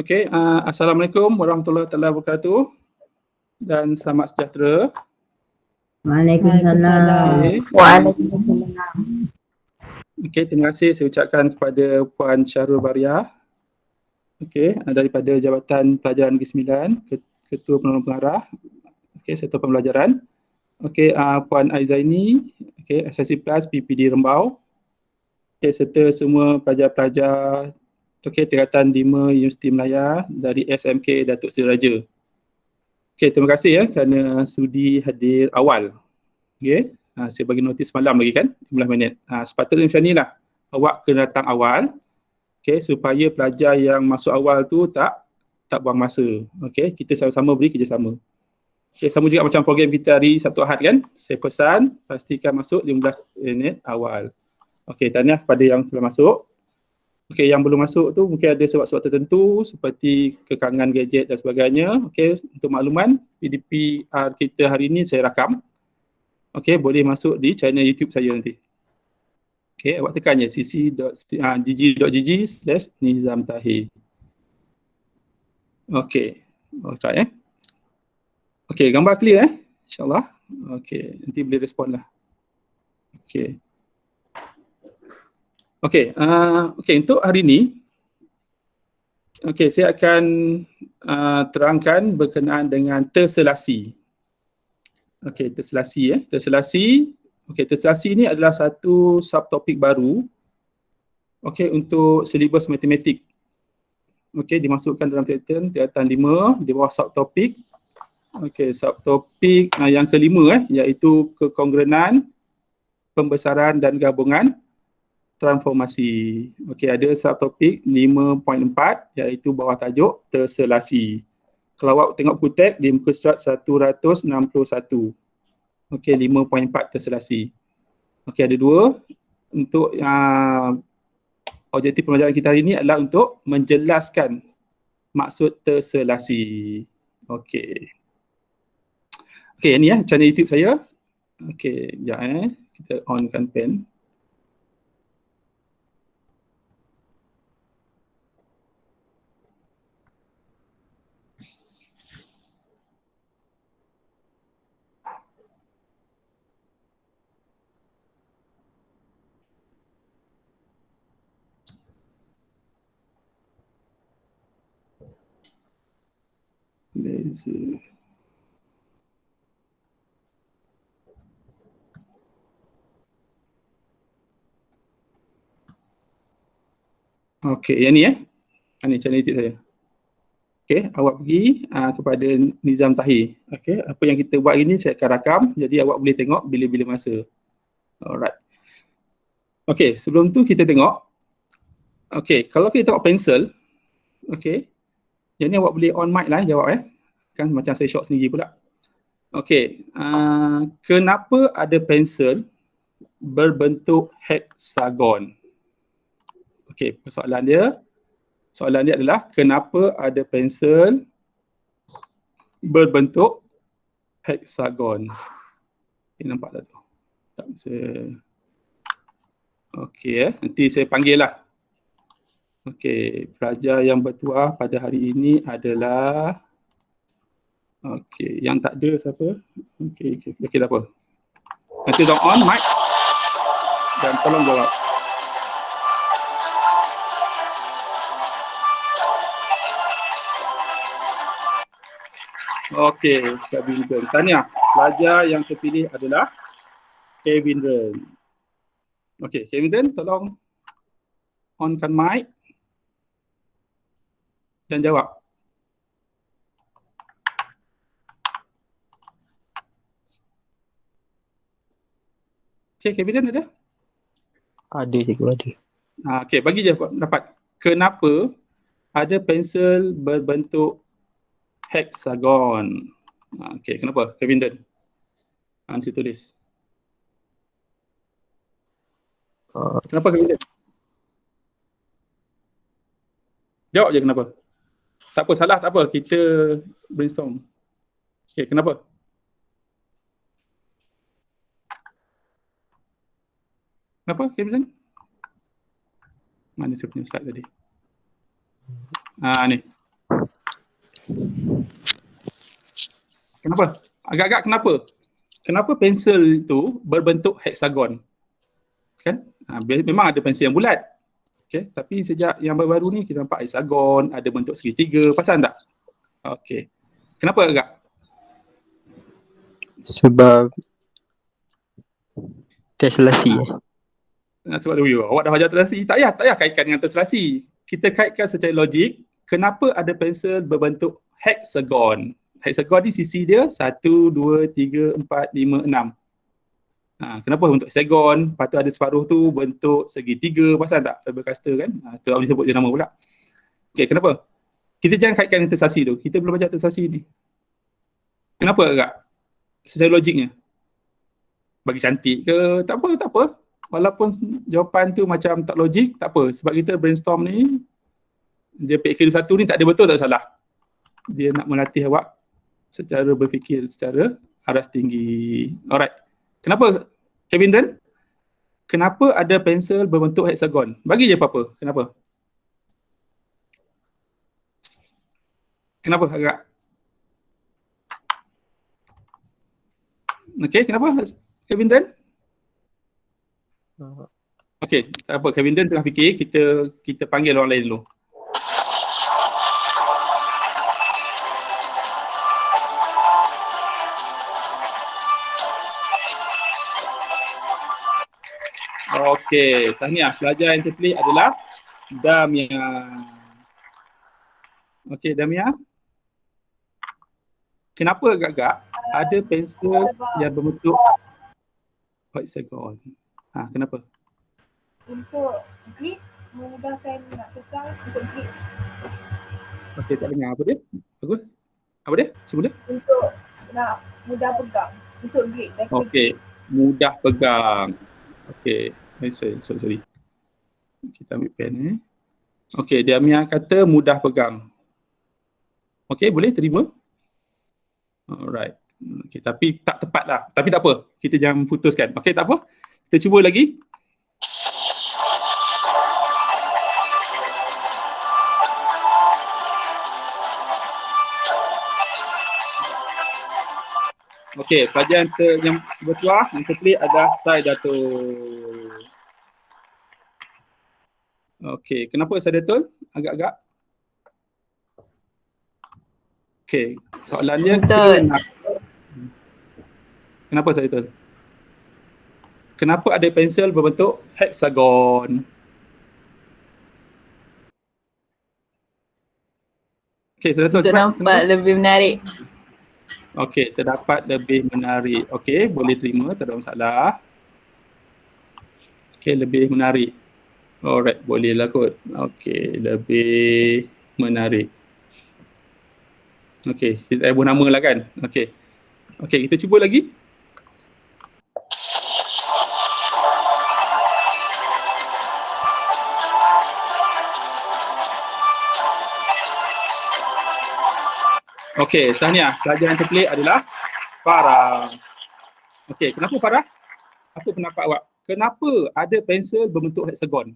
Okey, Assalamualaikum warahmatullahi wabarakatuh dan selamat sejahtera. Waalaikumsalam. Waalaikumsalam. Okey, terima kasih saya ucapkan kepada Puan Syahrul Bariah. Okey, daripada Jabatan Pelajaran Negeri Sembilan, Ketua Penolong Pengarah. Okey, Sektor Pembelajaran. Okey, Puan Aizaini, okey, SSC Plus PPD Rembau. Okey, serta semua pelajar-pelajar Tingkatan 5 Universiti Melaya dari SMK Datuk Seri Raja. Okey, terima kasih kerana sudi hadir awal. Okey, saya bagi notis malam lagi kan, 15 minit. Sepatutnya macam inilah, awak kena datang awal. Okey, supaya pelajar yang masuk awal tu tak buang masa. Okey, kita sama-sama beri kerjasama. Okey, sama juga macam program kita hari Sabtu Ahad kan. Saya pesan pastikan masuk 15 minit awal. Okey, tahniah kepada yang telah masuk. Okey, yang belum masuk tu mungkin ada sebab-sebab tertentu seperti kekangan gadget dan sebagainya. Okey, untuk makluman, PDPR kita hari ini saya rakam. Okey, boleh masuk di channel YouTube saya nanti. Okey, awak tekan je cc.gg.gg/Nizam Tahir. Okey, alright Okey, gambar clear InsyaAllah. Okey, nanti boleh respon lah. Okey. Okey, untuk hari ini, saya akan terangkan berkenaan dengan terselasi. Okey, terselasi. Okey, terselasi ni adalah satu subtopik baru untuk silibus matematik. Okey, dimasukkan dalam tingkatan 5 di bawah subtopik. Okey, subtopik yang kelima iaitu kekongruenan, pembesaran dan gabungan, transformasi. Okey, ada subtopik 5.4 iaitu bawah tajuk terselasi. Kalau awak tengok buku teks di muka surat 161. Okey, 5.4 terselasi. Okey, ada dua. Untuk objektif pembelajaran kita hari ini adalah untuk menjelaskan maksud terselasi. Okey. Okey, ini channel YouTube saya. Okey, sekejap kita onkan pen. Laser. Okey, yang ni ini channel YouTube saya. Okey, awak pergi kepada Nizam Tahir. Okey, apa yang kita buat hari ni saya akan rakam, jadi awak boleh tengok bila-bila masa. Alright. Okey, sebelum tu kita tengok. Okey, kalau kita tengok pensel, okey. Yang ni awak boleh on mic lah jawab Kan macam saya shot sendiri pula. Okey, kenapa ada pensel berbentuk heksagon? Okey, soalan dia adalah kenapa ada pensel berbentuk heksagon? Okay, nampak tak tu? Okey, nanti saya panggil lah. Okey, pelajar yang bertuah pada hari ini adalah yang tak ada siapa? Okey, tak apa. Nanti tolong on mic dan tolong jawab. Okey, Kevin Ren. Tahniah. Pelajar yang terpilih adalah Kevin Ren. Okey, Kevin Ren, tolong onkan mic dan jawab. Okey, Kevin Ren ada? Ada, cikgu ada. Okey, bagi je dapat. Kenapa ada pensel berbentuk heksagon? Okey, kenapa? Kevin Ren. Nanti tulis. Kenapa Kevin Ren? Jawab je kenapa. Tak apa, salah tak apa. Kita brainstorm. Okey, kenapa? Kenapa Kevin Ren? Mana saya punya slide tadi? Ni. Kenapa? Agak-agak kenapa? Kenapa pensel itu berbentuk heksagon? Kan? Memang ada pensel yang bulat. Okay? Tapi sejak yang baru-baru ni kita nampak heksagon, ada bentuk segitiga. Pasal tak? Okey. Kenapa agak? Sebab testelasi. Sebab dulu awak dah belajar testelasi. Tak payah kaitkan dengan testelasi. Kita kaitkan secara logik, kenapa ada pensel berbentuk heksagon? Heksagon ni sisi dia 1, 2, 3, 4, 5, 6. Kenapa bentuk heksagon? Lepas tu ada separuh tu bentuk segitiga. Pasal tak? Faber-Castell kan? Tu boleh sebut dia nama pula. Okey, kenapa? Kita jangan kaitkan dengan testelasi tu. Kita belum belajar testelasi ni. Kenapa agak? Secara logiknya. Bagi cantik ke? Tak apa. Walaupun jawapan tu macam tak logik, tak apa. Sebab kita brainstorm ni, dia PK21 ni tak ada betul tak salah. Dia nak melatih awak secara berfikir secara aras tinggi. Alright. Kenapa, Kevin Dan? Kenapa ada pensel berbentuk heksagon? Bagi je apa-apa. Kenapa? Kenapa agak? Okey, kenapa Kevin Dan? Okey, tak apa. Kevin Dan tengah fikir, kita panggil orang lain dulu. Okey, tahniah. Pelajar yang terpilih adalah Damia. Okey, Damia. Kenapa agak-agak ada pensel yang berbentuk hexagon? Kenapa? Untuk grip, memudahkan nak pegang untuk grip. Okey, tak dengar apa dia? Bagus. Apa dia? Sebut dia? Untuk nak mudah pegang. Untuk grip. Okey, mudah pegang. Okey, sorry. Kita ambil pen Okey, Damia kata mudah pegang. Okey, boleh terima? Alright. Okay, tapi tak tepat lah. Tapi tak apa. Kita jangan putuskan. Okey, tak apa. Kita cuba lagi. Okey, pelajar yang bertuah, yang terpilih adalah Saidatul. Okey, kenapa Saidatul? Agak-agak. Okey, soalannya kenapa Saidatul? Kenapa ada pensel berbentuk heksagon? Okey, Saidatul. Untuk nampak lebih menarik. Okey, terdapat lebih menarik. Okey, boleh terima, tak ada masalah. Okey, lebih menarik. Alright, bolehlah kot. Okey, lebih menarik. Okey, kita ibu nama lah kan. Okey. Okey, kita cuba lagi. Okey, tahniah. Pelajar yang terpilih adalah Farah. Okey, kenapa Farah? Apa pendapat awak? Kenapa ada pensel berbentuk heksagon?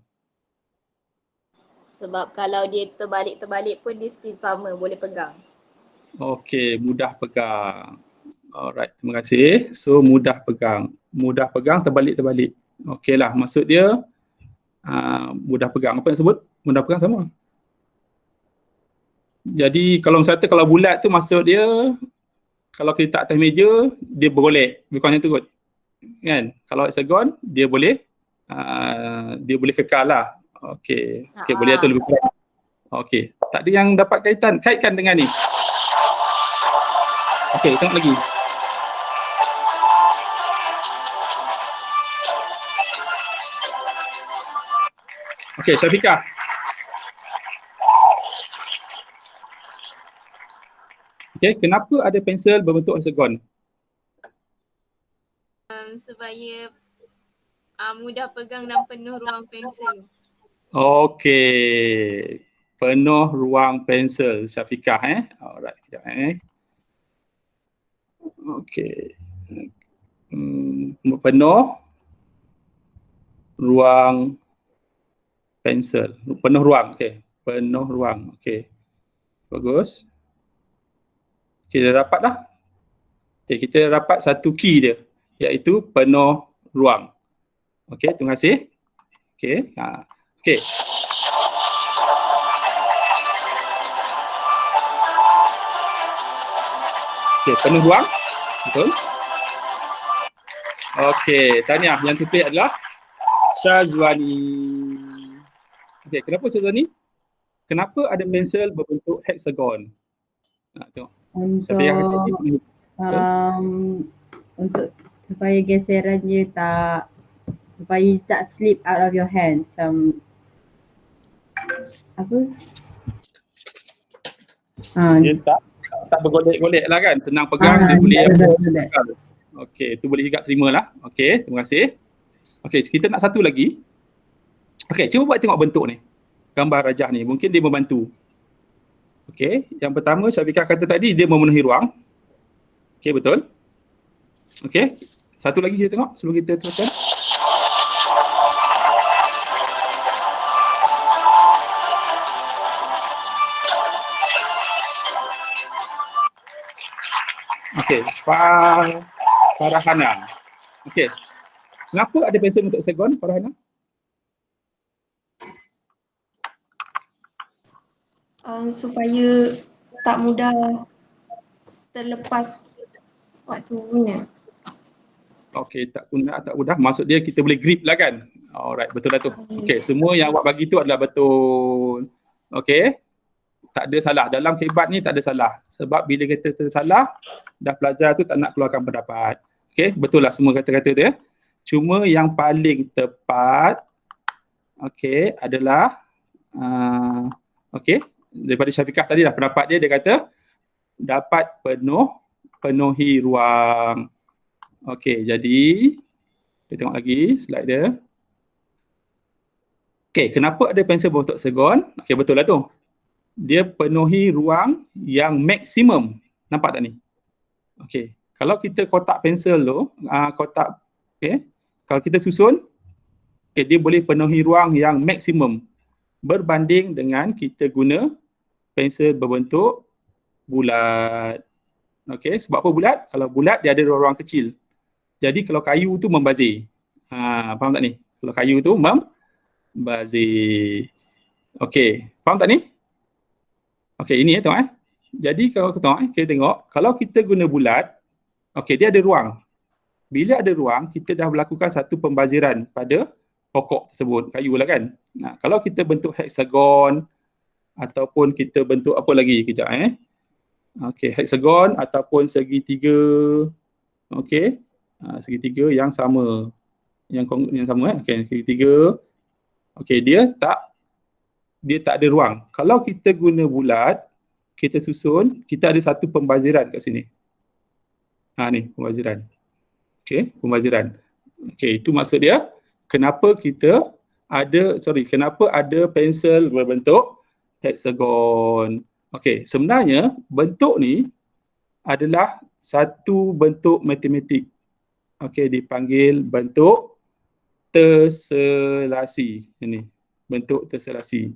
Sebab kalau dia terbalik-terbalik pun dia still sama, boleh pegang. Okey, mudah pegang. Alright, terima kasih. So, mudah pegang. Mudah pegang, terbalik-terbalik. Okeylah, maksud dia mudah pegang. Apa yang sebut? Mudah pegang sama. Jadi, kalau misalnya kalau bulat tu maksud dia, kalau kita tak atas meja, dia bergolek. Bukan macam tu kot. Kan? Kalau hexagon, dia boleh kekal lah. Okey, boleh atur lebih kurang. Okey, tak ada yang dapat kaitkan dengan ni. Okey, tengok lagi. Okey, Syafiqah. Okey, kenapa ada pensel berbentuk hexagon? Supaya mudah pegang dan penuh ruang pensel. Okey. Penuh ruang pensel, Syafiqah Alright, kejap Okey. Penuh ruang pensel. Penuh ruang, okey. Penuh ruang, okey. Bagus. Kita dapat dah. Okay, kita dapat satu key dia, iaitu penuh ruang. Okey, terima kasih. Okey, okey. Okey, penuh ruang. Betul. Okey, tahniah. Yang terpilih adalah Syazwani. Okey, kenapa Syazwani? Kenapa ada pensel berbentuk hexagon? Tengok. Saya kata tadi, untuk supaya geseran dia supaya tak slip out of your hand, macam apa? dia tak bergolek-golek lah kan, senang pegang, dia boleh betul. okey, tu boleh juga terima lah. Okey, terima kasih. Okey, kita nak satu lagi. Okey, cuba buat tengok bentuk ni, gambar rajah ni, mungkin dia membantu. Okey, yang pertama Syafiqah kata tadi dia memenuhi ruang. Okey, betul. Okey, satu lagi kita tengok sebelum kita teruskan. Okey, Farhana. Okey, kenapa ada pensel untuk hexagon, Farhana? Supaya tak mudah terlepas waktu guna. Okey, tak mudah. Maksud dia kita boleh grip lah kan? Alright, betul lah tu. Okey, semua yang awak bagi tu adalah betul. Okey, tak ada salah. Dalam kebat ni tak ada salah. Sebab bila kita tersalah, dah pelajar tu tak nak keluarkan pendapat. Okey, betul lah semua kata-kata dia. Cuma yang paling tepat, okey, adalah okey, daripada Syafiqah tadi lah pendapat dia kata dapat penuhi ruang. Okey, jadi kita tengok lagi slide dia. Okey, kenapa ada pensel berbentuk hexagon? Okey, betul lah tu. Dia penuhi ruang yang maksimum. Nampak tak ni? Okey, kalau kita kotak pensel tu, okey, kalau kita susun, okey, dia boleh penuhi ruang yang maksimum berbanding dengan kita guna pensel berbentuk bulat. Okey, sebab apa bulat? Kalau bulat dia ada ruang kecil. Jadi kalau kayu tu membazir. Faham tak ni? Kalau kayu tu membazir. Okey, faham tak ni? Okey, ini tengok Jadi kalau kita tengok, kalau kita guna bulat, okey, dia ada ruang. Bila ada ruang, kita dah melakukan satu pembaziran pada pokok tersebut, kayu lah kan. Kalau kita bentuk hexagon ataupun kita bentuk apa lagi kejap Okey, hexagon ataupun segitiga. Okey. Segitiga yang sama. Yang sama Okey, segitiga. Okey, dia tak ada ruang. Kalau kita guna bulat, kita susun, kita ada satu pembaziran kat sini. Ni pembaziran. Okey, pembaziran. Okey, itu maksud dia kenapa ada pensel berbentuk hexagon. Okey, sebenarnya bentuk ni adalah satu bentuk matematik. Okey, dipanggil bentuk terselasi. Ini, bentuk terselasi.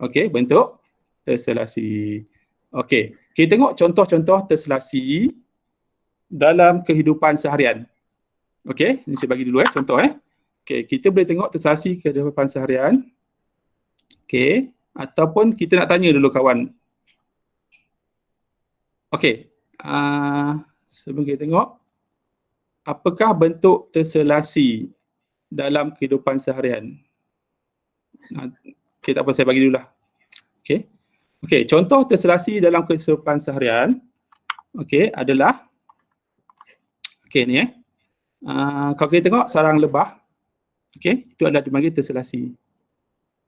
Okey, bentuk terselasi. Okey, kita tengok contoh-contoh terselasi dalam kehidupan seharian. Okey, ini saya bagi dulu contoh Okey, kita boleh tengok terselasi kehidupan seharian. Okey, ataupun kita nak tanya dulu kawan. Okey, sebelum kita tengok, apakah bentuk terselasi dalam kehidupan seharian? Okey, tak apa, saya bagi dulu lah. Okey. Okey, contoh terselasi dalam kehidupan seharian adalah ni kalau kita tengok sarang lebah, itu adalah dipanggil terselasi.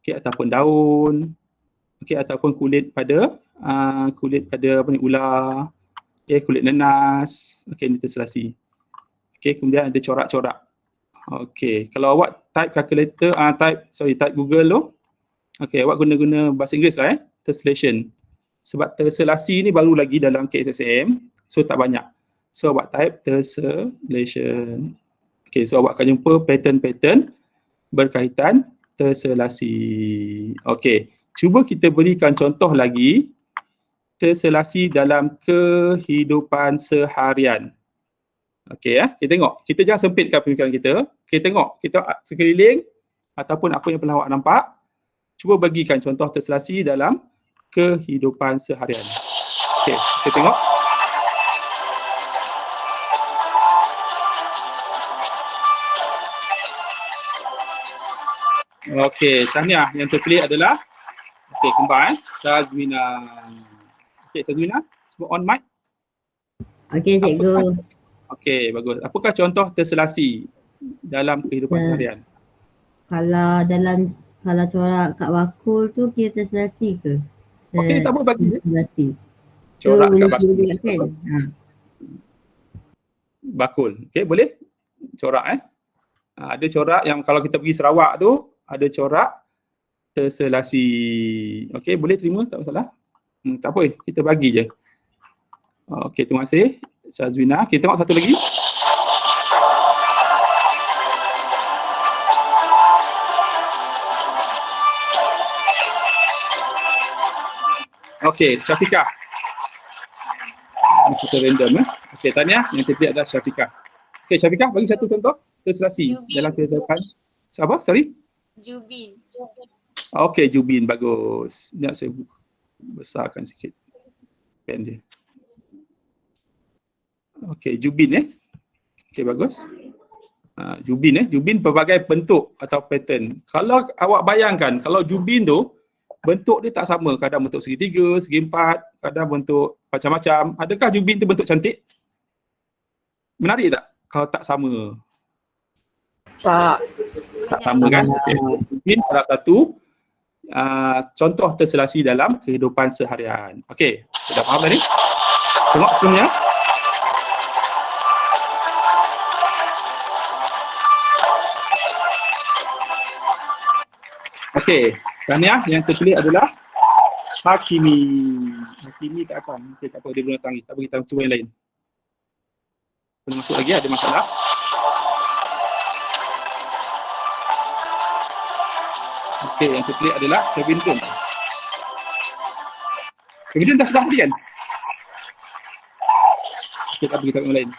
Ataupun daun, ataupun kulit pada ular, kulit nenas, ini terselasi. Kemudian ada corak-corak. Kalau awak type calculator, type Google tu, awak guna bahasa Inggeris lah translation. Sebab terselasi ni baru lagi dalam KSSM, so tak banyak. So awak type terselation. So awak akan jumpa pattern-pattern berkaitan terselasi. Cuba kita berikan contoh lagi terselasi dalam kehidupan seharian. Okey ya, kita tengok. Kita jangan sempitkan pemikiran kita. Kita tengok, kita sekeliling ataupun apa yang pernah awak nampak. Cuba bagikan contoh terselasi dalam kehidupan seharian. Okey, kita tengok. Okey, tahniah. Yang terpilih adalah kembar Sazwina. Okey, Sazwina, cuba on mic. Okey, cikgu. Okey, bagus. Apakah contoh terselasi dalam kehidupan seharian? Kalau corak kat bakul tu kira terselasi ke? Okey, tak apa bagi je. Terselasi. Corak tu kat boleh bakul. juga kan? Ha. Bakul. Okey, boleh? Corak ada corak yang kalau kita pergi Sarawak tu, ada corak terselasi. Okey, boleh terima, tak masalah. Tak apa, kita bagi je. Okey, terima kasih Syazwina. Kita tengok satu lagi. Okey, Syafiqah. Ini satu random Okey, tahniah. Yang terpilih adalah Syafiqah. Okey, Syafiqah bagi satu contoh terselasi Jubin. dalam kehidupan. Apa? Sorry? Jubin. Okey, Jubin, bagus. Sekejap saya besarkan sikit pen dia. Okey, Jubin Okey, bagus. Jubin pelbagai bentuk atau pattern. Kalau awak bayangkan, kalau Jubin tu bentuk dia tak sama, kadang bentuk segitiga, segi empat, kadang bentuk macam-macam. Adakah Jubin tu bentuk cantik? Menarik tak kalau tak sama? Tak. Tak sama kan? Okay. Jubin salah satu contoh terselasi dalam kehidupan seharian. Okey, sudah faham tadi? Tengok seterusnya. Okey, tahniah. Yang terpilih adalah Hakimi. Hakimi tak apa. Okey, tak apa, dia guna tangan. Tak apa, kita cuba yang lain. Boleh masuk lagi, ada masalah. Okey, yang terpilih adalah Kevin Dun. Kevin Dun dah sudah tadi kan? Okey, tak apa, kita yang lain.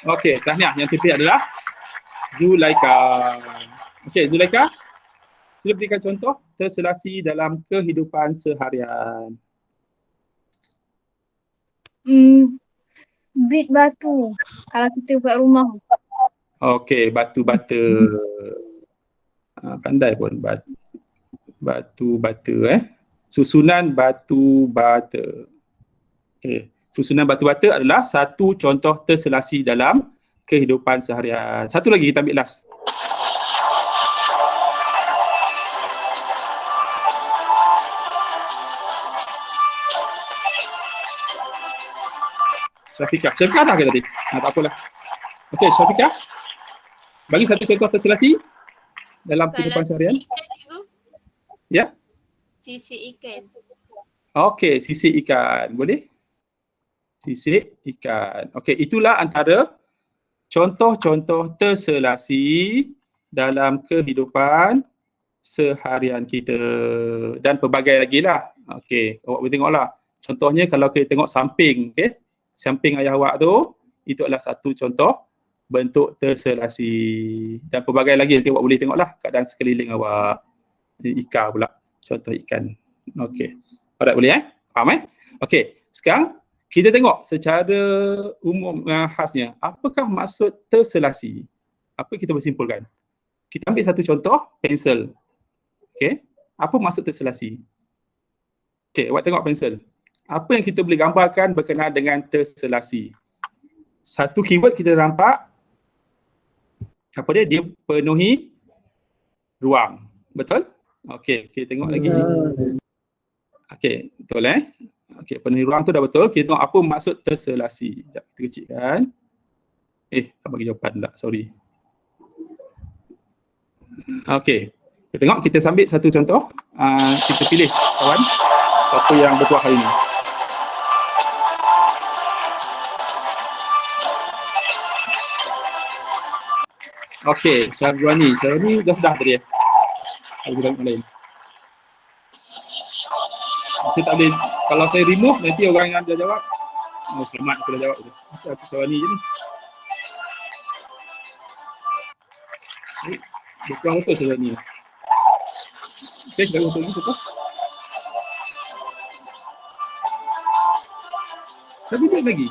Okey, tahniah. Yang terpilih adalah Zulaika. Okey, Zulaika, sila berikan contoh terselasi dalam kehidupan seharian. Brit batu kalau kita buat rumah. Okey, batu bata. Pandai pun batu bata Susunan batu bata. Okey, susunan batu bata adalah satu contoh terselasi dalam kehidupan seharian. Satu lagi kita ambil last. Syafiqah dah ke tadi? Tak apalah. Okey, Syafiqah, bagi satu contoh terselasi dalam kehidupan seharian. Sisik ikan, cikgu. Ya? Sisik ikan. Okey, sisik ikan. Boleh? Sisik ikan. Okey, itulah antara contoh-contoh terselasi dalam kehidupan seharian kita. Dan pelbagai lagi lah. Okey, awak boleh tengoklah. Contohnya kalau kita tengok samping, okey. Samping ayah awak tu, itu adalah satu contoh bentuk terselasi. Dan pelbagai lagi nanti awak boleh tengoklah keadaan sekeliling awak. Ikan pula, contoh ikan. Okey. Alright, boleh Faham Okey, sekarang kita tengok secara umum khasnya, apakah maksud terselasi? Apa kita bersimpulkan? Kita ambil satu contoh, pensel. Okey, apa maksud terselasi? Okey, awak tengok pensel. Apa yang kita boleh gambarkan berkenaan dengan terselasi? Satu keyword kita nampak, apa dia? Dia penuhi ruang. Betul? Okey, kita tengok lagi. Okey, betul Okey, penuhi ruang tu dah betul. Kita tengok apa maksud terselasi. Sekejap, kita kecilkan. Tak bagi jawapan tak, sorry. Okey, kita tengok, kita sambil satu contoh. Kita pilih kawan, siapa yang bertuah hari ini. Okey, Syazwani dah tadi. Ada yang lain. Saya tak boleh, kalau saya remove nanti orang yang dah jawab, selamat aku dah jawab tu. Syazwani je ni. Bukan betul Syazwani. Okey, kita betul ni betul. Tapi dia lagi.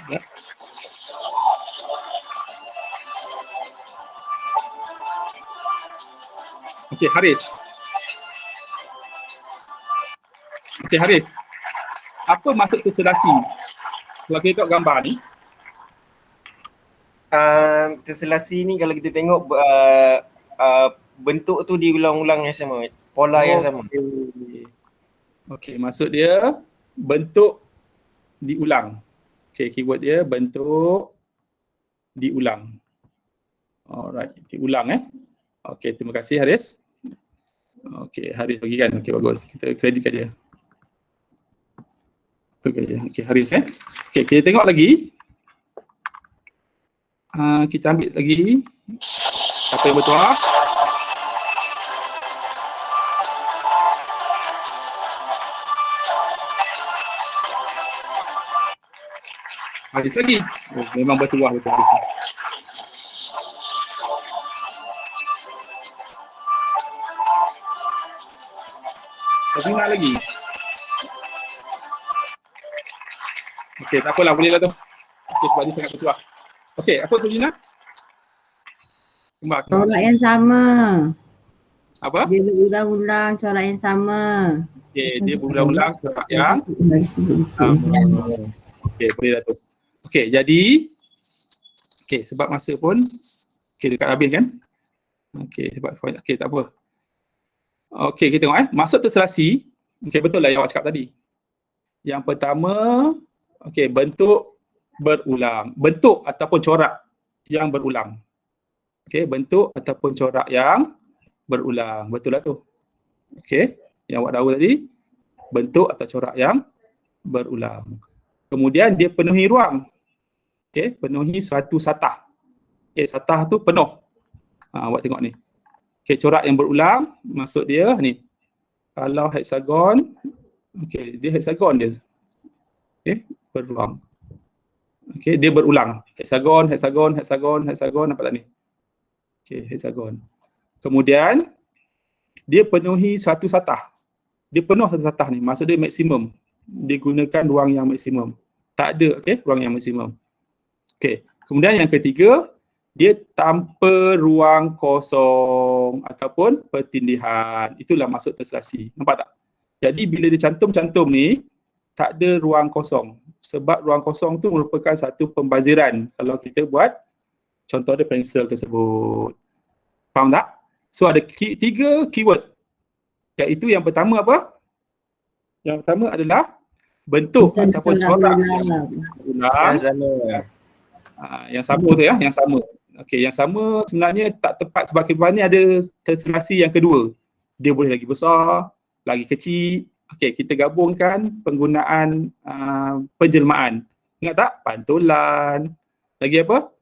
Ya. Okey, Haris. Okey, Haris. Apa maksud terselasi? Kalau kita tengok gambar ni, Terselasi ni kalau kita tengok bentuk tu diulang-ulang yang sama, pola yang sama. Okey, maksud dia bentuk diulang. Okey, keyword dia bentuk diulang. Alright, diulang Okey, terima kasih Haris. Okey, Haris bagi kan. Okey, bagus. Kita kreditkan dia. Okey, Haris Okey, kita tengok lagi. Kita ambil lagi apa yang betul. Haris lagi. Memang bertuah betul Haris. Dengar lagi. Okey, tak apalah, bolehlah tu. Okey, sebab dia sangat bertuah. Okey, apa Sajina? Kembang. Corak yang sama. Apa? Dia berulang-ulang corak yang sama. Okey, dia berulang-ulang corak yang okey, boleh dah tu. Okey, jadi sebab masa pun dekat habis kan? Okey, tak apa. Okey, kita tengok maksud terselasi. Okey, betul lah yang awak cakap tadi. Yang pertama, bentuk berulang. Bentuk ataupun corak yang berulang. Okey, bentuk ataupun corak yang berulang. Betul lah tu. Okey, yang awak tahu tadi, bentuk atau corak yang berulang. Kemudian dia penuhi ruang. Okey, penuhi suatu satah. Okey, satah tu penuh. Awak tengok ni. Okey, corak yang berulang, maksud dia ni. Kalau heksagon, dia heksagon dia. Okey, berulang. Okey, dia berulang. Heksagon, nampak tak ni? Okey, heksagon. Kemudian, dia penuhi suatu satah. Dia penuh satu satah ni, maksud dia maksimum. Dia gunakan ruang yang maksimum. Tak ada, ruang yang maksimum. Okey, kemudian yang ketiga, dia tanpa ruang kosong ataupun pertindihan. Itulah maksud terselasi. Nampak tak? Jadi bila dia cantum-cantum ni, tak ada ruang kosong. Sebab ruang kosong tu merupakan satu pembaziran kalau kita buat contoh dia pensel tersebut. Faham tak? So ada tiga keyword. Iaitu yang pertama apa? Yang pertama adalah bentuk ataupun corak ulang. Yang sama. Yang sama tu yang sama. Okey, yang sama sebenarnya tak tepat sebab ni ada terselasi yang kedua. Dia boleh lagi besar, lagi kecil. Okey, kita gabungkan penggunaan penjelmaan. Ingat tak? Pantulan. Lagi apa?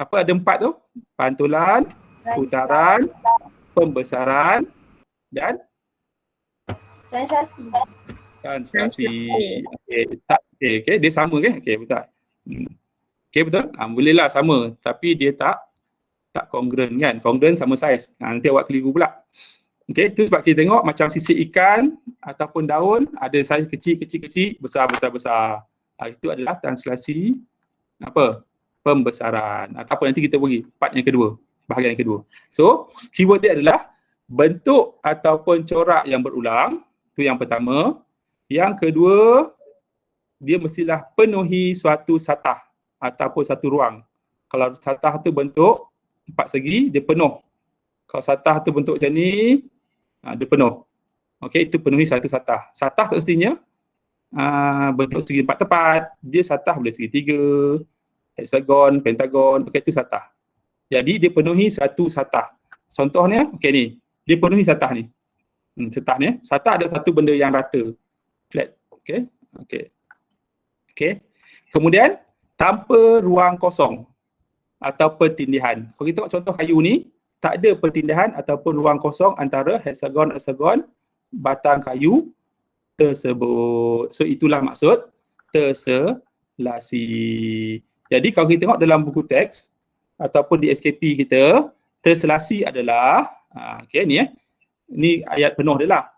Apa ada 4 tu? Pantulan, putaran, pembesaran dan translasi. Okey, dia sama ke? Okey, betul. Okey, betul? Bolehlah sama, tapi dia tak kongruent kan? Kongruent sama saiz. Nanti awak keliru pula. Okey, itu sebab kita tengok macam sisik ikan ataupun daun ada saiz kecil, besar. Itu adalah translasi pembesaran. Ataupun nanti kita bagi part yang kedua, bahagian yang kedua. So, keyword dia adalah bentuk ataupun corak yang berulang. Itu yang pertama. Yang kedua, dia mestilah penuhi suatu satah ataupun satu ruang. Kalau satah tu bentuk 4 segi, dia penuh. Kalau satah tu bentuk macam ni, dia penuh. Okey, itu penuhi satu satah. Satah tak mestinya bentuk segi 4 tepat. Dia satah boleh segi 3, heksagon, pentagon, okey, itu satah. Jadi dia penuhi satu satah. Contohnya, okey ni, dia penuhi satah ni. Satah ni, satah ada satu benda yang rata, flat. Okey. Kemudian tanpa ruang kosong atau pertindihan. Kalau kita tengok contoh kayu ni, tak ada pertindihan ataupun ruang kosong antara heksagon batang kayu tersebut. So itulah maksud terselasi. Jadi kalau kita tengok dalam buku teks ataupun di SKP kita, terselasi adalah ni ayat penuh dia lah.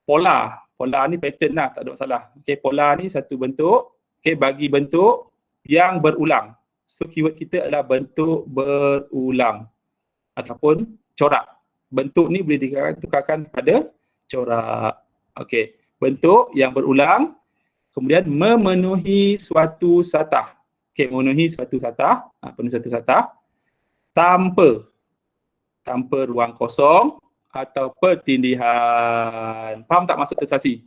Pola ni pattern lah, tak ada masalah. Pola ni satu bentuk, bagi bentuk yang berulang. So keyword kita adalah bentuk berulang ataupun corak. Bentuk ni boleh ditukarkan pada corak. Bentuk yang berulang, kemudian memenuhi suatu satah. Memenuhi suatu satah, penuhi suatu satah tanpa ruang kosong atau pertindihan. Faham tak maksud terselasi?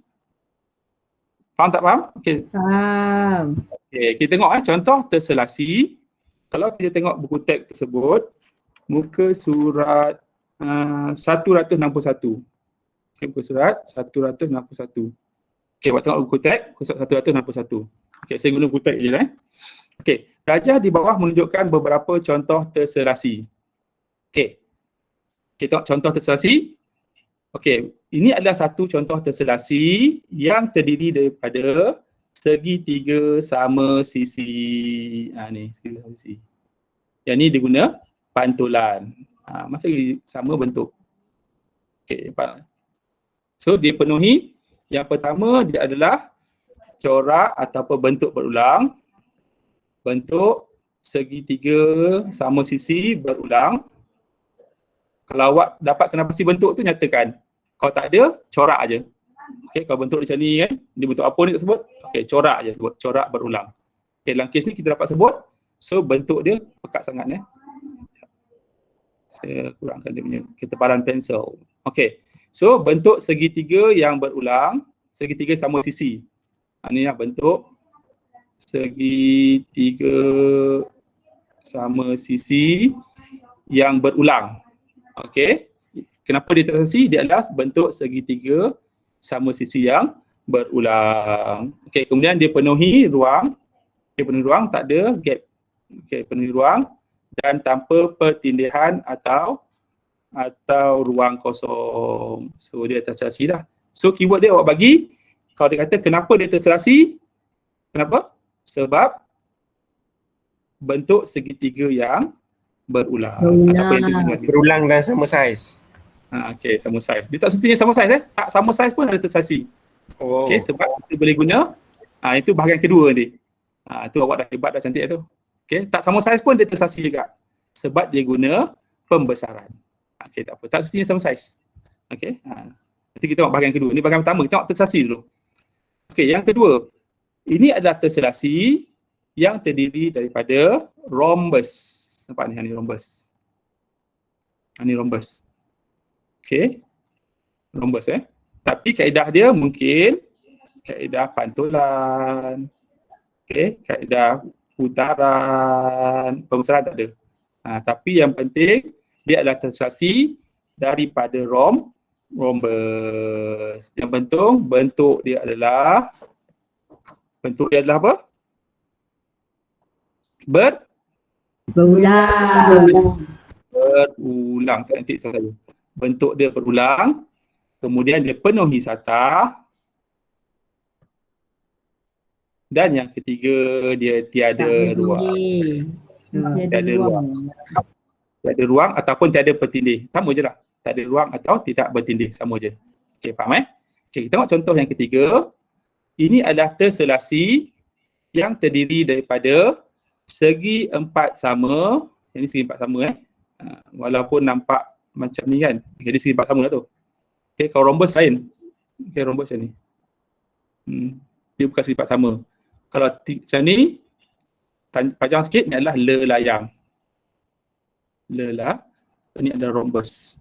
Faham tak faham? Faham. Kita tengok contoh terselasi. Kalau kita tengok buku teks tersebut, muka surat 161. Muka surat 161. Buat tengok buku teks, muka surat 161. Saya guna buku teks je lah. Rajah di bawah menunjukkan beberapa contoh terselasi. Kita tengok contoh terselasi. Ini adalah satu contoh terselasi yang terdiri daripada segitiga sama sisi. Ni segitiga sama sisi. Yang ni diguna pantulan. Masih sama bentuk. So dia penuhi. Yang pertama dia adalah corak ataupun bentuk berulang. Bentuk segitiga sama sisi berulang. Kalau awak dapat kenapa bentuk tu, nyatakan. Kalau tak ada, corak aje. Kalau bentuk macam ni kan, dia bentuk apa ni tak sebut? Corak aje sebut, corak berulang. Dalam kes ni kita dapat sebut, so bentuk dia pekat sangat Saya kurangkan dia punya ketebalan pensel. So bentuk segitiga yang berulang, segitiga sama sisi. Ini lah bentuk segitiga sama sisi yang berulang. Kenapa dia terselasi? Dia adalah bentuk segitiga sama sisi yang berulang. Kemudian dia penuhi ruang. Penuhi ruang, tak ada gap. Penuhi ruang dan tanpa pertindihan atau ruang kosong. So dia terselasi dah. So keyword dia awak bagi, kalau dia kata kenapa dia terselasi? Kenapa? Sebab bentuk segitiga yang berulang. Berulang dan sama saiz. Sama saiz. Dia tak semestinya sama saiz tak sama saiz pun ada terselasi. Sebab kita boleh guna itu bahagian kedua ni. Tu awak dah hebat dah, cantik tu. Tak sama saiz pun dia terselasi juga. Sebab dia guna pembesaran. Tak apa. Tak semestinya sama saiz. Nanti kita tengok bahagian kedua. Ni bahagian pertama, kita tengok terselasi dulu. Yang kedua. Ini adalah terselasi yang terdiri daripada rhombus. Nampak ni, ini rhombus. Ini rhombus. Rhombus Tapi kaedah dia mungkin kaedah pantulan. Kaedah putaran, pembesaran tak ada. Tapi yang penting dia adalah terselasi daripada rhombus. Yang bentuk dia adalah apa? Berulang. Nanti saya. Bentuk dia berulang. Kemudian dia penuhi satah. Dan yang ketiga dia tiada ruang. Tiada ruang ataupun tiada bertindih. Sama je lah. Tak ada ruang atau tidak bertindih. Sama je. Faham kita tengok contoh yang ketiga. Ini adalah terselasi yang terdiri daripada segi empat sama. Ini segi empat sama walaupun nampak macam ni kan. Jadi segi empat sama lah tu. Kalau rhombus lain. Rhombus macam ni. Dia bukan segi empat sama. Kalau macam ni, panjang sikit, ni adalah lelayang. Ini adalah rhombus.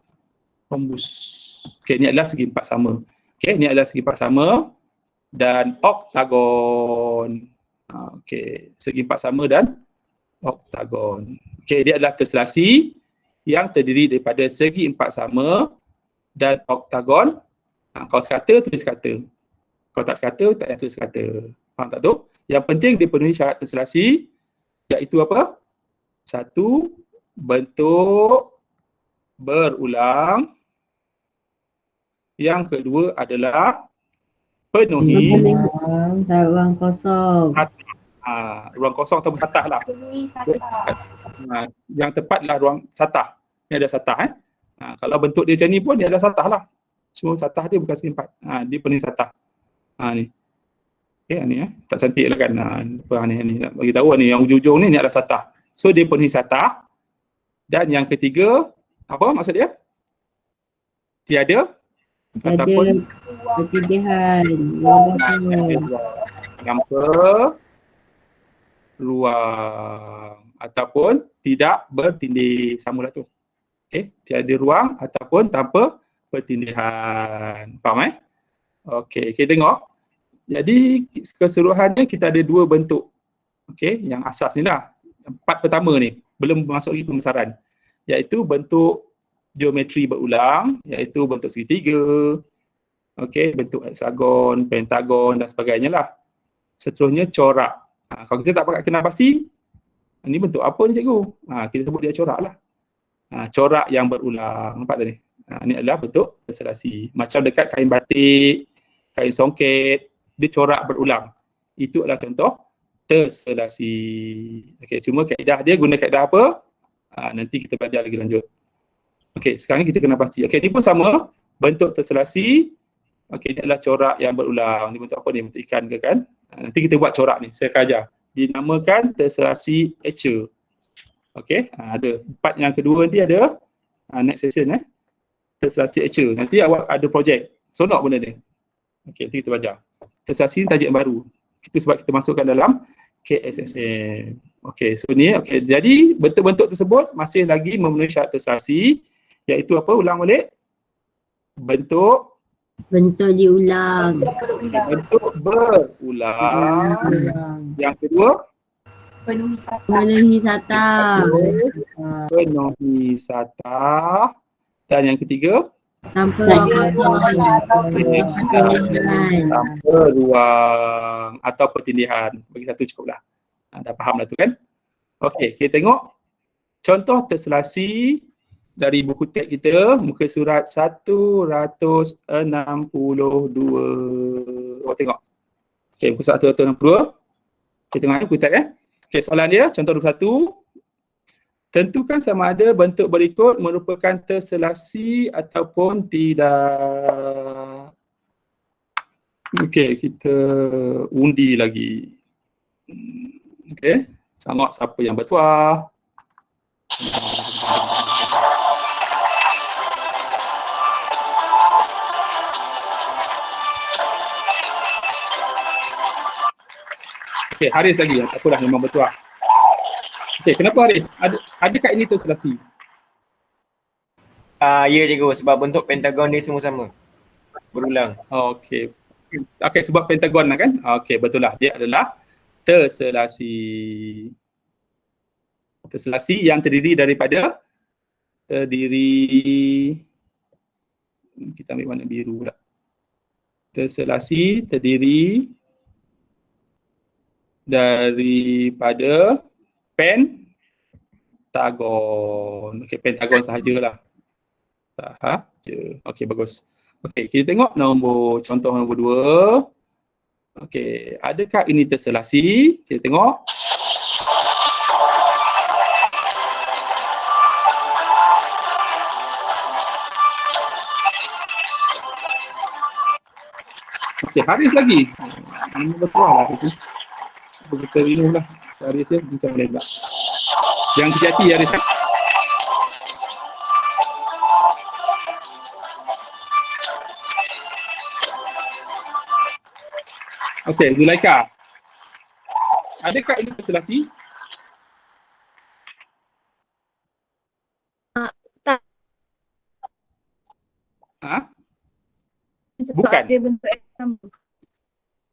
Ni adalah segi empat sama. Ni adalah segi empat sama. Dan oktagon. Segi empat sama dan oktagon. Dia adalah terselasi yang terdiri daripada segi empat sama dan oktagon. Kalau sekata, tulis kata. Kalau tak sekata, tak payah tulis kata. Faham tak tu? Yang penting dia penuhi syarat terselasi, iaitu apa? Satu, bentuk berulang. Yang kedua adalah penuhi Ruang kosong. ruang kosong atau satah lah. Penuhi satah. Yang tepatlah ruang satah. Ni ada satah. Kalau bentuk dia macam ni pun dia ada satah lah. Semua satah dia bukan segi 4. Dia penuhi satah. Ni. Okay, ni tak cantik lah kan. Ni nak bagi tahu ni yang ujung-ujung ni adalah satah. So dia penuhi satah. Dan yang ketiga, apa maksud dia? Tiada ataupun pertindihan. Ruang kosong. tanpa ruang ataupun tidak bertindih, samalah tu. Okey, tiada ruang ataupun tanpa pertindihan. Faham Okey, kita tengok. Jadi keseluruhannya kita ada 2 bentuk. Okey, yang asas ni lah. Part pertama ni, belum masuk lagi pembesaran. Iaitu bentuk geometri berulang, iaitu bentuk segitiga, okey, bentuk heksagon, pentagon dan sebagainya lah. Seterusnya corak. Kalau kita tak pakai kenal pasti, ni bentuk apa ni cikgu? Kita sebut dia corak lah. Corak yang berulang. Nampak tadi? Ni adalah bentuk terselasi. Macam dekat kain batik, kain songket, dia corak berulang. Itu adalah contoh terselasi. Okey, cuma kaedah dia guna kaedah apa? Nanti kita belajar lagi lanjut. Okey, sekarang kita kena pasti. Okey, ni pun sama. Bentuk terselasi. Okey, ni adalah corak yang berulang. Ni bentuk apa ni? Bentuk ikan ke kan? Nanti kita buat corak ni. Saya akan ajar. Dinamakan terselasi Escher. Okey, ada. Part yang kedua nanti ada. Next session terselasi Escher. Nanti awak ada projek. Sonok benda ni. Okey, nanti kita belajar. Terselasi ni tajuk yang baru. Itu sebab kita masukkan dalam KSSM. Okey, so ni. Okey, jadi bentuk-bentuk tersebut masih lagi memenuhi syarat terselasi. Iaitu apa? Ulang balik. Bentuk diulang. Bentuk berulang. Yang kedua, Penuhi satah. Penuhi satah. penuhi satah. Dan yang ketiga, Tanpa ruang kosong. tanpa ruang atau pertindihan. Bagi satu cukup lah. Dah faham lah tu kan? Okey, kita tengok contoh terselasi dari buku teks kita, muka surat 162. Awak tengok. Okey, muka surat 162. Kita tengok buku teks Okey, soalan dia, contoh 21. Tentukan sama ada bentuk berikut merupakan terselasi ataupun tidak. Okey, kita undi lagi. Okey, tengok siapa yang bertuah. Okey, Haris lagi. Tak apalah, memang bertuah. Okey, kenapa Haris? Adakah ini terselasi? Ya cikgu, sebab bentuk pentagon dia semua sama. Berulang. Okey. Okey, sebab pentagon lah kan? Okey, betul lah. Dia adalah terselasi. Terselasi yang terdiri daripada kita ambil warna biru pula. Terselasi terdiri daripada pentagon. Okey, pentagon sahajalah. Sahaja. Okey, bagus. Okey, kita tengok contoh nombor 2. Okey, adakah ini terselasi? Kita tengok. Okey, Haris lagi. Ini betul lah Haris ni. Kita minum lah. Haris ni macam mana pula. Yang kecil hati Haris. Okey, Zulaika. Adakah ini terselasi? Tak. Sebab Bukan. ada bentuk yang sama.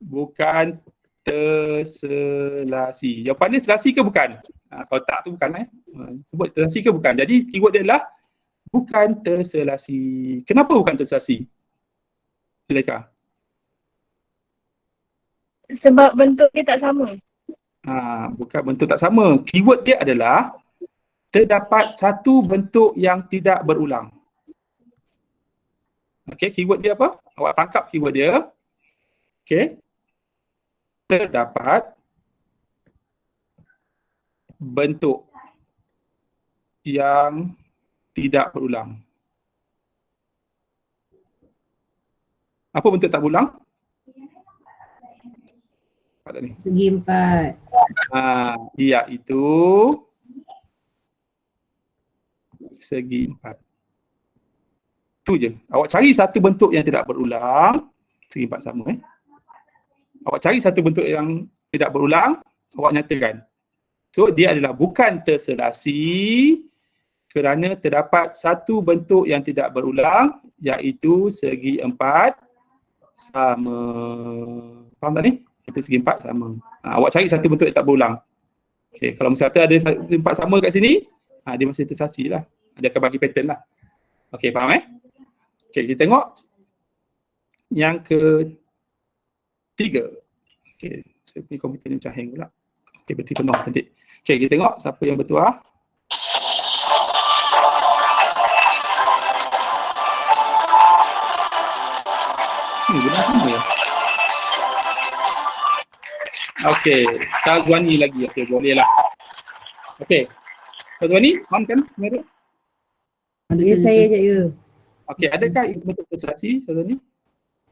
Bukan terselasi. Jawapan dia selasi ke bukan? Kalau tak tu bukan sebut terselasi ke bukan. Jadi keyword dia adalah bukan terselasi. Kenapa bukan terselasi? Zulaika. Sebab bentuk dia tak sama. Bukan bentuk tak sama. Keyword dia adalah terdapat satu bentuk yang tidak berulang. Okey, keyword dia apa? Awak tangkap keyword dia. Okey. Terdapat bentuk yang tidak berulang. Apa bentuk tak berulang? Apa tadi? Segi 4. Iaitu segi 4. Tu je. Awak cari satu bentuk yang tidak berulang, segi 4 sama. Awak cari satu bentuk yang tidak berulang, awak nyatakan. So, dia adalah bukan terselasi kerana terdapat satu bentuk yang tidak berulang, iaitu segi 4 sama. Faham tak ni? Itu segi 4 sama. Awak cari satu bentuk yang tak berulang. Okay, kalau misalnya ada segi 4 sama kat sini, dia masih terselasi lah. Dia akan bagi pattern lah. Okay, faham Okay, kita tengok yang ketiga. Okay, saya punya komputer ni macam hang pula. Okay, bateri penuh nanti. Okay, kita tengok siapa yang bertuah. Benar sama ya? Okay, Syazwani lagi. Okay, boleh lah. Okay, Syazwani, on kan kamera? Ya, saya je. Okay, adakah itu bentuk terselasi, Syazwani?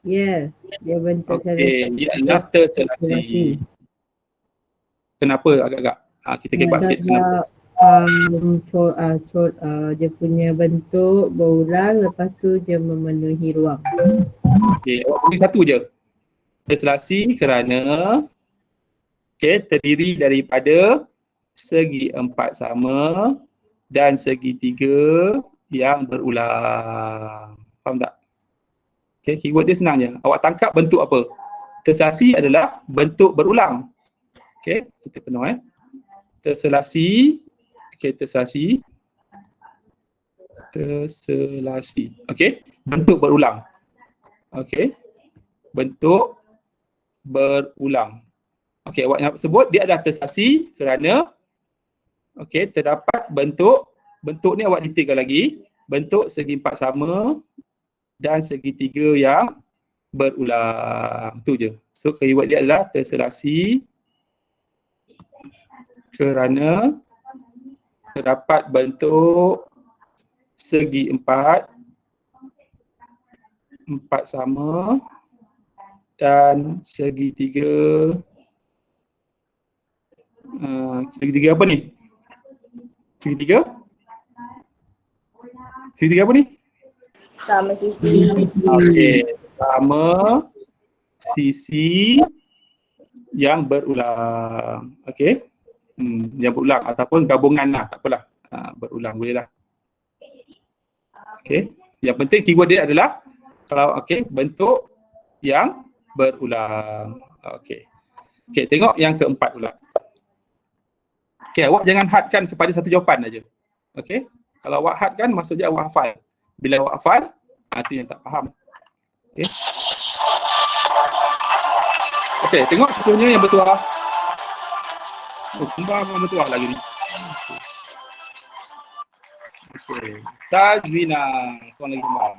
Ya, dia bentuk Okey, dia adalah terselasi. Kenapa agak-agak? Kita kebak sikit kenapa? Dia punya bentuk berulang, lepas tu dia memenuhi ruang. Okey, awak pilih satu je. Terselasi kerana terdiri daripada segi 4 sama dan segi 3 yang berulang. Faham tak? Okay, keyword dia senang je. Awak tangkap bentuk apa? Terselasi adalah bentuk berulang. Okay, kita penuh terselasi. Okay, terselasi. Terselasi. Okay, bentuk berulang. Okay, bentuk berulang. Okay, awak nak sebut dia adalah terselasi kerana terdapat bentuk ni awak detailkan lagi. Bentuk segi 4 sama dan segi 3 yang berulang. Tu je. So, keyword dia adalah terselasi kerana terdapat bentuk segi 4 sama dan segi 3 segi 3 apa ni? Segi 3? Segi 3 apa ni? Sama sisi. Okey, sama sisi yang berulang. Okey. Yang berulang ataupun gabungan lah, tak apalah. Berulang boleh lah. Okey. Yang penting keyword dia adalah kalau bentuk yang berulang. Okey. Okey, tengok yang keempat pula. Okey, awak jangan hadkan kepada satu jawapan aja. Okey. Kalau awak hadkan maksudnya awak hafal. Bila awak hafal, itu yang tak faham. Okey. Okey, tengok satunya yang bertuah. Kembang yang bertuah lagi ni. Okey. Sajwina, soalan lagi kembang.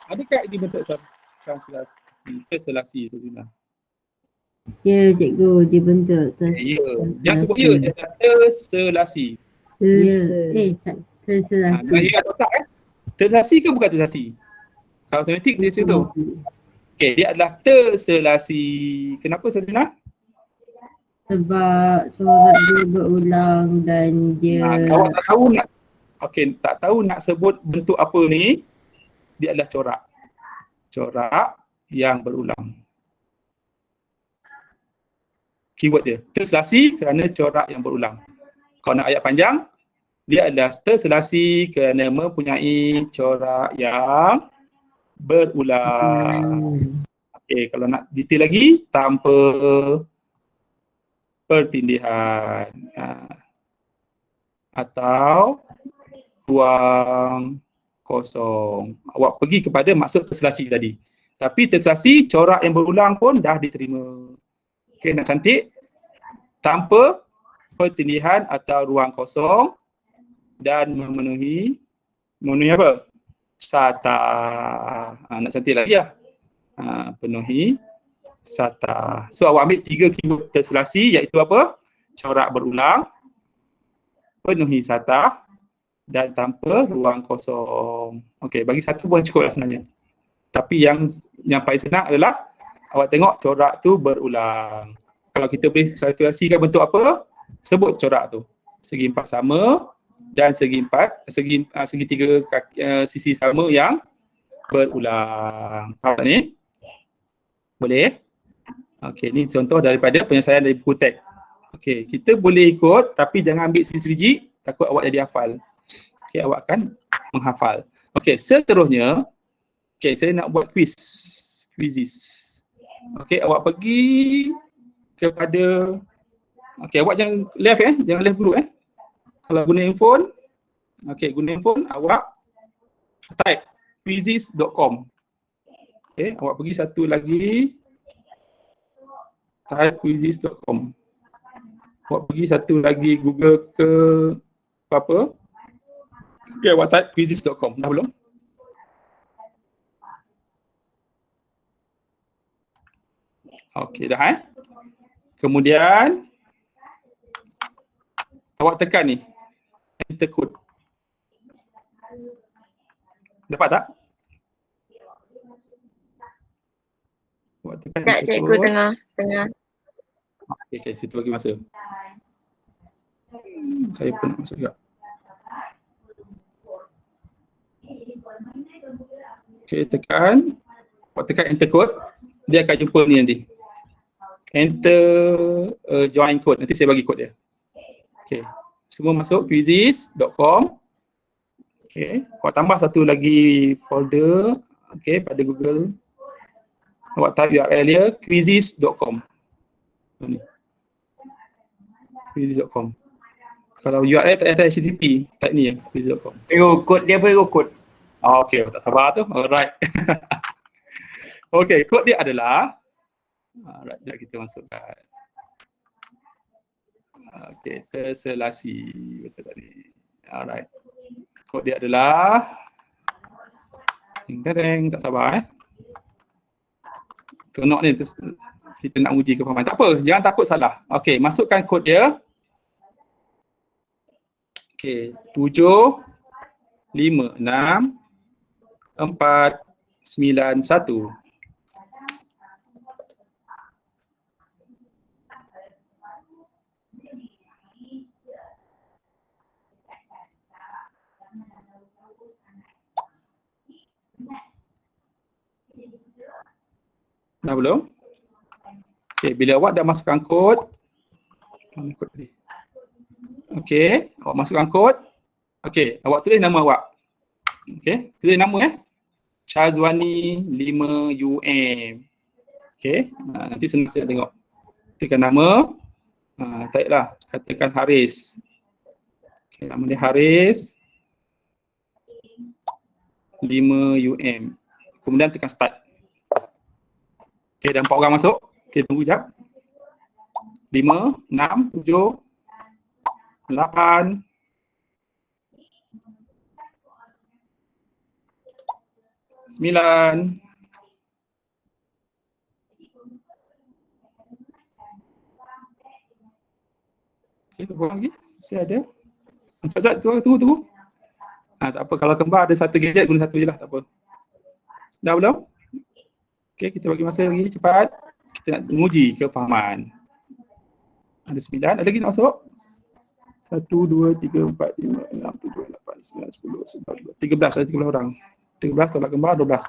Adakah ini bentuk terselasi, Sajwina? Ya, cikgu, dia bentuk Ya. Jangan sebut ya, dia terselasi. terselasi. Ya, atau tak terselasi ke bukan terselasi? Kalau matematik dia macam tu. Okey, dia adalah terselasi. Kenapa Sajwina? Sebab corak dia berulang dan dia Awak tak tahu nak sebut bentuk apa ni, dia adalah corak. Corak yang berulang. Keyword dia, terselasi kerana corak yang berulang. Kalau nak ayat panjang, dia adalah terselasi kerana mempunyai corak yang berulang. Okey, kalau nak detail lagi, tanpa pertindihan. Atau ruang kosong. Awak pergi kepada maksud terselasi tadi. Tapi terselasi, corak yang berulang pun dah diterima. Okey, nak cantik tanpa pertindihan atau ruang kosong dan memenuhi apa? Sata. Nak cantik lagi lah. Penuhi sata. So awak ambil 3 keyword terselasi iaitu apa? Corak berulang, penuhi sata dan tanpa ruang kosong. Okey, bagi satu pun cukup lah sebenarnya. Tapi yang paling senang adalah awak tengok corak tu berulang. Kalau kita boleh klasifikasikan bentuk apa? Sebut corak tu. Segi empat sama dan segi tiga sisi sama yang berulang. Faham tak ni? Boleh? Okey, ni contoh daripada penyelesaian dari buku teks. Okey, kita boleh ikut tapi jangan ambil sebiji-sebiji, takut awak jadi hafal. Okey, awak akan menghafal. Okey, seterusnya, saya nak buat quizzes. Okey, awak pergi kepada, awak jangan left jangan left dulu Kalau guna handphone, guna handphone, awak type quizzes.com. Okey, awak pergi satu lagi, type quizzes.com. Awak pergi satu lagi Google ke apa? Okey, awak type quizzes.com. Dah belum? Okey, dah Kemudian awak tekan ni, enter code. Dapat tak? Awak tekan Tak, enter cikgu code. tengah. Okey, situ bagi masa. Saya pun nak masuk juga. Okey, tekan. Awak tekan enter code, dia akan jumpa ni nanti. Enter join code. Nanti saya bagi kod dia. Okey. Semua masuk quizzes.com. Okey. Awak tambah satu lagi folder. Okey, pada Google. Awak type URL dia quizzes.com. Ni. quizzes.com. Kalau URL tak ada HTTP, type ni quizzes.com. Kod dia apa kod? Okey, tak sabar tu. Alright. Okey, kod dia adalah sekejap kita masukkan. Okey, terselasi. Betul tadi. Alright. Kod dia adalah tak sabar Tengok ni kita nak uji kefahaman. Tak apa, jangan takut salah. Okey, masukkan kod dia. Okey, 7 5 6 4 9 1. Dah belum? Okey, bila awak dah masukkan kod, mana kod tadi? Okey, awak masukkan kod. Okey, awak tulis nama awak. Okey, tulis nama Syazwani 5 UM. Okey, nanti senang saya tengok. Tekan nama. Typelah, katakan Haris. Okey, nama dia Haris 5 UM. Kemudian tekan start. Okey, dah 4 orang masuk. Okey, tunggu sekejap. 5, 6, 7, 8, 9. Okey, tunggu lagi. Saya ada. Sekejap, tunggu. Tak apa, kalau kembar ada satu gadget, guna satu je lah, tak apa. Dah belum? Okey, kita bagi masa lagi cepat. Kita nak menguji kefahaman. Ada 9, ada lagi nak masuk? 1, 2, 3, 4, 5, 6, 7, 8, 9, 10, 11, 12, ada 13 orang. 13 tolak kembar 12.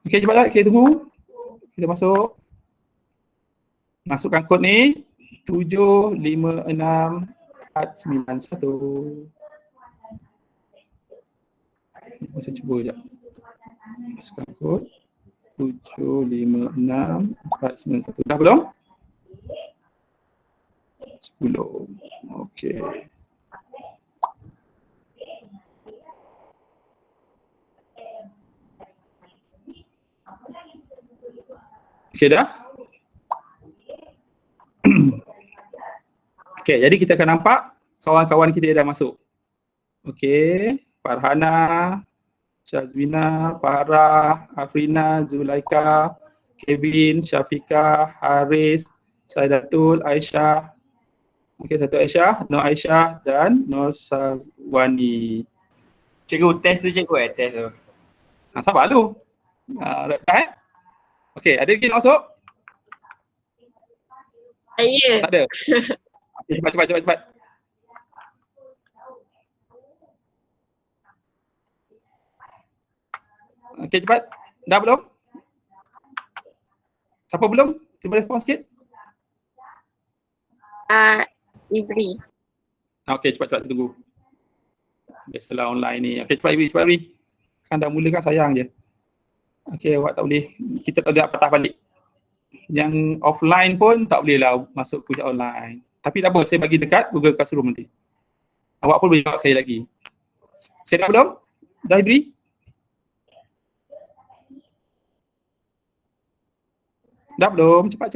Okey, cepat. Okey, tunggu. Kita masuk. Masukkan kod ni. 7, 5, 6, 4, 9, 1. Saya cuba sekejap. Masukkan kod. 7, 5, 6, 4, 9, 1. Dah belum? 10. Okey. Okey dah? Okey, jadi kita akan nampak kawan-kawan kita dah masuk. Okey, Farhana, Syazmina, Farah, Afrina, Zulaika, Kevin, Syafiqah, Haris, Saidatul, Aisyah. Okey, satu Aisyah, Nur Aisyah dan Nur Sazwani. Cikgu, test tu cikgu test tu. Sabar dulu. Dah. Okey, ada lagi nak masuk? Saya. Tak ada. Okay, cepat. Okey, cepat. Dah belum? Siapa belum? Cuba respon sikit. Ibri. Okey, cepat tunggu. Biasalah online ni. Okey, cepat Ibri. Kan dah mula kan sayang je. Okey, awak tak boleh. Kita tak boleh patah balik. Yang offline pun tak boleh lah masuk kuliah online. Tapi tak apa, saya bagi dekat Google Classroom nanti. Awak pun boleh jawab sekali lagi. Okey, dah belum? Dah Ibri? Dah belum? Cepat.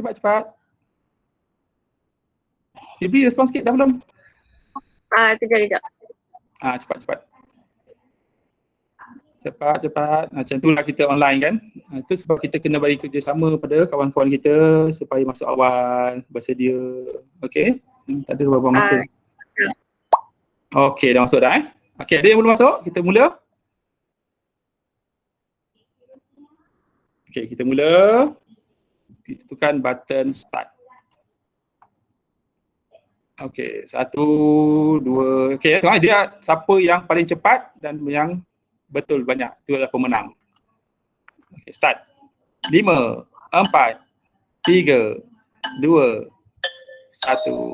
Ibri respon sikit, dah belum? Kejap. Cepat. Cepat. Macam itulah kita online kan. Itu sebab kita kena bagi kerjasama pada kawan-kawan kita supaya masuk awal, bersedia. Okey? Tak ada buang masa. Okey, dah masuk dah Okey, ada yang belum masuk? Kita mula. Okey, kita mula. Kita tekan button start. Okey, 1, 2. Okey, tengok dia siapa yang paling cepat dan yang betul banyak. Itu adalah pemenang. Okey, start. 5, 4, 3, 2, 1.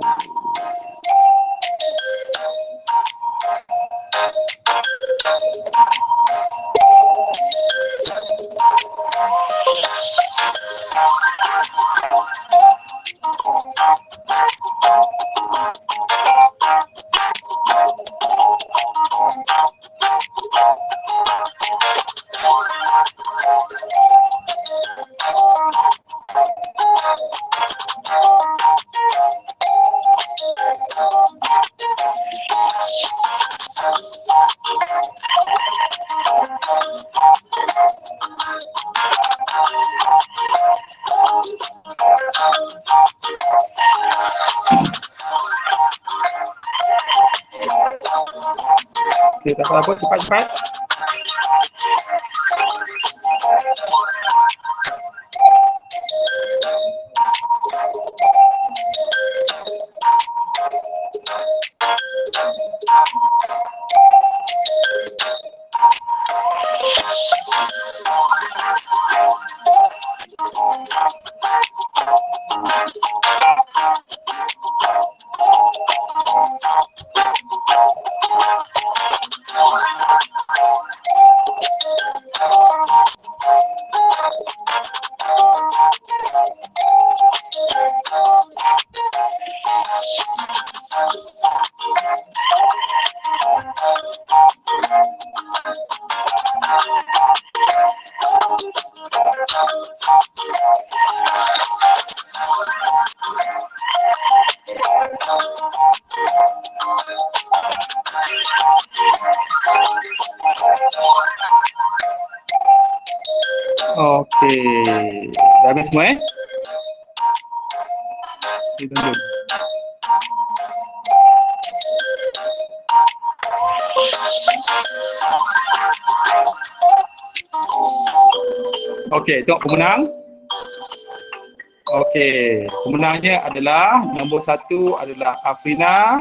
Okey, tak apa-apa, cepat. Okey. Dah habis semua Kita tunjuk. Okey, tengok pemenang. Okey, pemenangnya adalah nombor 1 adalah Afrina.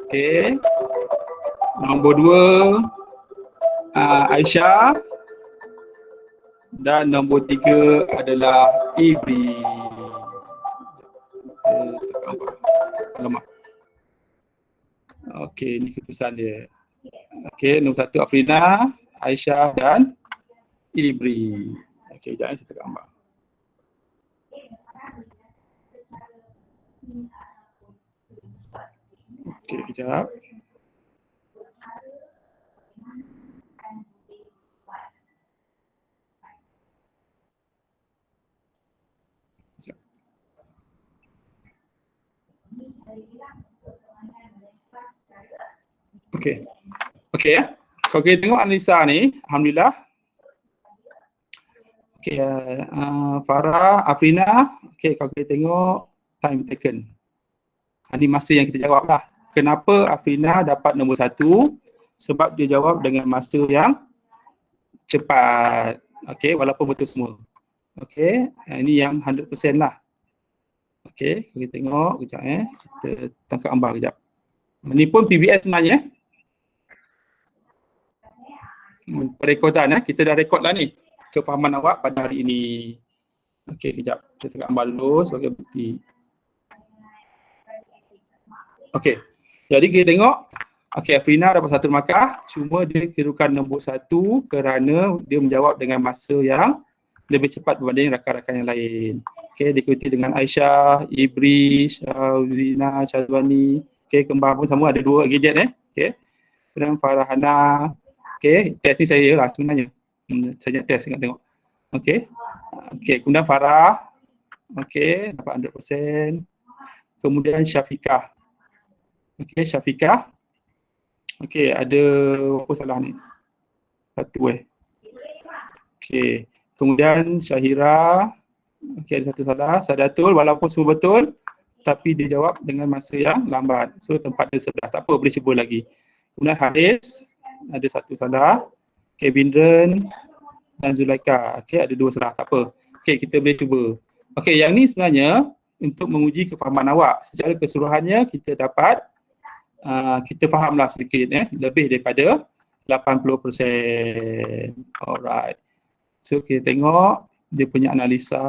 Okey. Nombor 2 Aisyah. Dan nombor 3 adalah Ibri. Alamak. Okey, ni keputusan dia. Okey, nombor 1 Afrina, Aisyah dan Ibri. Okey, sekejap saya tekan gambar. Okey, kejap. Okey. Okey ya. Kalau kita tengok analisa ni, alhamdulillah. Okey, Farah, Afrina, okey kalau kita tengok time taken. Ini masa yang kita jawab lah. Kenapa Afrina dapat nombor 1? Sebab dia jawab dengan masa yang cepat. Okey, walaupun betul semua. Okey, ini yang 100% lah. Okey, kita tengok kejap kita tangkap gambar kejap. Ini pun PBS sebenarnya. Perekodan kita dah rekod lah ni kefahaman awak pada hari ini. Okey, kejap kita tengok gambar dulu sebagai bukti. Okey, jadi kita tengok. Okey, Afrina dapat 1 markah, cuma dia kedudukan nombor 1 kerana dia menjawab dengan masa yang lebih cepat berbanding rakan-rakan yang lain. Okey, diikuti dengan Aisyah, Ibri, Syazwina, Syazwani. Okey, kembar pun sama ada 2 gadget Okey. Kemudian Farahana. Okey, test ni saya lah sebenarnya. Saya test ingat tengok. Okey. Okey, kemudian Farah. Okey, dapat 100%. Kemudian Syafiqah. Okey, Syafiqah. Okey, ada apa salah ni? 1 Okey. Kemudian Syahira. Okey, ada 1 salah. Sadatul walaupun semua betul tapi dia jawab dengan masa yang lambat. So tempat dia 11. Tak apa, boleh cuba lagi. Kemudian Haris ada 1 salah. Kevin dan Zulaika. Okey, ada 2 salah. Tak apa. Okey, kita boleh cuba. Okey, yang ni sebenarnya untuk menguji kefahaman awak. Secara keseluruhannya kita dapat kita fahamlah sedikit lebih daripada 80%. Alright. So kita tengok dia punya analisa.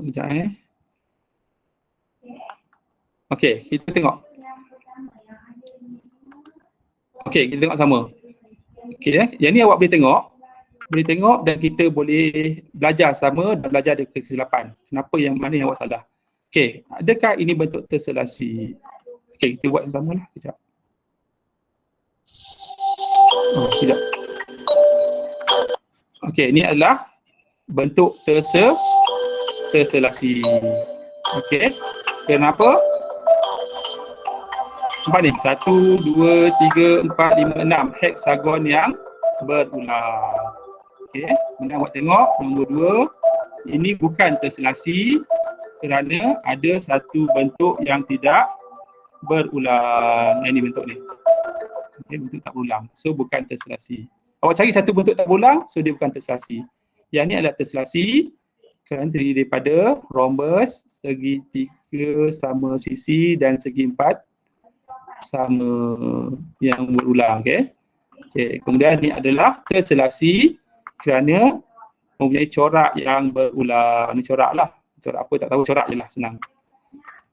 Sekejap Okey, kita tengok. Okey, kita tengok sama. Okey yang ni awak boleh tengok dan kita boleh belajar sama dan belajar dari kesilapan. Kenapa yang mana yang awak salah. Okey, adakah ini bentuk terselasi? Okey, kita buat sama lah kejap. Sekejap. Okey, ini adalah bentuk terselasi. Okey, kenapa? Nampak ni, 1, 2, 3, 4, 5, 6 heksagon yang berulang. Okey, kemudian awak tengok nombor 2, ini bukan terselasi kerana ada satu bentuk yang tidak berulang. Ini bentuk ni. Okey, bentuk tak berulang. So bukan terselasi. Awak cari satu bentuk tak berulang, so dia bukan terselasi. Yang ni adalah terselasi kerana terdiri daripada rhombus, segi 3 sama sisi dan segi 4 sama yang berulang. Okey. Okey, kemudian ni adalah terselasi kerana mempunyai corak yang berulang. Ni corak lah. Corak apa tak tahu, corak je lah, senang.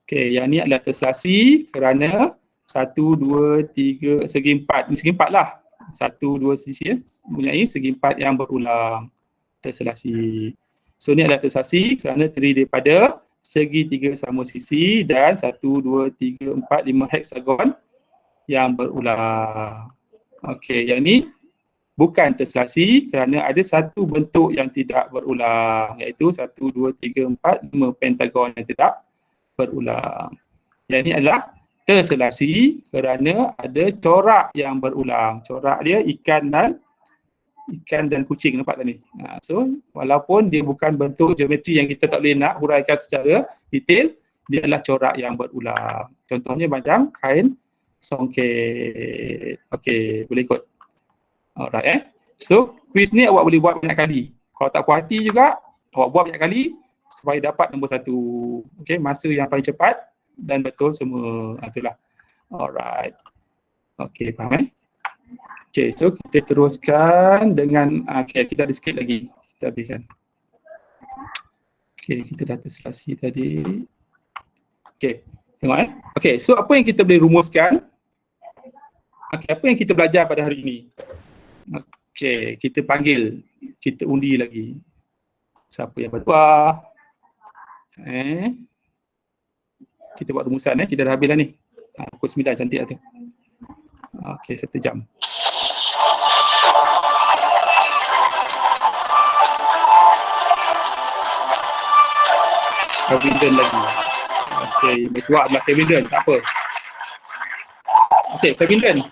Okey, yang ni adalah terselasi kerana 1, 2, 3, segi 4. Ni segi 4 lah. 1, 2 sisi mempunyai segi 4 yang berulang. Terselasi. So ni adalah terselasi kerana terdiri daripada segi 3 sama sisi dan 1, 2, 3, 4, 5 heksagon yang berulang. Okey, yang ni bukan terselasi kerana ada satu bentuk yang tidak berulang, iaitu 1, 2, 3, 4, 5 pentagon yang tidak berulang. Yang ini adalah terselasi kerana ada corak yang berulang. Corak dia ikan dan kucing, nampak tak ni? So walaupun dia bukan bentuk geometri yang kita tak boleh nak huraikan secara detail, dia adalah corak yang berulang. Contohnya macam kain songket. Okey, boleh ikut. Alright So quiz ni awak boleh buat banyak kali. Kalau tak puas hati juga, awak buat banyak kali supaya dapat nombor 1. Okey, masa yang paling cepat dan betul semua. Itulah. Alright. Okey, faham Okey, so kita teruskan dengan kita ada sikit lagi. Kita habiskan. Okey, kita dah terselasi tadi. Okey, tengok Okey, so apa yang kita boleh rumuskan? Okey, apa yang kita belajar pada hari ini? Okey, kita panggil, kita undi lagi. Siapa yang bertuah? Kita buat rumusan kita dah habis dah ni. Pukul 9 cantik lah tu. Okey, 1 jam. Kevin lagi. Okey, betul adalah Kevin, tak apa. Okey, Kevin.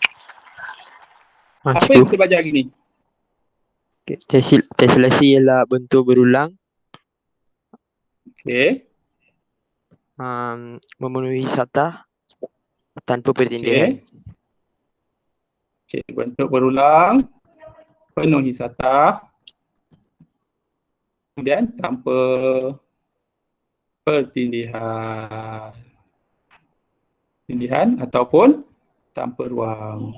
Apa yang kita belajar hari ni? Okay. Tesselasi ialah bentuk berulang, Okey. memenuhi satah tanpa pertindihan. Okey, bentuk berulang, penuhi satah, kemudian tanpa pertindihan ataupun tanpa ruang.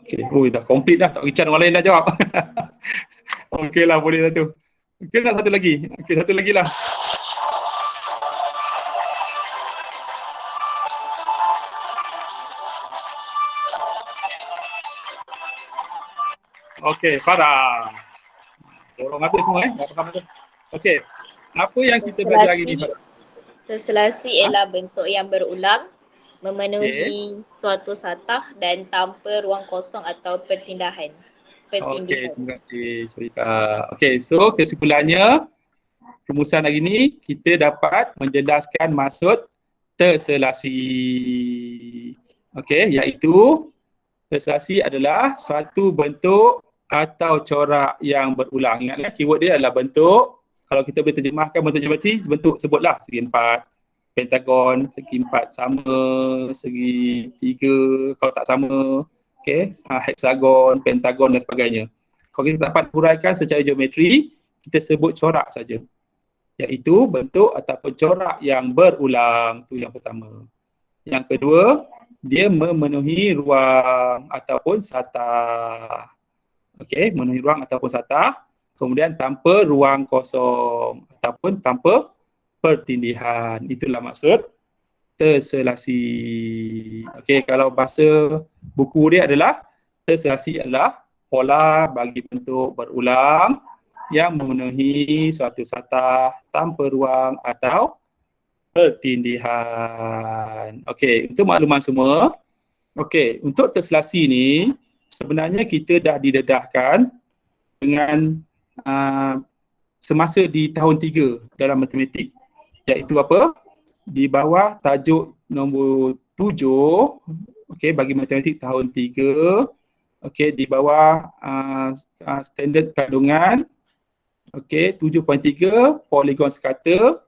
Okey, dah komplit dah. Tak Richard orang lain dah jawab. Okeylah, boleh dah tu. Okey, nak satu lagi. Okey, satu lagi lah. Okey, Farah. Orang habis semua tak faham tu. Okey. Apa yang kita belajar hari ni, Farah? Tesselasi ialah bentuk yang berulang, memenuhi suatu satah dan tanpa ruang kosong atau pertindihan. Okey, terima kasih Syarika. Okey, so kesimpulannya rumusan hari ni kita dapat menjelaskan maksud tesselasi. Okey, iaitu tesselasi adalah suatu bentuk atau corak yang berulang. Ingatlah keyword dia adalah bentuk. Kalau kita boleh terjemahkan bentuk geometri, bentuk sebutlah segi empat, pentagon, segi empat sama, segi tiga kalau tak sama, heksagon, pentagon dan sebagainya. Kalau kita dapat huraikan secara geometri, kita sebut corak saja, iaitu bentuk ataupun corak yang berulang. Itu yang pertama. Yang kedua, dia memenuhi ruang ataupun satah. Okey, memenuhi ruang ataupun satah. Kemudian tanpa ruang kosong ataupun tanpa pertindihan. Itulah maksud tesselasi. Okey, kalau bahasa buku dia adalah tesselasi adalah pola bagi bentuk berulang yang memenuhi suatu satah tanpa ruang atau pertindihan. Okey, untuk makluman semua. Okey, untuk tesselasi ni sebenarnya kita dah didedahkan dengan semasa di tahun 3 dalam matematik, iaitu apa? Di bawah tajuk nombor 7, okey, bagi matematik tahun 3, okey, di bawah standard kandungan, okey, 7.3 poligon sekata,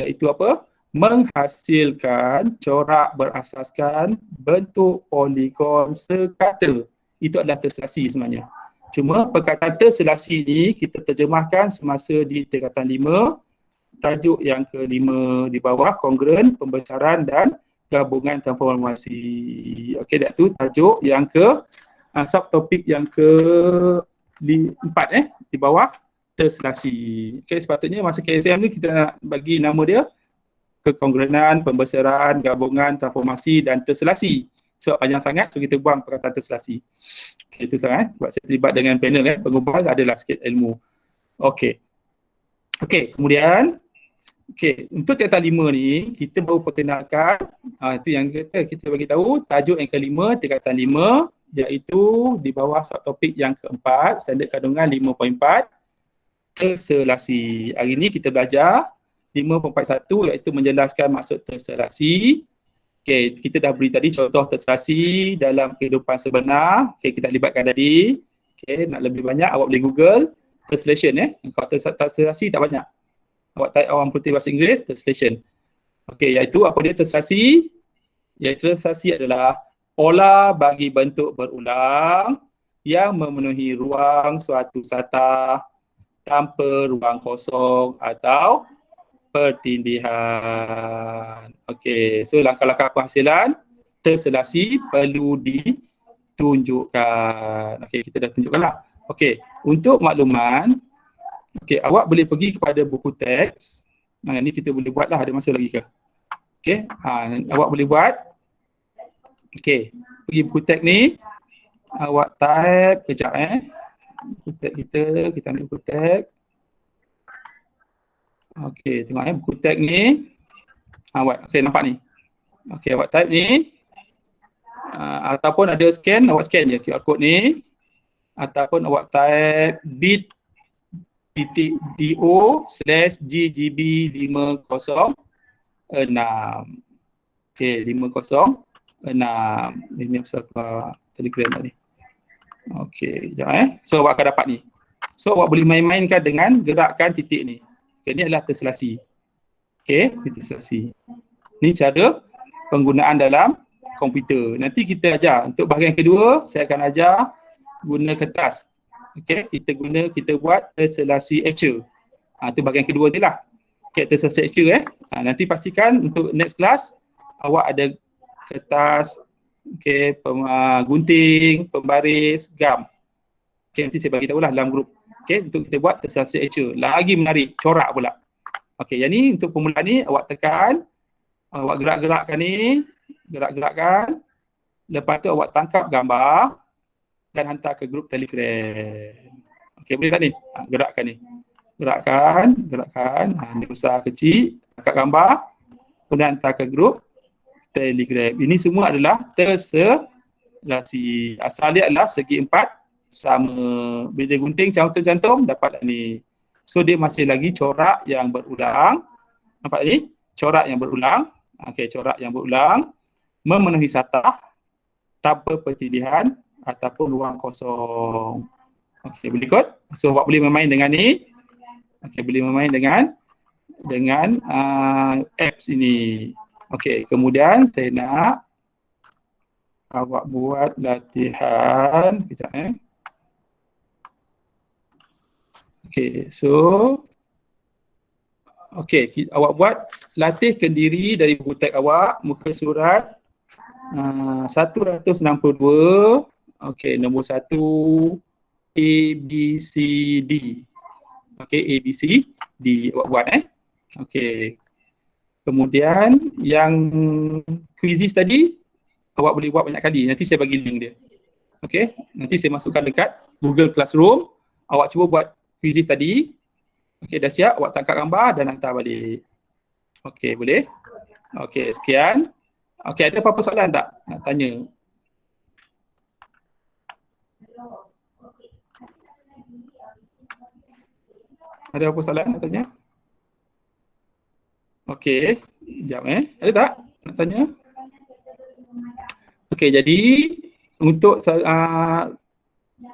iaitu apa? Menghasilkan corak berasaskan bentuk poligon sekata. Itu adalah tesselasi sebenarnya. Cuma perkataan tesselasi ni kita terjemahkan semasa di tingkatan 5, tajuk yang ke-5 di bawah, kongruent, pembesaran dan gabungan transformasi. Okey, itu tajuk yang ke subtopik yang ke-4 di bawah tesselasi. Okey, sepatutnya masa KSM ni kita nak bagi nama dia kekongruenan, pembesaran, gabungan, transformasi dan tesselasi. Sebab panjang sangat, so kita buang perkataan tesselasi. Okay, itu sangat. Sebab saya terlibat dengan panel pengubah adalah sikit ilmu. Okey. Okey, kemudian untuk tingkatan 5 ni kita baru perkenalkan, itu yang kita bagi tahu tajuk yang ke-5 tingkatan 5, iaitu di bawah subtopik yang ke-4 standard kandungan 5.4 tesselasi. Hari ni kita belajar 5.1 iaitu menjelaskan maksud tesselasi. Okey, kita dah beri tadi contoh tesselasi dalam kehidupan sebenar. Okey, kita libatkan tadi. Okey, nak lebih banyak awak boleh Google translation Kalau tesselasi tak banyak. Awak type orang putih bahasa Inggeris translation. Okey, iaitu apa dia tesselasi? Iaitu tesselasi adalah pola bagi bentuk berulang yang memenuhi ruang suatu satah tanpa ruang kosong atau pertindihan. Okey, so langkah-langkah penghasilan tesselasi perlu ditunjukkan. Okey, kita dah tunjukkanlah. Okey, untuk makluman, okey, awak boleh pergi kepada buku teks. Ini kita boleh buatlah, ada masa lagi ke? Okey, awak boleh buat. Okey, pergi buku teks ni, awak type kejap buku teks kita ambil buku teks. Okey, tengok buku teks ni. Okey, nampak ni. Okey, awak type ni. Ataupun ada scan, awak scan je QR code ni. Ataupun awak type .do/ggb506. Okey, 506. Ini pasal Telegram tadi. Okey, sekejap So awak akan dapat ni. So awak boleh main-mainkan dengan gerakkan titik ni. Okay, ni adalah terselasi. Okey, terselasi. Ni cara penggunaan dalam komputer. Nanti kita ajar. Untuk bahagian kedua, saya akan ajar guna kertas. Okey, kita buat terselasi actual. Tu bahagian kedua je lah. Okay, terselasi actual nanti pastikan untuk next class awak ada kertas, gunting, pembaris, gam. Okay, nanti saya bagi tahu lah dalam grup. Okay, untuk kita buat terselasi actual. Lagi menarik, corak pula. Okay, yang ni untuk pemula ni awak tekan, awak gerak-gerakkan ni, gerak-gerakkan. Lepas tu awak tangkap gambar dan hantar ke grup Telegram. Okay, boleh tak ni? Gerakkan ni. Gerakkan. Ni besar kecil, tangkap gambar, kemudian hantar ke grup Telegram. Ini semua adalah terselasi. Asal dia adalah segi 4 sama. Bila gunting cantum-cantum dapatlah ni. So dia masih lagi corak yang berulang. Nampak ni? Corak yang berulang. Okey, corak yang berulang memenuhi satah tanpa pertindihan ataupun ruang kosong. Okey, boleh ikut? So awak boleh bermain dengan ni. Okey, boleh bermain dengan apps ini. Okey, kemudian saya nak awak buat latihan. Kejap Okey, so awak buat latih kendiri dari buku teks awak, muka surat 162. Okey, nombor 1 ABCD. Okey, ABCD awak buat Okey. Kemudian yang quizzes tadi awak boleh buat banyak kali. Nanti saya bagi link dia. Okey, nanti saya masukkan dekat Google Classroom. Awak cuba buat quizzes tadi. Okey, dah siap, awak tangkap gambar dan hantar balik. Okey, boleh? Okey, sekian. Okey, ada apa-apa soalan tak nak tanya? Ada apa soalan nak tanya? Okey, sekejap Ada tak nak tanya? Okey, jadi untuk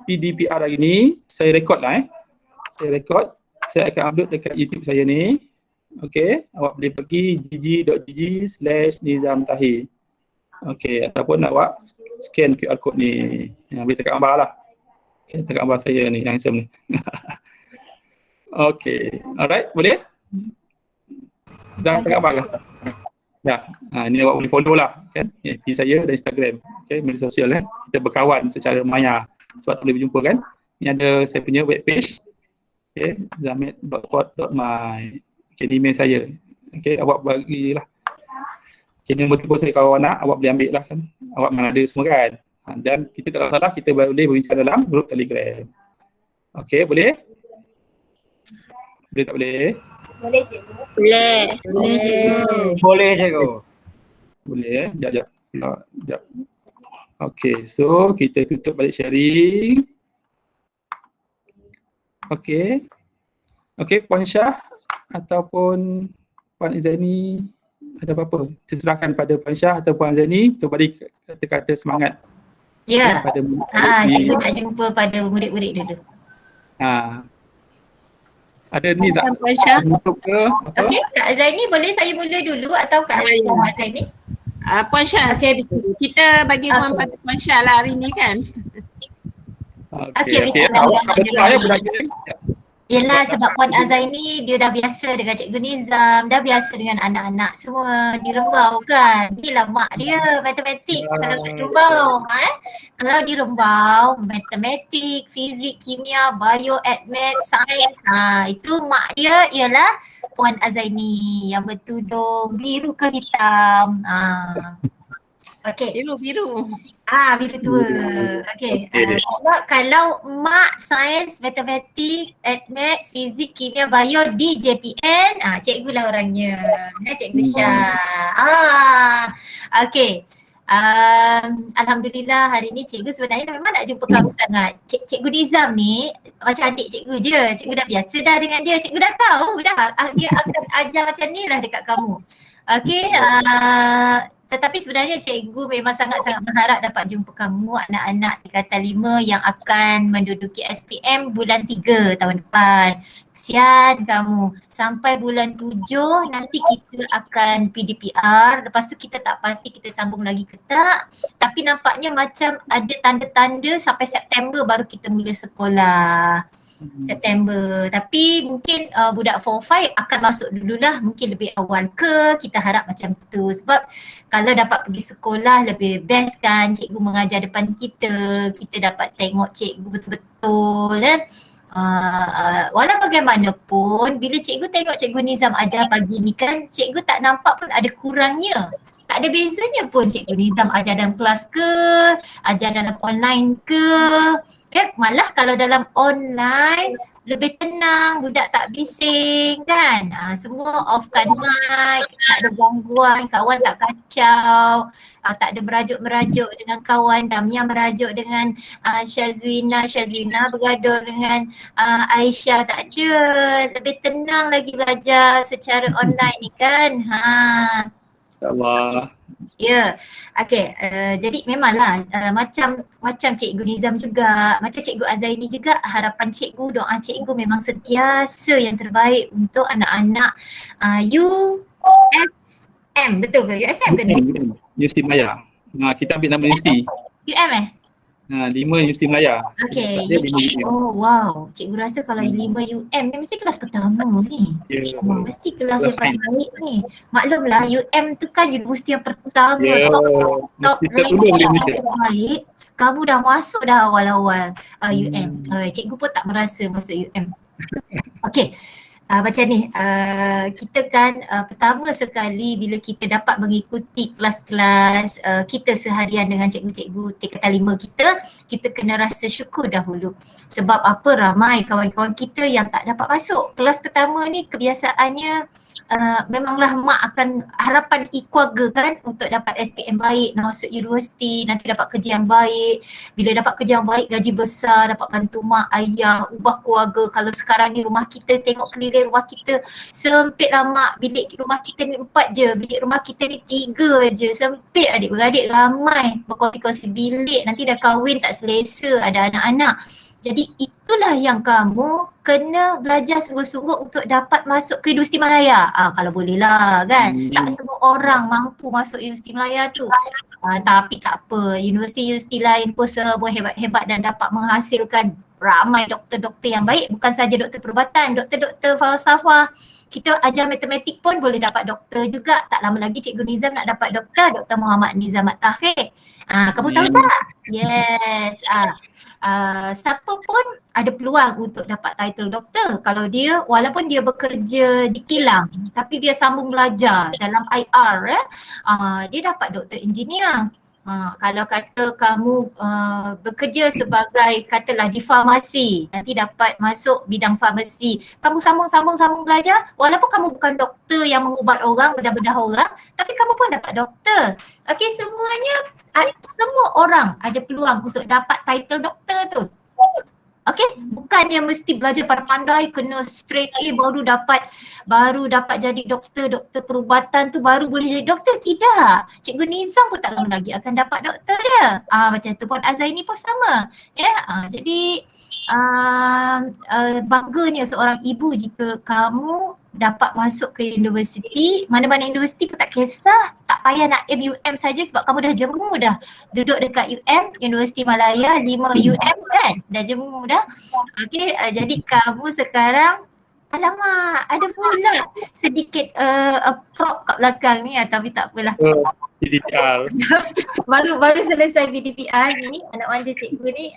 PDPR hari ni saya rekod lah Saya rekod, saya akan upload dekat YouTube saya ni. Okey, awak boleh pergi gg.gg/Nizam Tahir. Okey, ataupun awak scan QR code ni. Yang boleh tekan gambar lah. Okay, tekan gambar saya ni, yang handsome ni. Okey, alright, boleh? Dah tekan gambar lah. Ya, ni awak boleh follow lah kan. FB saya dan Instagram. Okey, media sosial Kita berkawan secara maya. Sebab boleh berjumpa kan. Ni ada saya punya web page. Okey, zamid.spot.my. Okey, ni email saya. Okey, awak bagilah. Okey, nombor telefon saya kalau awak nak, awak boleh ambil lah kan. Awak mana ada semua kan. Dan kita tak salah, kita boleh berbincang dalam grup Telegram. Okey, boleh? Boleh tak boleh? Boleh cikgu. Boleh cikgu. Boleh Sekejap. Okey, so kita tutup balik sharing. Okey, Puan Syah ataupun Puan Izani ada apa-apa? Terserahkan pada Puan Syah atau Puan Izani untuk bagi kata-kata semangat. Ya, pada cikgu nak jumpa pada murid-murid dulu. Ada ni tak? Puan Syah. Untuk ke? Okey, Kak Zaini boleh saya mula dulu atau Kak Zaini? Puan Syah, kita bagi ruang pada Puan Syah lah hari ni kan? Okey, bismillahirrahmanirrahim. Yelah, sebab Puan Azaini dia dah biasa dengan Cikgu Nizam, dah biasa dengan anak-anak semua di Rembau kan. Inilah mak dia matematik kalau kat Rembau. Kalau di Rembau, matematik, fizik, kimia, bio, admat, sains, itu mak dia ialah Puan Azaini yang bertudung biru ke hitam. Okey. Biru. Biru tua. Okey. Kalau mak sains, matematik, admat, fizik, kimia, bio di JPN, cikgu lah orangnya. Cikgu Syah. Okey. Alhamdulillah hari ni cikgu sebenarnya memang nak jumpa kamu sangat. Cikgu Nizam ni macam adik cikgu je. Cikgu dah biasa dah dengan dia. Cikgu dah tahu dah dia akan ajar macam ni lah dekat kamu. Okey, tetapi sebenarnya cikgu memang sangat-sangat berharap dapat jumpa kamu anak-anak tingkatan 5 yang akan menduduki SPM bulan 3 tahun depan. Kesian kamu. Sampai bulan 7 nanti kita akan PDPR. Lepas tu kita tak pasti kita sambung lagi ke tak. Tapi nampaknya macam ada tanda-tanda sampai September baru kita mula sekolah. September. Tapi mungkin budak 4-5 akan masuk dululah, mungkin lebih awal ke, kita harap macam tu. Sebab kalau dapat pergi sekolah lebih best kan, cikgu mengajar depan kita dapat tengok cikgu betul-betul kan. Walau bagaimanapun bila cikgu tengok cikgu Nizam ajar pagi ni kan, cikgu tak nampak pun ada kurangnya. Tak ada bezanya pun cikgu Nizam ajar dalam kelas ke, ajar dalam online ke. Malah kalau dalam online lebih tenang, budak tak bising kan. Semua offkan mic, tak ada gangguan, kawan tak kacau. Tak ada merajuk-merajuk dengan kawan, Damia merajuk dengan Syazwina bergaduh dengan Aisyah, tak ada. Lebih tenang lagi belajar secara online ni kan. InsyaAllah. Ya, okey. Jadi memanglah macam Cikgu Nizam juga, macam Cikgu Azaini juga, harapan cikgu, doa cikgu memang sentiasa yang terbaik untuk anak-anak USM, betul ke? USM ke? Universiti Melayu. Kita ambil nama universiti. UM 5 Universiti Melayu. Okey. Dia 5 UM. Oh wow, cikgu rasa kalau 5 UM ni mesti kelas pertama ni. Mesti kelas yang paling baik ni. Maklumlah UM tu kan universiti yang pertama, top ranking yang baik. Kamu dah masuk dah awal-awal UM. Cikgu pun tak merasa masuk UM. Okey. Macam ni, kita kan pertama sekali bila kita dapat mengikuti kelas-kelas kita seharian dengan cikgu-cikgu tingkatan 5 kita kena rasa syukur dahulu. Sebab apa, ramai kawan-kawan kita yang tak dapat masuk. Kelas pertama ni kebiasaannya memanglah mak akan harapan keluarga kan untuk dapat SPM baik, nak masuk universiti, nanti dapat kerja yang baik. Bila dapat kerja yang baik, gaji besar, dapat bantu mak, ayah, ubah keluarga. Kalau sekarang ni rumah kita, tengok keliling rumah kita sempit lah mak, bilik rumah kita ni 4 je, bilik rumah kita ni 3 je, sempit, adik-beradik ramai, berkongsi-kongsi bilik, nanti dah kahwin tak selesa, ada anak-anak. Jadi itulah yang kamu kena belajar sungguh-sungguh untuk dapat masuk ke Universiti Malaya. Kalau boleh lah kan. Tak semua orang mampu masuk Universiti Malaya tu. Tapi tak apa, universiti-universiti lain pun semua hebat-hebat dan dapat menghasilkan ramai doktor-doktor yang baik. Bukan saja doktor perubatan, doktor-doktor falsafah. Kita ajar matematik pun boleh dapat doktor juga. Tak lama lagi Cikgu Nizam nak dapat doktor, Dr. Muhammad Nizam Mat-Tahir. Kamu tahu tak? Yes. Siapa pun ada peluang untuk dapat title doktor kalau dia, walaupun dia bekerja di kilang tapi dia sambung belajar dalam IR, dia dapat doktor engineer. Kalau kata kamu bekerja sebagai katalah di farmasi, nanti dapat masuk bidang farmasi, kamu sambung belajar, walaupun kamu bukan doktor yang mengubat orang, bedah-bedah orang, tapi kamu pun dapat doktor. Okey, semuanya, semua orang ada peluang untuk dapat title doktor tu. Okey, bukannya mesti belajar pandai, kena straight A baru dapat jadi doktor perubatan tu baru boleh jadi doktor. Tidak. Cikgu Nizam pun tak lama lagi akan dapat doktor dia. Macam tu pun Azaini pun sama. Jadi bangganya seorang ibu jika kamu dapat masuk ke universiti, mana-mana universiti pun tak kisah, tak payah nak MUM saja sebab kamu dah jemu dah duduk dekat Universiti Malaya 5 UM kan, dah jemu dah. Okey, jadi kamu sekarang, alamak, ada pula sedikit prop kat belakang ni, tapi tak apalah. PDPR. baru selesai PDPR ni, anak manja cikgu ni.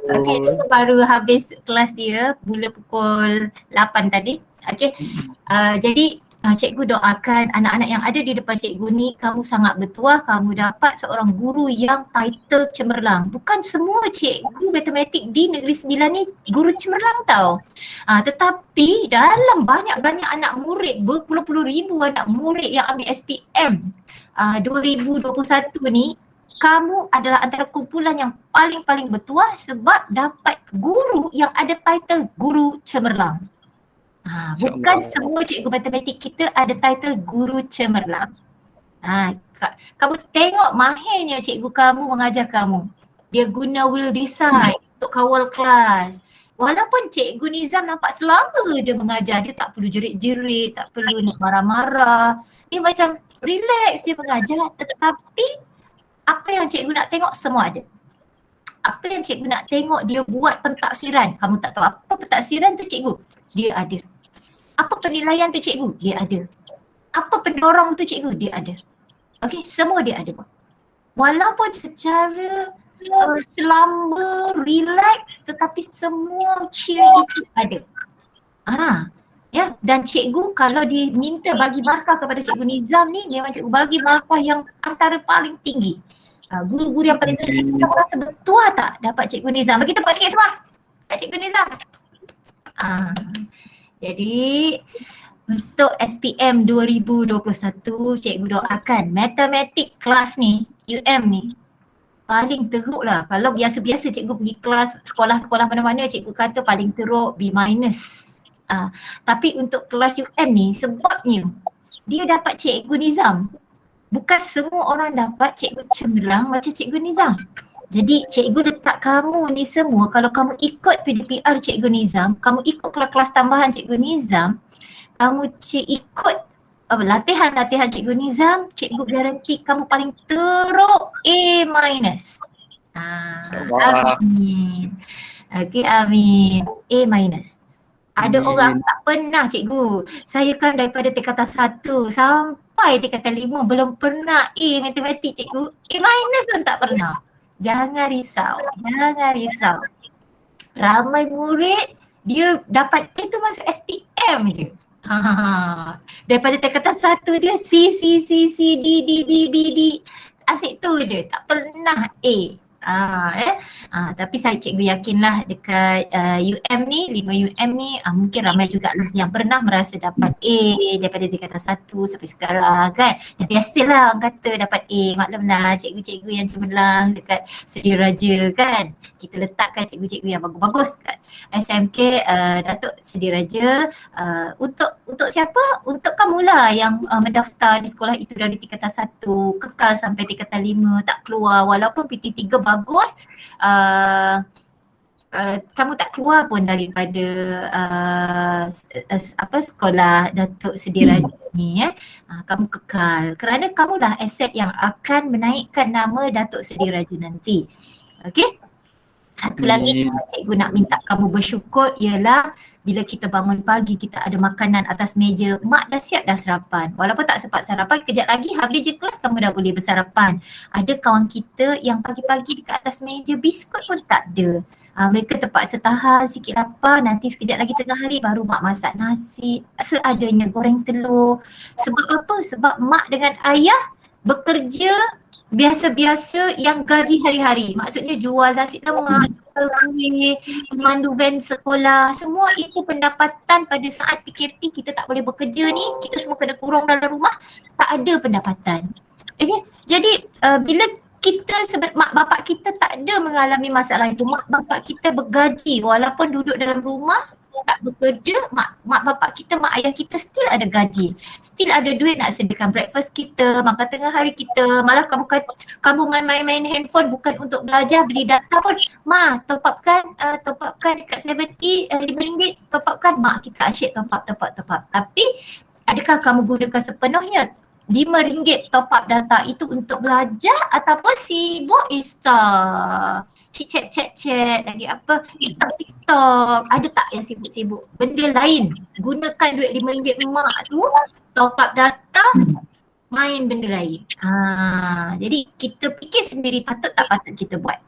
Okey, dia baru habis kelas dia, mula pukul 8 tadi. Okey, jadi cikgu doakan anak-anak yang ada di depan cikgu ni, kamu sangat bertuah, kamu dapat seorang guru yang title cemerlang. Bukan semua cikgu matematik di Negeri Sembilan ni guru cemerlang tau. Tetapi dalam banyak-banyak anak murid, berpuluh-puluh ribu anak murid yang ambil SPM 2021 ni kamu adalah antara kumpulan yang paling bertuah sebab dapat guru yang ada title guru cemerlang. Bukan semua cikgu matematik kita ada title guru cemerlang. Kamu tengok mahirnya cikgu kamu mengajar kamu. Dia guna will decide untuk kawal kelas. Walaupun cikgu Nizam nampak selama je mengajar, dia tak perlu jerit-jerit, tak perlu nak marah-marah. Dia macam relax dia mengajar, tetapi apa yang cikgu nak tengok semua ada. Apa yang cikgu nak tengok dia buat pentaksiran. Kamu tak tahu apa pentaksiran tu cikgu, dia ada. Apa penilaian tu cikgu, dia ada. Apa pendorong tu cikgu, dia ada. Okey, semua dia ada. Walaupun secara selamba, relax, tetapi semua ciri itu ada. Ya, dan cikgu kalau diminta bagi markah kepada cikgu Nizam ni, memang cikgu bagi markah yang antara paling tinggi. Guru-guru yang paling tinggi, kita rasa betul tak dapat cikgu Nizam? Bagi tepuk sikit semua kat cikgu Nizam. Jadi untuk SPM 2021, cikgu doakan matematik kelas ni, UM ni paling teruk lah. Kalau biasa-biasa cikgu pergi kelas sekolah-sekolah mana-mana, cikgu kata paling teruk B-. Tapi untuk kelas UM ni sebabnya dia dapat cikgu Nizam. Bukan semua orang dapat cikgu cemerlang macam cikgu Nizam. Jadi cikgu letak kamu ni semua, kalau kamu ikut PDPR cikgu Nizam, kamu ikut kelas tambahan cikgu Nizam, kamu ikut latihan-latihan cikgu Nizam, cikgu garanti kamu paling teruk A-. Amin. Okey, amin. A-. Ada orang tak pernah cikgu. Saya kan daripada tingkatan 1 sampai tingkatan 5 belum pernah A matematik cikgu. A- pun tak pernah. Jangan risau. Ramai murid dia dapat A tu masa SPM je. Daripada tingkatan 1 dia C, D. Asyik tu je, tak pernah A. Tapi saya cikgu yakinlah dekat UM ni, 5 UM ni mungkin ramai juga yang pernah merasa dapat A daripada tingkatan 1 sampai sekarang kan. Dah biasalah orang kata dapat A, maklumlah cikgu-cikgu yang cemerlang dekat Sedia Raja kan. Kita letakkan cikgu-cikgu yang bagus-bagus kat SMK Datuk Sedia Raja. Untuk siapa? Untuk kamulah yang mendaftar di sekolah itu dari tingkatan 1 kekal sampai tingkatan 5 tak keluar walaupun PT3 bagus, kamu tak keluar pun daripada sekolah Datuk Sedia Raja ni kamu kekal kerana kamulah aset yang akan menaikkan nama Datuk Sedia Raja nanti. Okey? Satu lagi cikgu nak minta kamu bersyukur ialah bila kita bangun pagi kita ada makanan atas meja, mak dah siap dah sarapan. Walaupun tak sempat sarapan, kejap lagi habis je kelas kamu dah boleh bersarapan. Ada kawan kita yang pagi-pagi dekat atas meja biskut pun tak ada. Mereka terpaksa tahan sikit lapar, nanti sekejap lagi tengah hari baru mak masak nasi, seadanya goreng telur. Sebab apa? Sebab mak dengan ayah bekerja biasa-biasa yang gaji hari-hari. Maksudnya jual nasi lemak, memandu van sekolah, semua itu pendapatan pada saat PKP kita tak boleh bekerja ni, kita semua kena kurung dalam rumah, tak ada pendapatan. Okay? Jadi bila kita mak bapak kita tak ada mengalami masalah itu, mak bapak kita bergaji walaupun duduk dalam rumah tak bekerja, mak bapak kita, mak ayah kita still ada gaji, still ada duit nak sediakan breakfast kita, makan tengah hari kita. Malah kamu main-main handphone bukan untuk belajar, beli data pun, ma top upkan dekat 7E RM5, top upkan, mak kita asyik top up. Tapi adakah kamu gunakan sepenuhnya RM5 top up data itu untuk belajar ataupun sibuk Insta, chat lagi apa, TikTok, ada tak yang sibuk-sibuk benda lain? Gunakan duit RM5 mak tu top up data, main benda lain. Jadi kita fikir sendiri patut tak patut kita buat.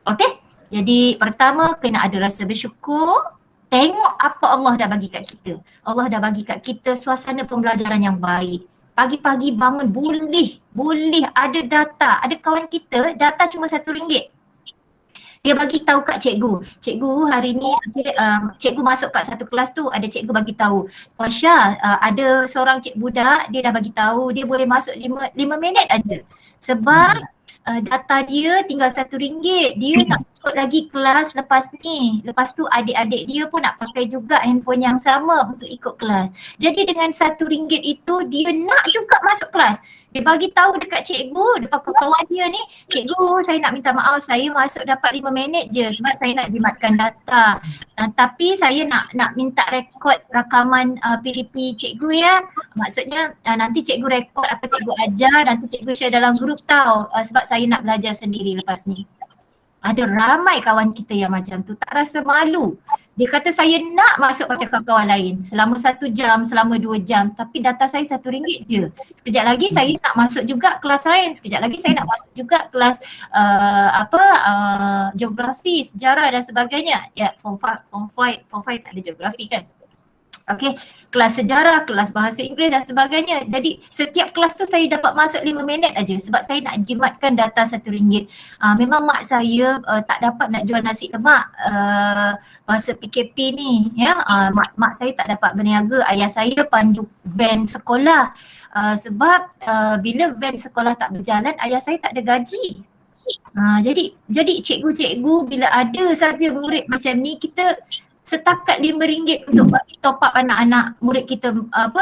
Okey? Jadi pertama kena ada rasa bersyukur. Tengok apa Allah dah bagi kat kita. Allah dah bagi kat kita suasana pembelajaran yang baik. Pagi-pagi bangun boleh ada data. Ada kawan kita data cuma RM1. Dia bagi tahu kat cikgu. Cikgu hari ni cikgu masuk kat satu kelas tu, ada cikgu bagi tahu, Puan Syah, ada seorang budak dia dah bagi tahu dia boleh masuk 5 minit aja. Sebab data dia tinggal RM1. Dia nak ikut lagi kelas lepas ni. Lepas tu adik-adik dia pun nak pakai juga handphone yang sama untuk ikut kelas. Jadi dengan RM1 itu dia nak juga masuk kelas. Dia bagi tahu dekat cikgu, depan kawan dia ni, cikgu saya nak minta maaf, saya masuk dapat 5 minit je sebab saya nak jimatkan data. Tapi saya nak minta rekod rakaman PDP cikgu ya. Maksudnya nanti cikgu rekod apa cikgu ajar, nanti cikgu share dalam grup tau, sebab saya nak belajar sendiri lepas ni. Ada ramai kawan kita yang macam tu, tak rasa malu. Dia kata saya nak masuk macam kawan-kawan lain selama 1 jam, selama 2 jam, tapi data saya RM1 je. Sekejap lagi saya nak masuk juga kelas lain, sekejap lagi saya nak masuk juga kelas geografi, sejarah dan sebagainya. Ya, form 5 tak ada geografi kan. Okey, kelas sejarah, kelas bahasa Inggeris dan sebagainya. Jadi setiap kelas tu saya dapat masuk 5 minit aja sebab saya nak jimatkan data RM1. Memang mak saya tak dapat nak jual nasi lemak masa PKP ni ya. Mak saya tak dapat berniaga, ayah saya pandu van sekolah. Sebab bila van sekolah tak berjalan, ayah saya tak ada gaji. Jadi cikgu-cikgu bila ada saja murid macam ni, kita setakat RM5 untuk bagi top up anak-anak murid kita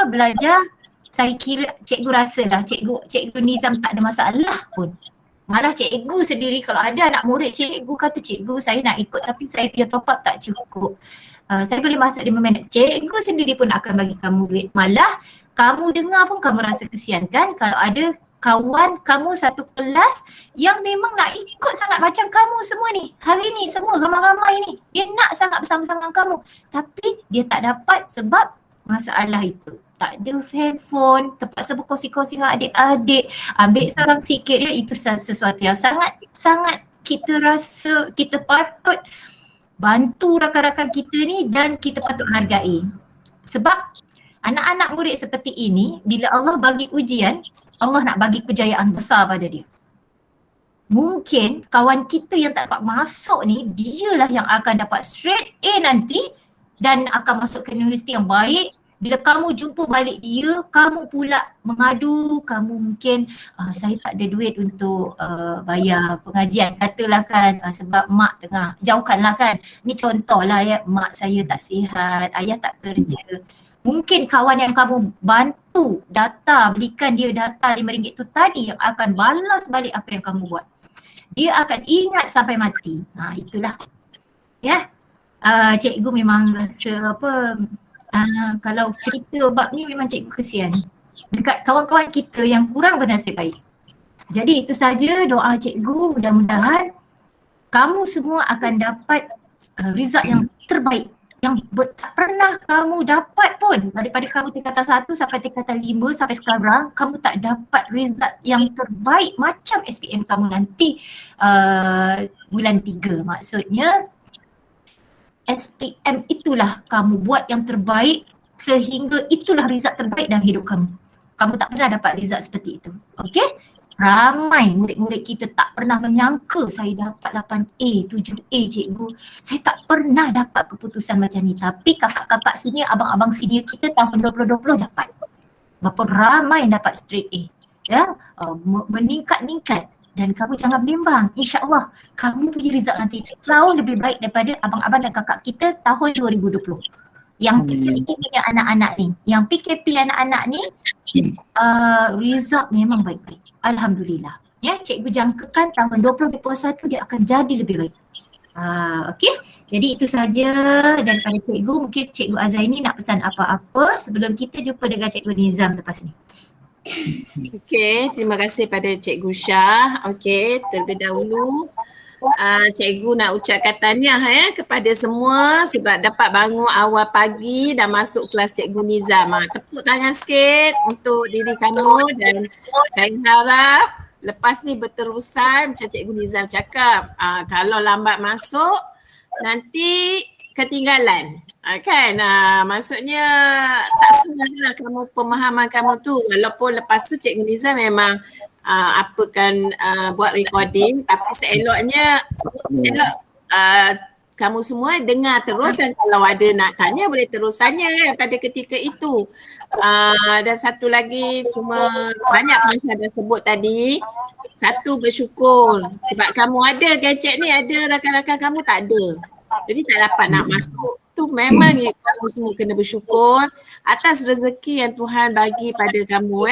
belajar, saya kira cikgu rasa dah cikgu Nizam tak ada masalah pun. Malah cikgu sendiri kalau ada anak murid, cikgu kata cikgu saya nak ikut tapi saya punya top up tak cukup. Saya boleh masuk 5 minit. Cikgu sendiri pun akan bagi kamu duit. Malah kamu dengar pun kamu rasa kesian kan kalau ada kawan kamu satu kelas yang memang nak ikut sangat macam kamu semua ni. Hari ni semua ramai-ramai ni. Dia nak sangat bersama-sama kamu. Tapi dia tak dapat sebab masalah itu. Tak ada handphone, terpaksa berkongsi-kongsi dengan adik-adik, ambil seorang sikit ya. Itu sesuatu yang sangat kita rasa kita patut bantu rakan-rakan kita ni dan kita patut hargai. Sebab anak-anak murid seperti ini, bila Allah bagi ujian, Allah nak bagi kejayaan besar pada dia. Mungkin kawan kita yang tak dapat masuk ni, dialah yang akan dapat straight A nanti dan akan masuk ke universiti yang baik. Bila kamu jumpa balik dia, kamu pula mengadu, kamu mungkin saya tak ada duit untuk bayar pengajian, katalah kan, sebab mak tengah, jauhkanlah kan. Ni contohlah ya, mak saya tak sihat, ayah tak kerja. Mungkin kawan yang kamu bantu data, belikan dia data RM5 tu tadi yang akan balas balik apa yang kamu buat. Dia akan ingat sampai mati. Itulah. Ya. Cikgu memang rasa kalau cerita bab ni memang cikgu kesian dekat kawan-kawan kita yang kurang bernasib baik. Jadi itu saja doa cikgu, mudah-mudahan kamu semua akan dapat result yang terbaik yang tak pernah kamu dapat pun. Daripada kamu tingkatan 1 sampai tingkatan 5 sampai sekarang, kamu tak dapat result yang terbaik macam SPM kamu nanti bulan 3. Maksudnya SPM itulah kamu buat yang terbaik sehingga itulah result terbaik dalam hidup kamu. Kamu tak pernah dapat result seperti itu. Okey? Ramai murid-murid kita tak pernah menyangka saya dapat 8A, 7A cikgu. Saya tak pernah dapat keputusan macam ni. Tapi kakak-kakak senior, abang-abang senior kita tahun 2020 dapat. Berapa ramai yang dapat straight A. Ya, meningkat-ningkat. Dan kamu jangan bimbang. InsyaAllah kamu punya result nanti jauh lebih baik daripada abang-abang dan kakak kita tahun 2020. Yang PKP punya anak-anak ni. Yang PKP anak-anak ni result memang baik-baik. Alhamdulillah. Ya, cikgu jangkakan tahun 2021 dia akan jadi lebih baik. Okey. Jadi itu saja daripada cikgu. Mungkin cikgu Azaini nak pesan apa-apa sebelum kita jumpa dengan cikgu Nizam lepas ni. Okey, terima kasih pada Cikgu Syah. Okey, terlebih dahulu cikgu nak ucapkan tahniah kepada semua sebab dapat bangun awal pagi dan masuk kelas Cikgu Nizam. Tepuk tangan sikit untuk diri kamu dan saya harap lepas ni berterusan macam Cikgu Nizam cakap, kalau lambat masuk nanti ketinggalan. Maksudnya tak senanglah kamu pemahaman kamu tu walaupun lepas tu Cikgu Nizam memang buat recording, tapi seeloknya kamu semua dengar terus, dan kalau ada nak tanya boleh terus tanya pada ketika itu. Dan satu lagi, semua banyak pengacara dah sebut tadi, satu, bersyukur sebab kamu ada gadget ni, ada rakan-rakan kamu tak ada, jadi tak dapat nak masuk. Tu memang kamu semua kena bersyukur atas rezeki yang Tuhan bagi pada kamu.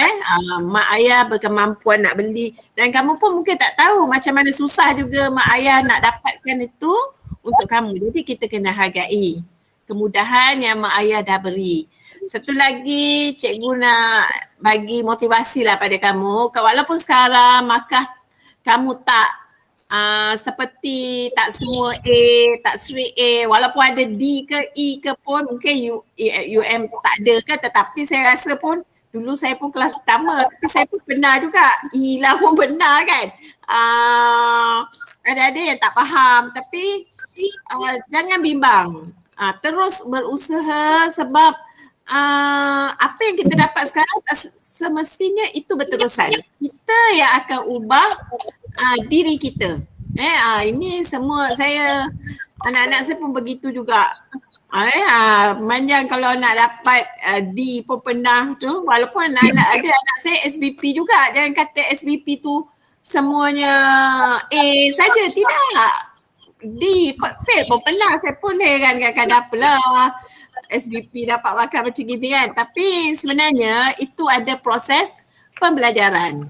Mak ayah berkemampuan nak beli, dan kamu pun mungkin tak tahu macam mana susah juga mak ayah nak dapatkan itu untuk kamu. Jadi kita kena hargai kemudahan yang mak ayah dah beri. Satu lagi, cikgu nak bagi motivasi lah pada kamu. Walaupun sekarang markah kamu tak seperti tak semua A, tak straight A, walaupun ada D ke E ke pun, mungkin UM tak ada ke, tetapi saya rasa pun dulu saya pun kelas pertama, tapi saya pun benar juga, E lah pun benar kan. Ada yang tak faham, tapi jangan bimbang, terus berusaha sebab apa yang kita dapat sekarang semestinya itu berterusan. Kita yang akan ubah diri kita. Ini semua saya, anak-anak saya pun begitu juga. Manjang kalau nak dapat D pun pernah tu, walaupun anak-anak ada anak saya SBP juga, jangan kata SBP tu semuanya A saja, tidak. D fail pun pernah, saya pun heran kadang-kadang apalah SBP dapat makan macam gini kan. Tapi sebenarnya itu ada proses pembelajaran.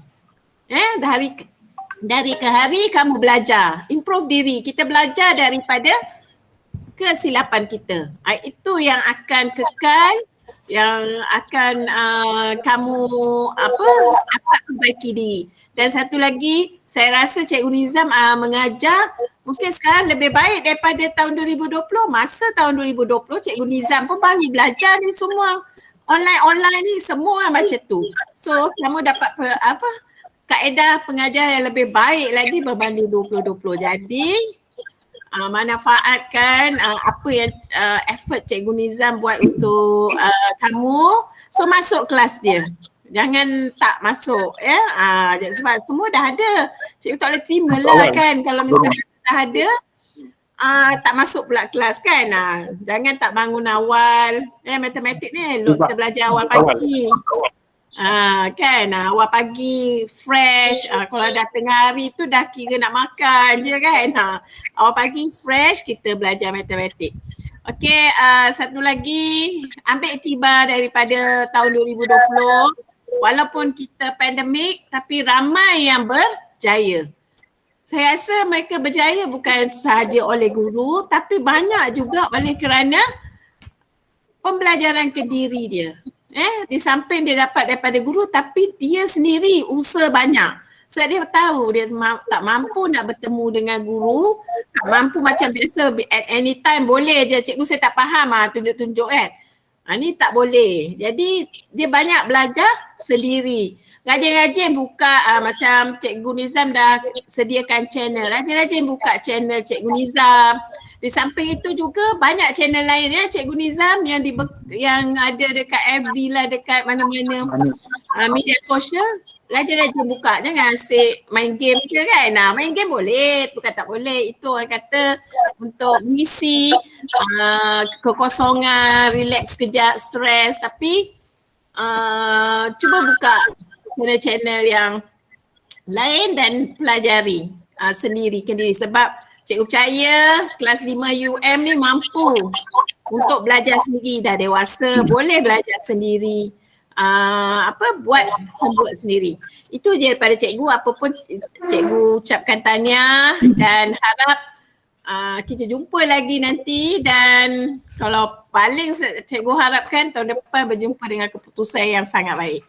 Dari ke hari kamu belajar, improve diri. Kita belajar daripada kesilapan kita. Itu yang akan kekal, yang akan kamu dapat perbaiki diri. Dan satu lagi, saya rasa Cikgu Nizam mengajar mungkin sekarang lebih baik daripada tahun 2020. Masa tahun 2020 Cikgu Nizam pun bagi belajar ni semua online ni, semua macam tu. So kamu dapat kaedah pengajar yang lebih baik lagi berbanding 2020. Jadi manfaatkan apa yang effort Cikgu Nizam buat untuk kamu. So masuk kelas dia. Jangan tak masuk sebab semua dah ada. Cikgu tak boleh terima lah kan kalau misalnya dah ada tak masuk pula kelas kan. Jangan tak bangun awal. Matematik ni kita belajar awal pagi. Kan awal pagi fresh, kalau dah tengah hari tu dah kira nak makan je kan. Awal pagi fresh kita belajar matematik. Okey, satu lagi, ambil iktibar daripada tahun 2020. Walaupun kita pandemik tapi ramai yang berjaya. Saya rasa mereka berjaya bukan sahaja oleh guru, tapi banyak juga oleh kerana pembelajaran ke diri dia. Di samping dia dapat daripada guru, tapi dia sendiri usaha banyak. Sebab dia tahu dia tak mampu nak bertemu dengan guru, tak mampu macam biasa at any time boleh je, cikgu saya tak faham tunjuk-tunjuk kan. Ni tak boleh. Jadi dia banyak belajar sendiri. Rajin-rajin buka macam Cikgu Nizam dah sediakan channel. Rajin-rajin buka channel Cikgu Nizam. Di samping itu juga banyak channel lain Cikgu Nizam yang ada dekat FB lah, dekat mana-mana media sosial. Rajin-rajin buka. Jangan asyik main game je kan. Main game boleh, bukan tak boleh. Itu orang kata untuk mengisi kekosongan, relax kejap, stres. Tapi cuba buka channel-channel yang lain dan pelajari sendiri. Sebab cikgu percaya kelas 5 UM ni mampu untuk belajar sendiri. Dah dewasa, boleh belajar sendiri. Buat homework sendiri. Itu je daripada cikgu. Apa pun cikgu ucapkan tahniah dan harap kita jumpa lagi nanti, dan kalau paling cikgu harapkan tahun depan berjumpa dengan keputusan yang sangat baik.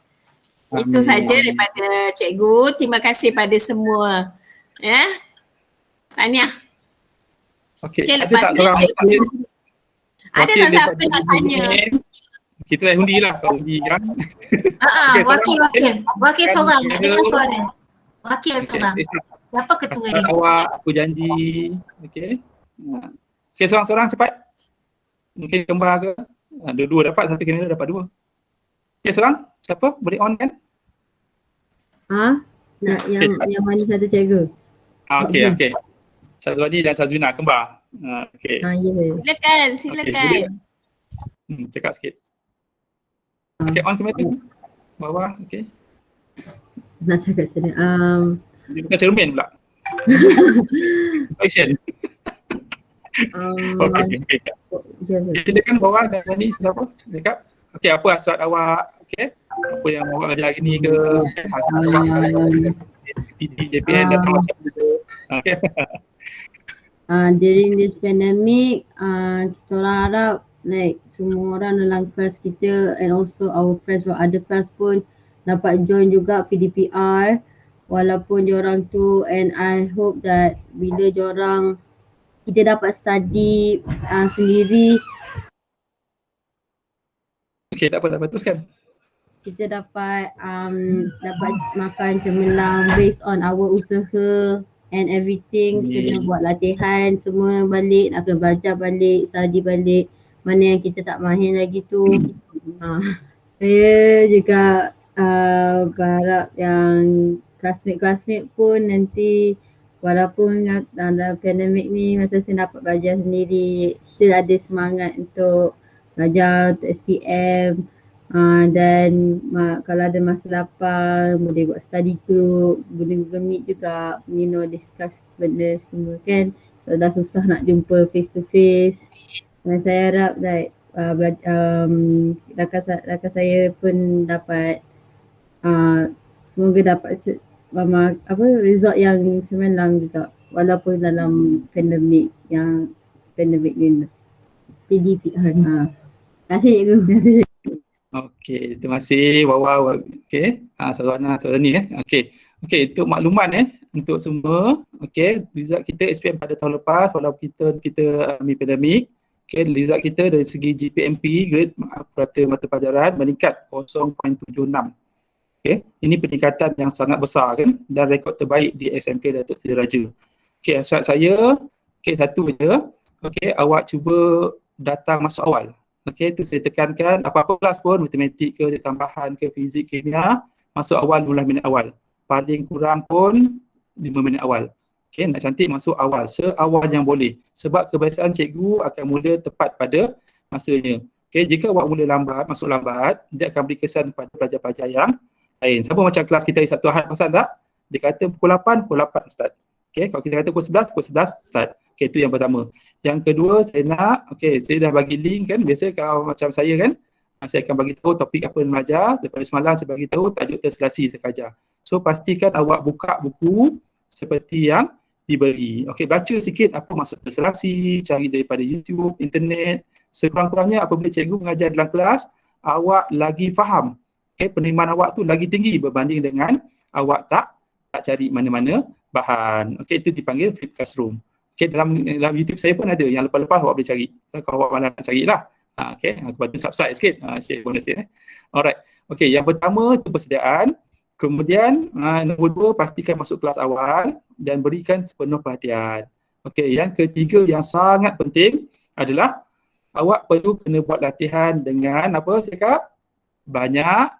Amin. Itu saja daripada cikgu. Terima kasih pada semua. Tahniah. Okey, lepas ni ada tak siapa nak tanya? Kita dah undi lah, kalau undi kan. Wakil seorang, ada suara. Wakil seorang. Siapa ketua dia? Awak, aku janji. Okey. Okey, seorang-seorang cepat. Mungkin kembar ke? Dua-dua dapat, satu kamera dapat dua. Okey, seorang. Siapa? Boleh on kan? Nak yang mana satu cikgu? Okey. Sazwani dan Sazwina kembar. Okey. Silakan. Okay, cakap sikit. Okey, on kamera. Bawah, okey. Nak cakap macam mana? Dia bukan cermin pula. Action. Okey. Silakan bawah dan ni siapa? Dekat. Okey, apa hasrat awak? Okey. Apa yang awak ajar hari ni ke? Hasrat awak DPN dan macam tu. Okey. During this pandemic, kita orang harap like semua orang dalam kelas kita and also our friends from other class pun dapat join juga PDPR walaupun diorang tu, and I hope that bila diorang kita dapat study sendiri. Okey, tak apa, teruskan. Kita dapat makan cemerlang based on our usaha and everything. Kita kena buat latihan semua balik, nak kena belajar balik, study balik mana yang kita tak mahir lagi tu. Saya juga berharap yang classmate pun nanti walaupun dalam pandemik ni masa saya dapat belajar sendiri, still ada semangat untuk belajar untuk SPM. Dan kalau ada masa lapang boleh buat study group, boleh Google Meet juga, discuss benda semua kan. Kalau dah susah nak jumpa face to face. Dan saya harap like rakan saya pun dapat semoga dapat result yang cemerlang juga walaupun dalam pandemik ni. PDPR. Terima kasih cikgu. Okey, terima kasih Wawa. Okey, Sazwani Okey, untuk makluman untuk semua. Okey, result kita SPM pada tahun lepas walaupun kita ambil pandemik. Okey, result kita dari segi GPMP grade purata mata pelajaran meningkat 0.76. Okey, ini peningkatan yang sangat besar kan dan rekod terbaik di SMK Datuk Seri Raja. Okey, hasrat saya satu je. Okey, awak cuba datang masuk awal. Okey, itu saya tekankan apa-apa kelas pun, matematik ke, tambahan ke, fizik, kimia, masuk awal 15 minit awal. Paling kurang pun 5 minit awal. Okey, nak cantik masuk awal, seawal yang boleh. Sebab kebiasaan cikgu akan mula tepat pada masanya. Okey, jika awak mula lambat, masuk lambat, dia akan beri kesan kepada pelajar-pelajar yang lain. Sama macam kelas kita hari Sabtu Ahad, pasal tak? Dia kata pukul 8 start. Okey, kalau kita kata pukul 11 start. Okey, itu yang pertama. Yang kedua, saya dah bagi link kan. Biasa kalau macam saya kan, saya akan bagi tahu topik apa yang belajar. Daripada semalam saya bagi tahu tajuk terselasi saya ajar. So pastikan awak buka buku seperti yang diberi. Okey, baca sikit apa maksud terselasi, cari daripada YouTube, internet. Sekurang-kurangnya apabila cikgu mengajar dalam kelas, awak lagi faham. Okey, penerimaan awak tu lagi tinggi berbanding dengan awak tak cari mana-mana bahan. Okey, itu dipanggil flip classroom. Okey, dalam YouTube saya pun ada yang lepas-lepas awak boleh cari. Kalau awak malas nak carilah. Okey, aku bantu subscribe sikit. Share bonus sikit. Alright. Okey, yang pertama itu persediaan. Kemudian nombor 2, pastikan masuk kelas awal dan berikan sepenuh perhatian. Okey, yang ketiga yang sangat penting adalah awak perlu kena buat latihan dengan apa saya cakap? Banyak,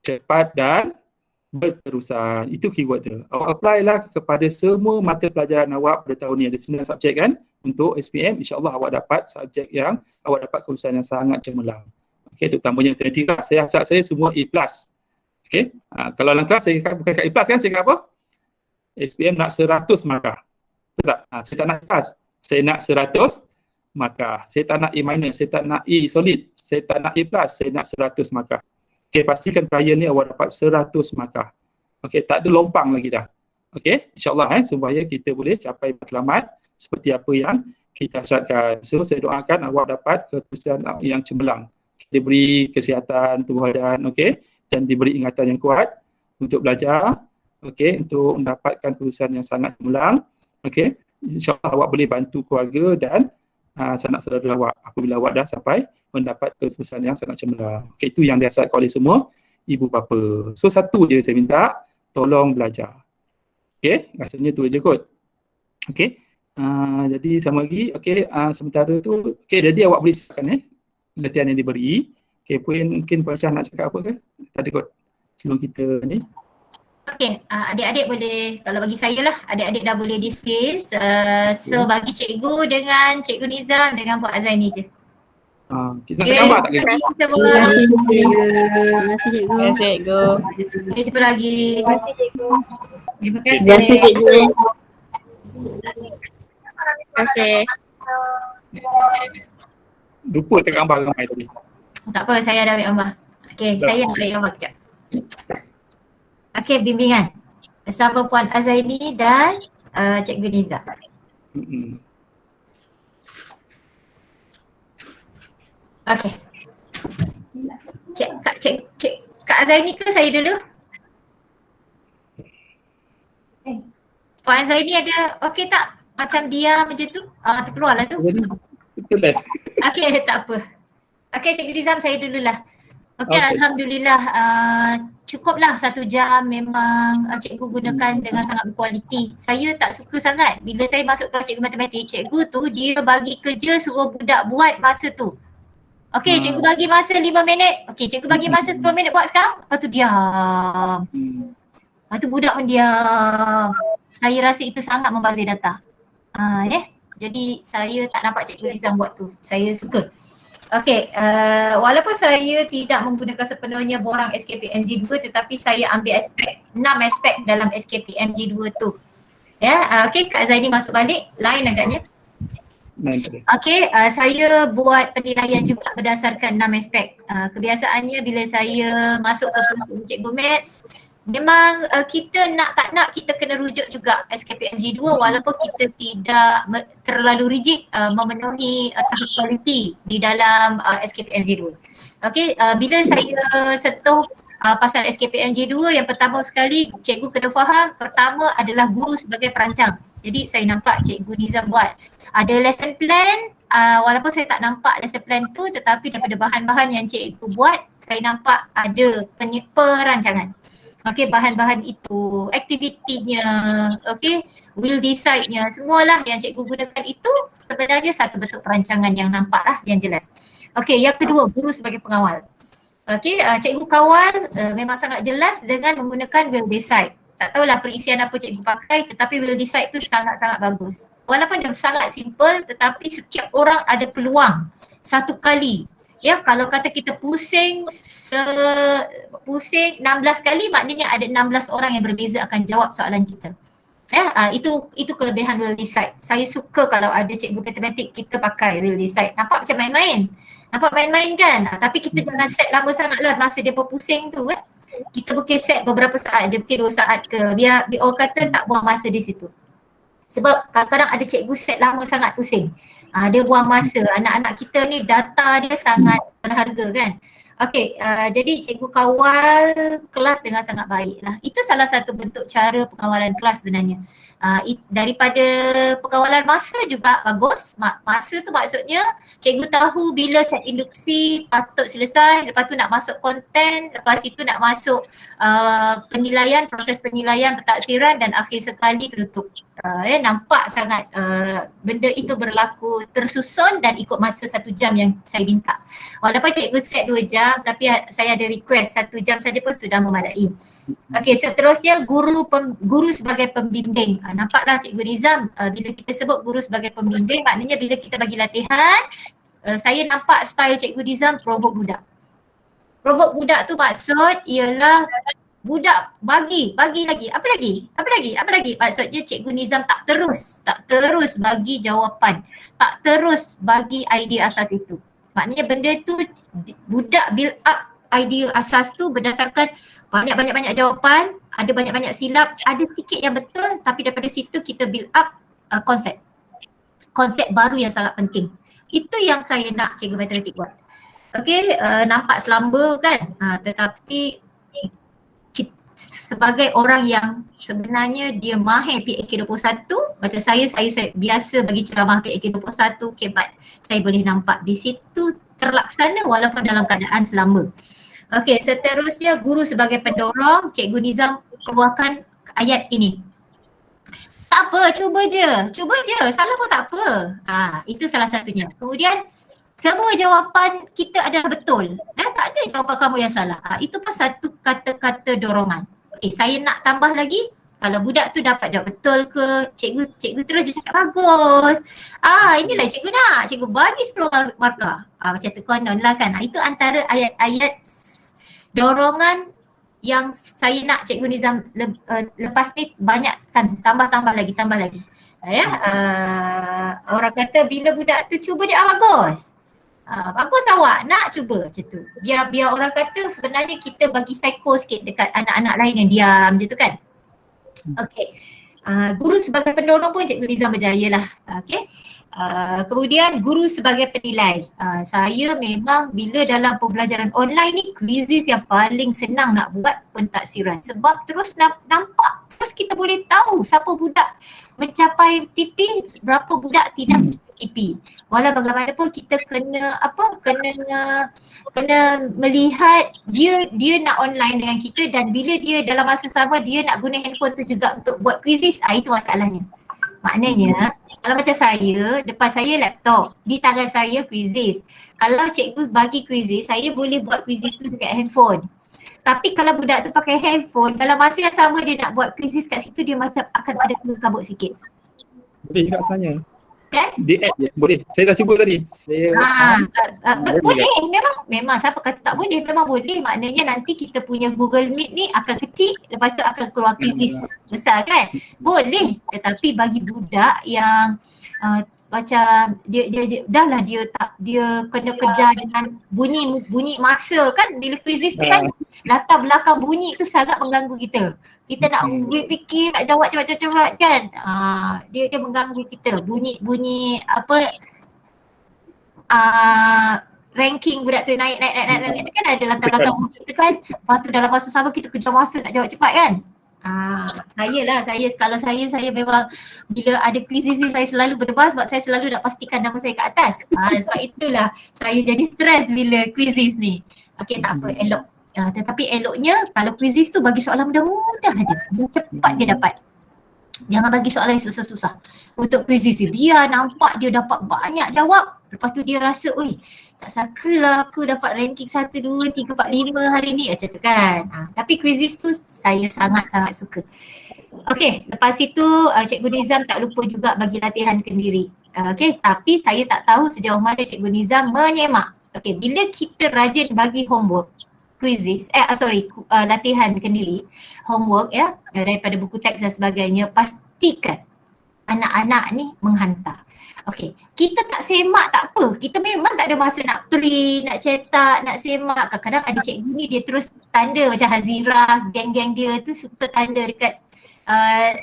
cepat dan berterusan. Itu keyword dia. Awak apply lah kepada semua mata pelajaran awak pada tahun ni. Ada 9 subjek kan untuk SPM. InsyaAllah awak dapat subjek yang awak dapat kelulusan yang sangat cemerlang. Okey, terutamanya matematik lah. Saya semua A+. Okey, kalau dalam kelas saya bukan kat A+, kan saya kata apa? SPM nak 100 markah. Betul tak? Saya tak nak kelas. Saya nak 100 markah. Saya tak nak A-, saya tak nak A solid. Saya tak nak A+, saya nak 100 markah. Okey, pastikan trial ni awak dapat 100 markah. Okey, tak ada lompang lagi dah. Okey, insyaAllah supaya kita boleh capai matlamat seperti apa yang kita hasratkan. So, saya doakan awak dapat kelulusan yang cemerlang. Diberi kesihatan tubuh badan, okey, dan diberi ingatan yang kuat untuk belajar, okey, untuk mendapatkan kelulusan yang sangat cemerlang. Okey, insyaAllah awak boleh bantu keluarga dan sanak saudara awak apabila awak dah sampai mendapat kelulusan yang sangat cemerlang. Okey, itu yang dihasratkan oleh semua ibu bapa. So satu je saya minta, tolong belajar. Okey, rasanya tu je kot. Okey, jadi sama lagi. Okey, sementara tu, okey, jadi awak boleh siapkan latihan yang diberi. Okey, mungkin Puan Syah nak cakap apa ke? Tadi kot sebelum kita ni. Okey, adik-adik boleh, kalau bagi saya lah, adik-adik dah boleh dismiss. So bagi cikgu dengan Cikgu Nizam dengan Puan Azaini je. Kita nak gambar tak kita? Semua. Terima kasih cikgu. Terima kasih cikgu. Kita jumpa lagi. Terima kasih cikgu. Terima Terima kasih kasih. cikgu. Terima kasih. Lupa tak gambar ramai tadi. Tak apa, saya dah ambil gambar. Okey, saya nak ambil gambar kejap. Okey, bimbingan. Bersama Puan Azaini dan Cikgu Nizam. Okey. Kak Azaini ke saya dulu? Puan Azaini ada okey tak? Macam diam macam tu? Terkeluar lah tu. Betul dah. Okey, tak apa. Okey, Cikgu Nizam saya dululah. Okey, Okey. Alhamdulillah cukuplah 1 jam memang cikgu gunakan dengan sangat berkualiti. Saya tak suka sangat bila saya masuk kelas cikgu matematik, cikgu tu dia bagi kerja suruh budak buat masa tu. Okey, cikgu bagi masa 5 minit. Okey, cikgu bagi masa 10 minit buat sekarang. Lepas tu diam. Lepas tu budak pun diam. Saya rasa itu sangat membazir data. Jadi saya tak nampak Cikgu Nizam buat tu. Saya suka. Okey, walaupun saya tidak menggunakan sepenuhnya borang SKPMG 2 tetapi saya ambil 6 aspek dalam SKPMG 2 tu. Ya, okey, Kak Zaini masuk balik. Lain agaknya. Okey, saya buat penilaian juga berdasarkan 6 aspek. Kebiasaannya bila saya masuk ke kelompok Cikgu Maths, memang kita tak nak kita kena rujuk juga SKPMG 2 walaupun kita tidak terlalu rigid memenuhi tahap kualiti di dalam SKPMG 2. Okey, bila saya sentuh pasal SKPMG 2, yang pertama sekali cikgu kena faham, pertama adalah guru sebagai perancang. Jadi saya nampak Cikgu Nizam buat ada lesson plan, walaupun saya tak nampak lesson plan tu tetapi daripada bahan-bahan yang cikgu buat saya nampak ada perancangan. Okey, bahan-bahan itu, aktivitinya, okey, will decide-nya, semualah yang cikgu gunakan itu sebenarnya satu bentuk perancangan yang nampak lah, yang jelas. Okey, yang kedua, guru sebagai pengawal. Okey, cikgu kawal memang sangat jelas dengan menggunakan will decide. Tak tahulah perisian apa cikgu pakai tetapi will decide tu sangat-sangat bagus. Walaupun dia sangat simple tetapi setiap orang ada peluang satu kali. Ya, kalau kata kita pusing 16 kali maknanya ada 16 orang yang berbeza akan jawab soalan kita. Ya, itu kelebihan will decide. Saya suka kalau ada cikgu matematik kita pakai will decide. Nampak macam main-main. Nampak main-main kan? Tapi kita jangan set lama sangat lah masa dia berpusing tu kan. Kita mungkin set beberapa saat je, mungkin 2 saat ke. Biar orang kata tak buang masa di situ. Sebab kadang-kadang ada cikgu set lama sangat pusing. Dia buang masa. Anak-anak kita ni data dia sangat berharga kan. Okey, jadi cikgu kawal kelas dengan sangat baik lah. Itu salah satu bentuk cara pengawalan kelas sebenarnya. Daripada pengawalan masa juga bagus. Masa tu maksudnya cikgu tahu bila set induksi patut selesai, lepas tu nak masuk konten, lepas itu nak masuk penilaian, proses penilaian, pentaksiran dan akhir sekali penutup. Nampak sangat benda itu berlaku tersusun dan ikut masa 1 jam yang saya minta. Walaupun cikgu set 2 jam tapi saya ada request 1 jam saja pun sudah memadai. Okey, seterusnya guru sebagai pembimbing. Nampaklah Cikgu Nizam bila kita sebut guru sebagai pembimbing maknanya bila kita bagi latihan saya nampak style Cikgu Nizam provoke budak. Provoke budak tu maksud ialah budak bagi lagi. Apa lagi? Maksudnya Cikgu Nizam tak terus bagi jawapan. Tak terus bagi idea asas itu. Maknanya benda tu budak build up idea asas tu berdasarkan banyak-banyak jawapan, ada banyak-banyak silap, ada sikit yang betul tapi daripada situ kita build up konsep. Konsep baru yang sangat penting. Itu yang saya nak cikgu matematik buat. Okey, nampak selamba kan? Tetapi sebagai orang yang sebenarnya dia mahir PAK 21, macam saya biasa bagi ceramah PAK 21, okay, but saya boleh nampak di situ terlaksana walaupun dalam keadaan selamba. Okey, seterusnya guru sebagai pendorong, Cikgu Nizam keluarkan ayat ini. Tak apa, cuba je, salah pun tak apa. Itu salah satunya. Kemudian semua jawapan kita adalah betul. Tak ada jawapan kamu yang salah. Itu pun satu kata-kata dorongan. Okey, saya nak tambah lagi. Kalau budak tu dapat jawab betul ke, cikgu terus je cakap bagus. Inilah cikgu nak. Cikgu bagi 10 markah. Macam tu konon lah kan. Itu antara ayat-ayat dorongan yang saya nak Cikgu Nizam lepas ni banyakkan, tambah lagi. Orang kata bila budak tu cuba je bagus. Bagus awak nak cuba macam tu. Biar orang kata sebenarnya kita bagi psycho sikit dekat anak-anak lain yang diam je tu kan. Okey. Guru sebagai pendorong pun Cikgu Nizam berjaya lah. Okey. Kemudian guru sebagai penilai. Saya memang bila dalam pembelajaran online ni quizzes yang paling senang nak buat pentaksiran. Sebab terus nampak, terus kita boleh tahu siapa budak mencapai TP, berapa budak tidak TP. Walau bagaimanapun kita kena melihat dia nak online dengan kita dan bila dia dalam masa sama dia nak guna handphone tu juga untuk buat quizzes, itu masalahnya. Maknanya kalau macam saya, depan saya laptop, di tangan saya quizzes. Kalau cikgu bagi quizzes, saya boleh buat quizzes tu dekat handphone. Tapi kalau budak tu pakai handphone, dalam masa yang sama dia nak buat quizzes kat situ, dia macam akan ada kabut sikit. Boleh juga sebenarnya. Kan? Di add je, boleh. Saya dah cuba tadi. Boleh. Memang siapa kata tak boleh, memang boleh. Maknanya nanti kita punya Google Meet ni akan kecil, lepas tu akan keluar quizzes besar kan? Boleh. Tetapi bagi budak yang macam dia kena kejar dengan bunyi masa kan, bila quizzes tu kan latar belakang bunyi tu sangat mengganggu kita. Kita nak fikir, nak jawab cepat-cepat kan. Dia mengganggu kita. Bunyi ranking budak tu naik tu kan ada latar belakang bunyi tu kan. Lepas tu dalam masa sama kita kejar masa nak jawab cepat kan. Kalau saya memang bila ada quizzes ni saya selalu berdebar sebab saya selalu nak pastikan nama saya kat atas. Sebab itulah saya jadi stres bila quizzes ni. Okey, tak apa, elok. Tetapi eloknya kalau quizzes tu bagi soalan mudah-mudah aja. Cepat dia dapat. Jangan bagi soalan yang susah-susah. Untuk quizzes ni biar nampak dia dapat banyak jawab. Lepas tu dia rasa, oi, tak sangka lah aku dapat ranking 1, 2, 3, 4, 5 hari ni macam tu kan. Tapi quizzes tu saya sangat-sangat suka. Okey, lepas itu Cikgu Nizam tak lupa juga bagi latihan kendiri. Okey, tapi saya tak tahu sejauh mana Cikgu Nizam menyemak. Okey, bila kita rajin bagi homework, quizzes, latihan kendiri, homework ya, daripada buku teks dan sebagainya, pastikan anak-anak ni menghantar. Okey, kita tak semak tak apa. Kita memang tak ada masa nak print, nak cetak, nak semak. Kadang-kadang ada cikgu ni dia terus tanda macam Hazira, geng-geng dia tu suka tanda dekat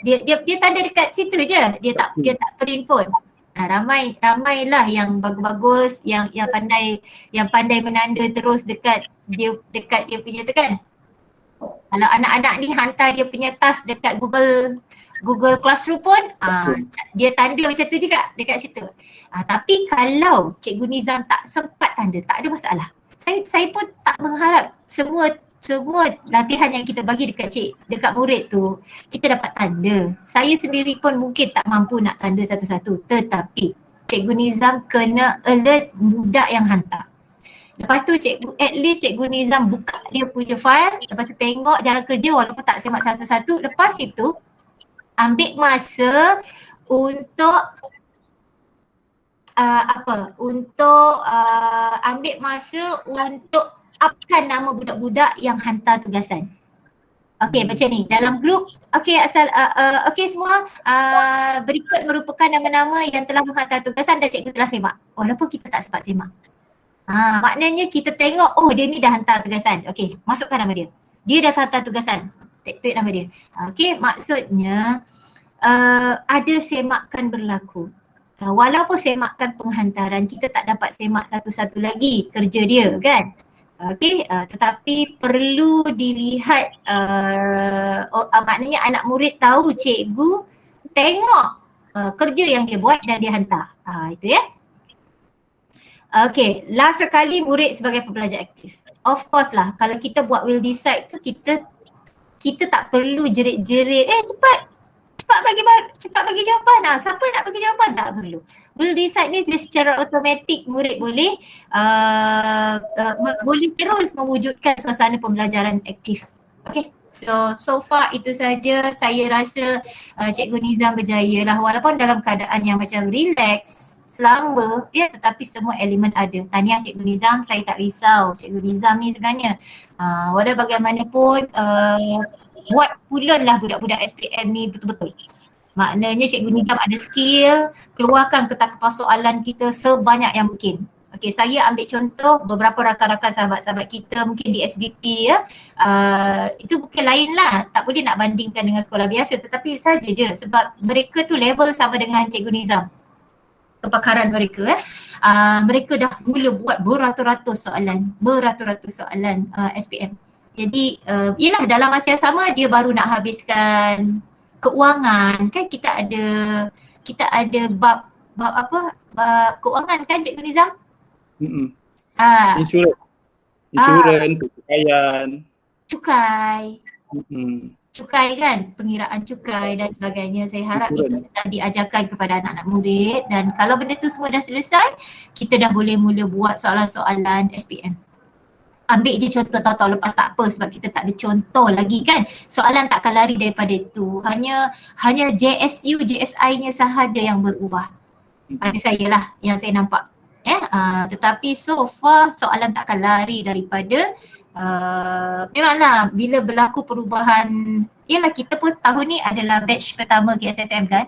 dia tanda dekat situ je. Dia tak print pun. Ramailah yang bagus-bagus, yang pandai menanda terus dekat dia punya tu kan. Kalau anak-anak ni hantar dia punya task dekat Google Classroom pun dia tanda macam tu juga dekat situ. Tapi kalau Cikgu Nizam tak sempat tanda, tak ada masalah. Saya pun tak mengharap semua latihan yang kita bagi dekat murid tu kita dapat tanda. Saya sendiri pun mungkin tak mampu nak tanda satu-satu, tetapi Cikgu Nizam kena alert budak yang hantar. Lepas tu at least Cikgu Nizam buka dia punya file, lepas tu tengok jalan kerja walaupun tak semak satu-satu. Lepas itu ambil masa untuk ambil masa untuk upkan nama budak-budak yang hantar tugasan. Okey, macam ni dalam grup. Okey, okey semua, berikut merupakan nama-nama yang telah menghantar tugasan dan cikgu telah semak. Walaupun kita tak sempat semak. Maknanya kita tengok, oh dia ni dah hantar tugasan. Okey, masukkan nama dia. Dia dah hantar tugasan. Take nama dia. Okey, maksudnya ada semakan berlaku. Walaupun semakan penghantaran, kita tak dapat semak satu-satu lagi kerja dia kan. Okey, tetapi perlu dilihat, maknanya anak murid tahu cikgu tengok kerja yang dia buat dan dia hantar. Itu ya. Okey, last sekali murid sebagai pembelajar aktif. Of course lah, kalau kita buat will decide tu kita tak perlu jerit-jerit, cepat bagi jawapan. Siapa nak bagi jawapan? Tak perlu. Will decide ni dia secara automatik murid boleh boleh terus mewujudkan suasana pembelajaran aktif. Okey, So far itu saja. Saya rasa Cikgu Nizam berjaya lah walaupun dalam keadaan yang macam relax selamba tetapi semua elemen ada. Tahniah Cikgu Nizam, saya tak risau. Cikgu Nizam ni sebenarnya walau bagaimanapun buat pulun lah budak-budak SPM ni betul-betul. Maknanya Cikgu Nizam ada skill, keluarkan kertas soalan kita sebanyak yang mungkin. Okey, saya ambil contoh beberapa rakan-rakan sahabat-sahabat kita mungkin di SDP itu mungkin lain lah, tak boleh nak bandingkan dengan sekolah biasa tetapi saja je sebab mereka tu level sama dengan Cikgu Nizam, kepakaran mereka mereka dah mula buat beratus-ratus soalan SPM. Jadi yelah dalam masa yang sama dia baru nak habiskan keuangan kan, kita ada bab bab keuangan kan Cikgu Nizam? Insurans, kekayaan, cukai kan, pengiraan cukai dan sebagainya. Saya harap itu dah diajarkan kepada anak-anak murid dan kalau benda tu semua dah selesai, kita dah boleh mula buat soalan-soalan SPM. Ambil je contoh tahun lepas tak apa sebab kita tak ada contoh lagi kan. Soalan takkan lari daripada itu. Hanya JSU, JSI-nya sahaja yang berubah. Pada saya lah yang saya nampak. Tetapi so far soalan takkan lari daripada memanglah bila berlaku perubahan, ialah kita pun tahun ni adalah batch pertama KSSM kan.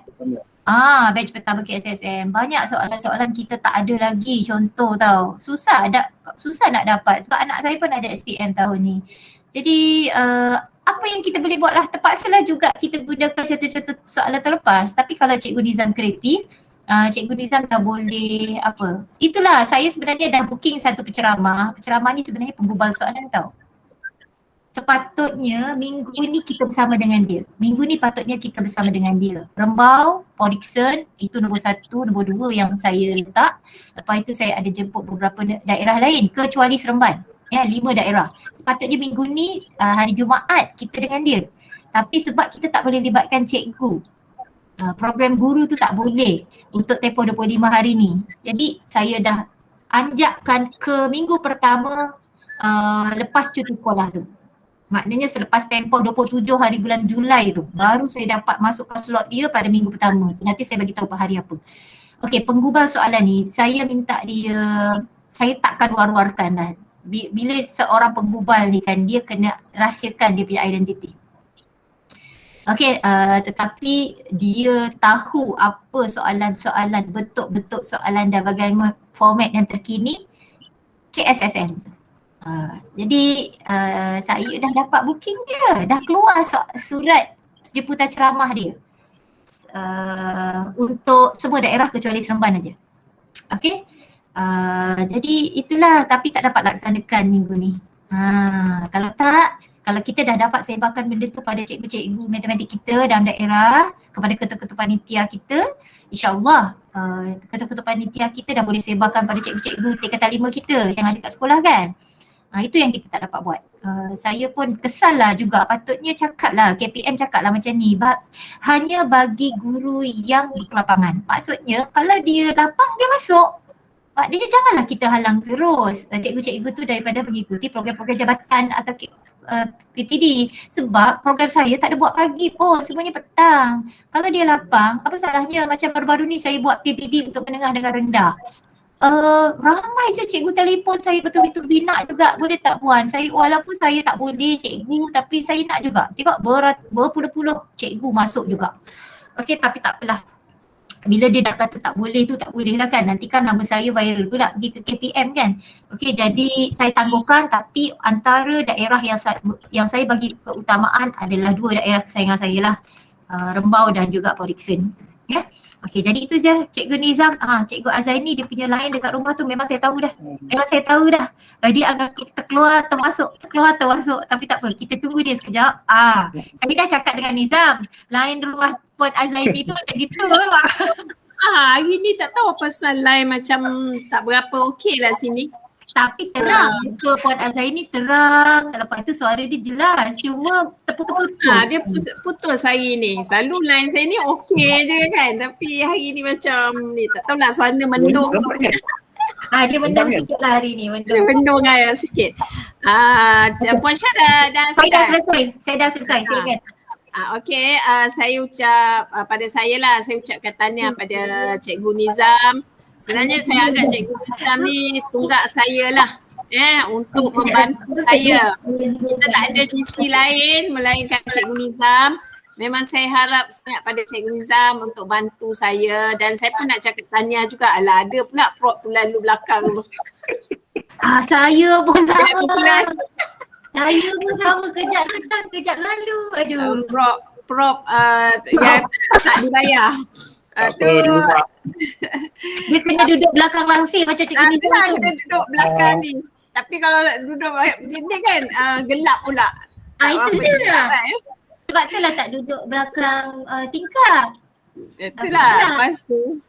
Batch pertama KSSM, banyak soalan-soalan kita tak ada lagi contoh tau. Susah nak dapat sebab anak saya pun ada SPM tahun ni. Jadi apa yang kita boleh buat lah, terpaksalah juga kita gunakan contoh-contoh soalan terlepas. Tapi kalau Cikgu Nizam kreatif, Cikgu Nizam dah boleh itulah saya sebenarnya dah booking satu penceramah. Penceramah ni sebenarnya penggubal soalan tau. Sepatutnya minggu ni kita bersama dengan dia. Rembau, Porikson, itu nombor 1, nombor 2 yang saya letak. Lepas itu saya ada jemput beberapa daerah lain kecuali Seremban. 5 daerah. Sepatutnya minggu ni hari Jumaat kita dengan dia. Tapi sebab kita tak boleh libatkan cikgu, program guru tu tak boleh untuk tempoh 25 hari ni. Jadi saya dah anjakkan ke minggu pertama lepas cuti sekolah tu. Maknanya selepas tempoh 27 hari bulan Julai tu baru saya dapat masukkan slot dia pada minggu pertama. Nanti saya bagi tahu hari apa. Okey, penggubal soalan ni saya minta dia, saya takkan war-warkan lah. Bila seorang penggubal ni kan dia kena rahsiakan dia punya identiti. Okey, tetapi dia tahu apa soalan-soalan, bentuk-bentuk soalan dan bagaimana format yang terkini KSSM. Jadi saya dah dapat booking dia, dah keluar surat jemputan ceramah dia untuk semua daerah kecuali Seremban aja. Okey, jadi itulah, tapi tak dapat laksanakan minggu ni. Kalau kita dah dapat sebarkan benda tu pada cikgu-cikgu matematik kita dalam daerah, kepada ketua-ketua panitia kita, insyaAllah ketua-ketua panitia kita dah boleh sebarkan pada cikgu-cikgu tingkatan 5 kita yang ada kat sekolah kan. Itu yang kita tak dapat buat. Saya pun kesal lah juga, patutnya cakap lah, KPM cakap lah macam ni, hanya bagi guru yang berkelapangan. Maksudnya kalau dia lapang dia masuk. Maknanya janganlah kita halang terus cikgu-cikgu tu daripada mengikuti program-program jabatan atau PPD. Sebab program saya tak ada buat pagi pun, semuanya petang. Kalau dia lapang, apa salahnya macam baru-baru ni saya buat PPD untuk menengah dengan rendah. Ramai je cikgu telefon saya, betul-betul nak juga, boleh tak puan? Walaupun saya tak boleh cikgu, tapi saya nak juga. Tengok berpuluh-puluh cikgu masuk juga. Okey, tapi tak apalah. Bila dia dah kata tak boleh tu, tak boleh lah kan. Nanti kan nama saya viral pula pergi ke KPM kan. Okey, jadi saya tangguhkan, tapi antara daerah yang saya bagi keutamaan adalah 2 daerah kesayangan saya lah. Rembau dan juga Porikson. Ya. Okey, jadi itu je Cikgu Nizam. Cikgu Azaini dia punya line dekat rumah tu memang saya tahu dah. Dia akan terkeluar termasuk. Tapi tak apa, kita tunggu dia sekejap. Saya dah cakap dengan Nizam, line rumah Puan Azaini tu macam gitu lah. Hari ni tak tahu pasal line macam tak berapa okey lah sini. Tapi terang, Puan Azaini terang. Lepas tu suara dia jelas, cuma terputus-putus. Dia putus hari ni. Selalu line saya ni okey je kan. Tapi hari ni macam ni, tak tahulah suara mendung. Dia mendung sikit lah hari ni. Mendung sikit. Puan Syah dah Saya dah selesai. selesai. Saya dah selesai. Silakan. Okey, saya ucap pada saya lah, saya ucapkan tahniah pada Cikgu Nizam. Sebenarnya saya anggap Cikgu Nizam ni tunggak saya lah untuk membantu saya. Kita tak ada GC lain melainkan Cikgu Nizam. Memang saya harap sangat pada Cikgu Nizam untuk bantu saya, dan saya pun nak cakap tahniah juga. Alah, ada pula prop tu lalu belakang tu. Saya pun sama. Saya pun sama, kejap datang, kejap lalu. Aduh. Prop yang tak dibayar. Dia kena duduk belakang langsir macam Cikgu Nizam Itulah tu. kita duduk belakang ni. Tapi kalau duduk dia kan gelap pula. Itu je lah. Sebab tu lah tak duduk belakang tingkap. Itulah. Lepas tu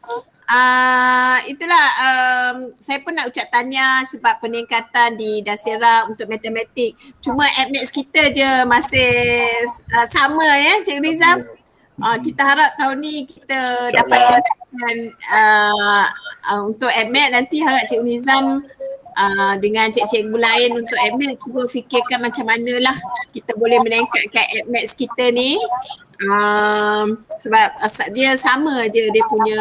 itulah saya pun nak ucap tahniah sebab peningkatan di Dasera untuk matematik. Cuma admits kita je masih sama Cikgu Nizam. Kita harap tahun ni kita dapat tingkatkan untuk admit. Nanti harap Cikgu Nizam dengan cikgu lain untuk admit, cuba fikirkan macam manalah kita boleh meningkatkan admit kita ni. Sebab dia sama je dia punya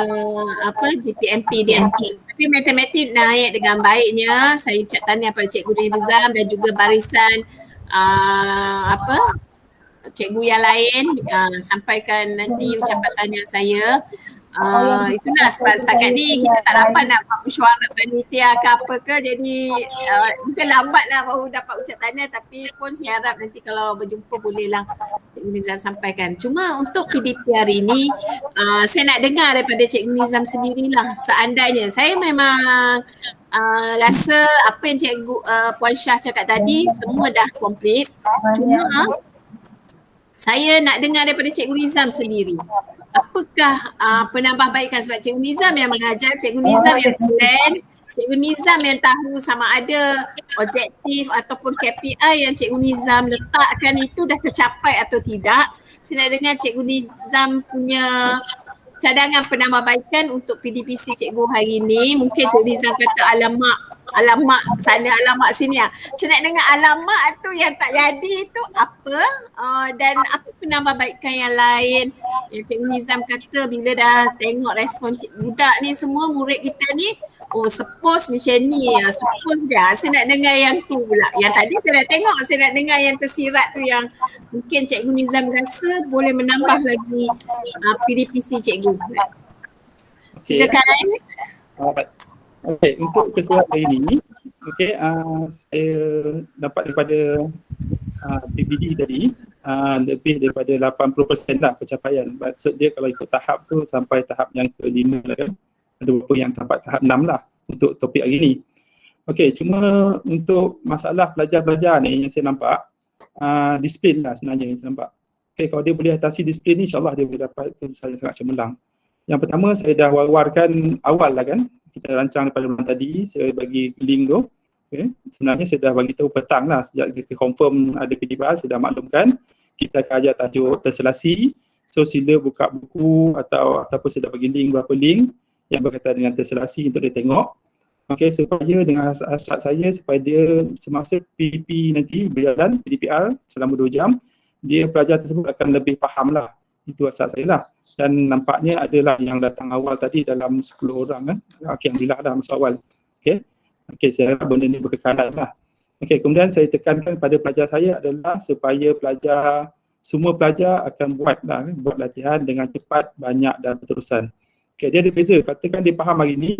GPMP dia. Tapi matematik naik dengan baiknya. Saya ucap tahniah pada Cikgu Nizam dan juga barisan cikgu yang lain. Sampaikan nanti ucapan tahniah saya. Itulah sebab setakat ni kita tak dapat nak buat mesyuarat panitia ke apa ke, jadi mungkin lambat lah baru dapat ucap tahniah, tapi pun saya harap nanti kalau berjumpa bolehlah Cikgu Nizam sampaikan. Cuma untuk PDP hari ni saya nak dengar daripada Cikgu Nizam sendirilah. Seandainya saya memang rasa apa yang Cikgu Puan Syah cakap tadi semua dah komplit, cuma saya nak dengar daripada Cikgu Nizam sendiri. Apakah penambahbaikan, sebab Cikgu Nizam yang mengajar, Cikgu Nizam yang plan, Cikgu Nizam yang tahu sama ada objektif ataupun KPI yang Cikgu Nizam letakkan itu dah tercapai atau tidak. Saya nak dengar Cikgu Nizam punya cadangan penambahbaikan untuk PDPC Cikgu hari ini. Mungkin Cikgu Nizam kata alamak sana, alamak sini. Saya nak dengar alamak tu yang tak jadi tu apa, dan apa penambahbaikan yang lain yang Cikgu Nizam kata bila dah tengok respon budak ni semua, murid kita ni, suppose macam ni, suppose dia. Saya nak dengar yang tu pula. Yang tadi saya dah tengok, saya nak dengar yang tersirat tu yang mungkin Cikgu Nizam rasa boleh menambah lagi PDPC Cikgu. Silakan. Okey, untuk tersirat hari ini, saya dapat daripada PBD tadi lebih daripada 80% lah pencapaian. Maksud dia kalau ikut tahap tu sampai tahap yang ke-5 lah kan. Ada beberapa yang dapat tahap 6 lah untuk topik hari ni. Okey, cuma untuk masalah pelajar-pelajar ni yang saya nampak, disiplin lah sebenarnya yang saya nampak. Okey, kalau dia boleh atasi disiplin ni, insyaAllah dia boleh dapat keputusan yang sangat cemerlang. Yang pertama, saya dah war-warkan awal lah kan. Kita rancang daripada malam tadi, saya bagi link tu. Okay. Sebenarnya saya dah bagi tahu petang lah, sejak kita confirm ada PDPR, saya dah maklumkan. Kita akan ajar tajuk terselasi. So sila buka buku ataupun saya dah bagi link, beberapa link yang berkaitan dengan terselasi untuk dia tengok. Okay, supaya dengan hasrat saya, supaya dia semasa PDP nanti berjalan, PDPR selama 2 jam, dia pelajar tersebut akan lebih faham lah. Itu hasrat saya lah. Dan nampaknya adalah yang datang awal tadi dalam 10 orang kan. Okay, alhamdulillah dah masa awal. Okay. Okey, saya harap benda ni berkekalan lah. Okey, kemudian saya tekankan pada pelajar saya adalah supaya semua pelajar akan buat latihan dengan cepat, banyak dan berterusan. Okey, dia ada beza. Katakan dia faham hari ni,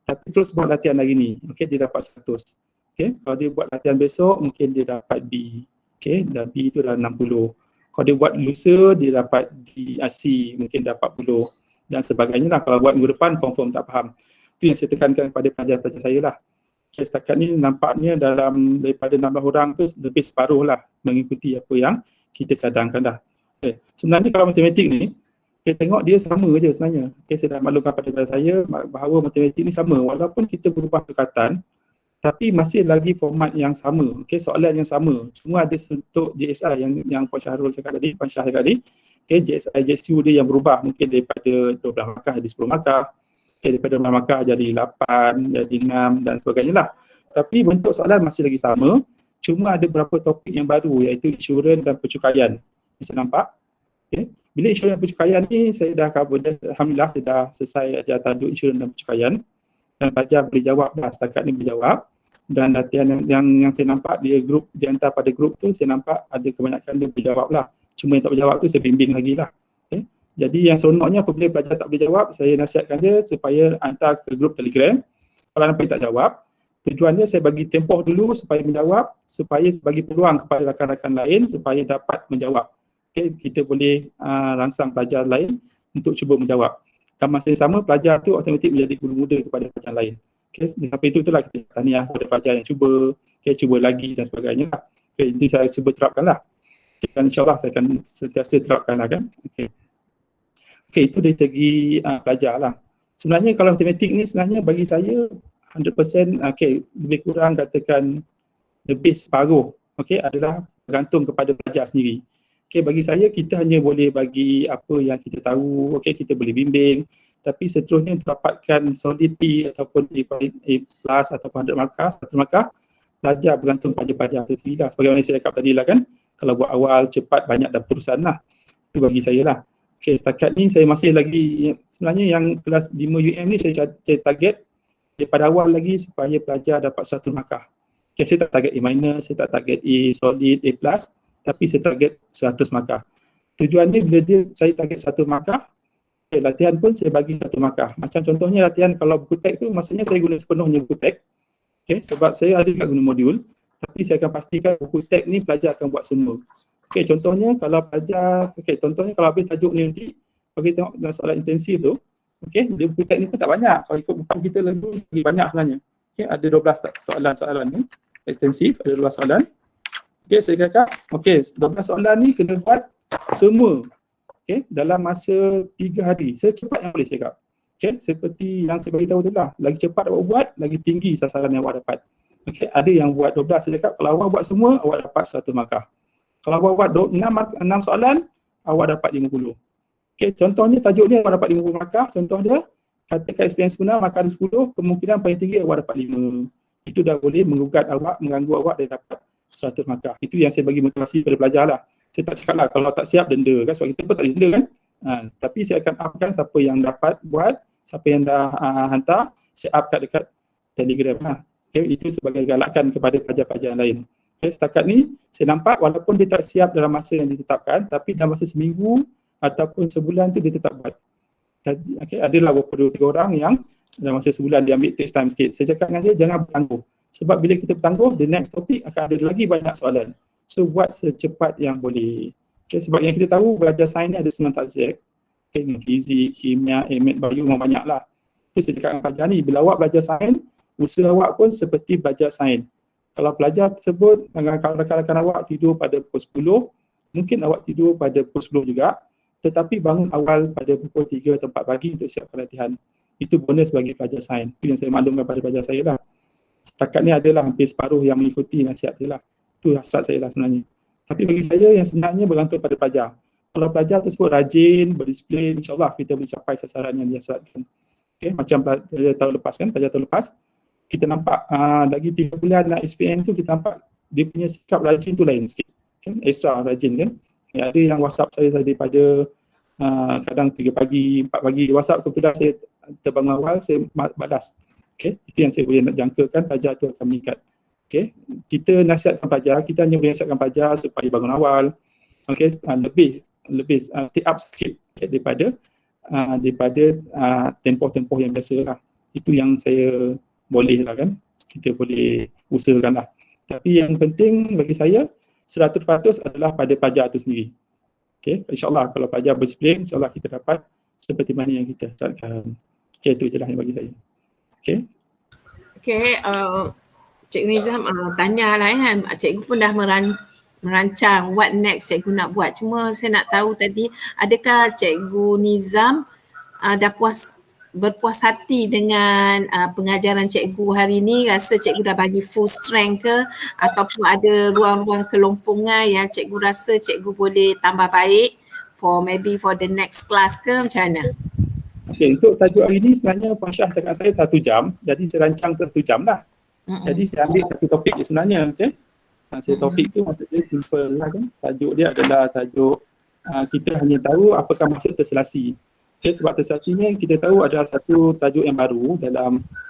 tapi terus buat latihan hari ni. Okey, dia dapat 100. Okey, kalau dia buat latihan besok, mungkin dia dapat B. Okey, dan B itu dah 60. Kalau dia buat lusa, dia dapat D/C, mungkin dapat 40 dan sebagainya lah. Kalau buat minggu depan, confirm tak faham. Itu yang saya tekankan kepada pelajar-pelajar saya lah. Setakat ni nampaknya daripada 16 orang tu lebih separuh lah mengikuti apa yang kita cadangkan dah. Okay. Sebenarnya kalau matematik ni, kita tengok dia sama je sebenarnya. Okay, saya dah maklumkan pada saya bahawa matematik ni sama. Walaupun kita berubah perkataan, tapi masih lagi format yang sama. Okay, soalan yang sama. Cuma ada bentuk JSI yang Puan Syahrul cakap tadi, Puan Syah cakap tadi. Okay, JSI, JSU dia yang berubah. Mungkin daripada 12 markah jadi 10 markah. Okay, daripada 6 markah jadi 8, jadi 6 dan sebagainya lah. Tapi bentuk soalan masih lagi sama. Cuma ada beberapa topik yang baru iaitu insurans dan percukaian. Bisa nampak? Okay. Bila insurans dan percukaian ni saya dah cover dan alhamdulillah saya dah selesai ajar tajuk insurans dan percukaian. Dan pelajar boleh jawab dah, setakat ni boleh jawab. Dan latihan yang saya nampak dia grup, di antara pada grup tu saya nampak ada kebanyakan dia boleh jawab lah. Cuma yang tak boleh jawab tu saya bimbing lagi lah. Okay. Jadi yang seronoknya apabila pelajar tak boleh jawab, saya nasihatkan dia supaya hantar ke grup Telegram. Kalau nampak dia tak jawab, tujuannya saya bagi tempoh dulu supaya menjawab, supaya bagi peluang kepada rakan-rakan lain supaya dapat menjawab. Okay, kita boleh rangsang pelajar lain untuk cuba menjawab. Dan masa yang sama, pelajar tu automatik menjadi guru muda kepada pelajar lain. Okay, sampai itulah kita tahniah kepada pelajar yang cuba, okay, cuba lagi dan sebagainya lah. Okay, itu saya cuba terapkan lah. Okay, dan insyaAllah saya akan sentiasa terapkan lah kan. Okay. Okay, itu dari segi pelajar lah. Sebenarnya kalau matematik ni sebenarnya bagi saya 100% okay, lebih kurang katakan lebih separuh okay, adalah bergantung kepada pelajar sendiri. Okay, bagi saya kita hanya boleh bagi apa yang kita tahu, okay, kita boleh bimbing, tapi seterusnya untuk dapatkan solidity ataupun A+ ataupun 100 markah, pelajar bergantung pada pelajar itu sendiri lah. Sebagaimana saya cakap tadi lah kan, kalau buat awal cepat banyak dan terusan lah. Itu bagi saya lah. Okay, setakat ni saya masih lagi, sebenarnya yang kelas 5 UM ni saya target daripada awal lagi supaya pelajar dapat 100 markah. Okay, saya tak target A-, saya tak target A solid, A+, tapi saya target 100 markah. Tujuannya bila saya target 1 markah, okay, latihan pun saya bagi 1 markah. Macam contohnya latihan kalau buku teks tu, maksudnya saya guna sepenuhnya buku teks. Okay, sebab saya ada juga guna modul, tapi saya akan pastikan buku teks ni pelajar akan buat semua. Okay, contohnya kalau pelajar, okay, contohnya kalau habis tajuk ni nanti, bagi tengok dalam soalan intensif tu, okay, dia buku teks ni pun tak banyak. Kalau ikut buku kita lagi banyak sebenarnya. Okay, ada 12 soalan ni, ekstensif, ada 12 soalan. Okay, saya kata, okay, 12 soalan ni kena buat semua, okay, dalam masa 3 hari. Secepat yang boleh saya cakap. Okay, seperti yang saya beritahu tu lah, lagi cepat awak buat, lagi tinggi sasaran yang awak dapat. Okay, ada yang buat 12, saya cakap, kalau awak buat semua, awak dapat 100 markah. Kalau awak buat 6 soalan, awak dapat 50. Okay, contohnya tajuk ni awak dapat 50 markah, contoh dia, katakan experience guna, markah ada 10, kemungkinan paling tinggi awak dapat 5. Itu dah boleh menggugat awak, mengganggu awak dan dapat 100 markah. Itu yang saya bagi motivasi kepada pelajar lah. Saya tak cakap lah, kalau tak siap denda kan, sebab kita pun tak ada denda kan. Tapi saya akan upkan siapa yang dapat buat, siapa yang dah hantar, saya up kat dekat Telegram lah. Okay, itu sebagai galakan kepada pelajar-pelajar lain. Okay, setakat ni saya nampak walaupun dia tak siap dalam masa yang ditetapkan, tapi dalam masa seminggu ataupun sebulan tu dia tetap buat. Okay, adalah beberapa 2-3 orang yang dalam masa sebulan dia ambil test time sikit. Saya cakap dengan dia, jangan bertangguh. Sebab bila kita bertangguh, the next topic akan ada lagi banyak soalan. So buat secepat yang boleh. Okay, sebab yang kita tahu belajar sains ni ada 9 subjek. Okay, fizik, kimia, AMAT, bio memang banyak lah. Itu saya cakap dengan pelajar ni, bila awak belajar sains, usaha awak pun seperti belajar sains. Kalau pelajar tersebut, kalau rakan-rakan awak tidur pada pukul 10, mungkin awak tidur pada pukul 10 juga, tetapi bangun awal pada pukul 3 atau 4 pagi untuk siapkan latihan. Itu bonus bagi pelajar sains. Itu yang saya maklumkan pada pelajar saya lah. Setakat ni adalah hampir separuh yang mengikuti nasihat saya lah. Itu hasrat saya lah sebenarnya. Tapi bagi saya yang sebenarnya bergantung pada pelajar. Kalau pelajar tersebut rajin, berdisiplin, insyaAllah kita boleh capai sasaran yang dihasratkan. Okay, macam pelajar tahun lepas kan, pelajar tahun lepas, kita nampak lagi 3 bulan nak SPM tu, kita nampak dia punya sikap rajin tu lain sikit. Kan? Extra rajin kan. Ya, ada yang WhatsApp saya daripada kadang 3 pagi, 4 pagi WhatsApp, kemudian saya terbangun awal, saya balas. Okay, itu yang saya boleh nak jangkakan, pelajar tu akan meningkat. Okay, kita nasihatkan pelajar, kita hanya boleh nasihatkan pelajar supaya bangun awal. Okay, lebih stay up sikit okay, daripada tempoh-tempoh yang biasa lah. Itu yang saya boleh lah kan, kita boleh usahakan lah. Tapi yang penting bagi saya, 100% adalah pada pelajar itu sendiri. Okay, insyaAllah kalau pelajar berdisiplin, insyaAllah kita dapat seperti mana yang kita startkan. Okay, itu je lah yang bagi saya. Okay. Okay, Cikgu Nizam tanya lah kan, cikgu pun dah merancang what next cikgu nak buat. Cuma saya nak tahu tadi, adakah Cikgu Nizam dah berpuas hati dengan pengajaran cikgu hari ni? Rasa cikgu dah bagi full strength ke? Ataupun ada ruang-ruang kelompongan yang cikgu rasa cikgu boleh tambah baik maybe for the next class ke? Macam mana? Okay, untuk tajuk hari ni sebenarnya Puan Syah cakap saya 1 jam, jadi saya rancang 1 jam lah. Jadi saya ambil satu topik je sebenarnya, okay. Saya topik tu maksudnya simple lah kan. Tajuk dia adalah tajuk kita hanya tahu apakah maksud terselasi. Okay, sebab terselasi ni kita tahu adalah satu tajuk yang baru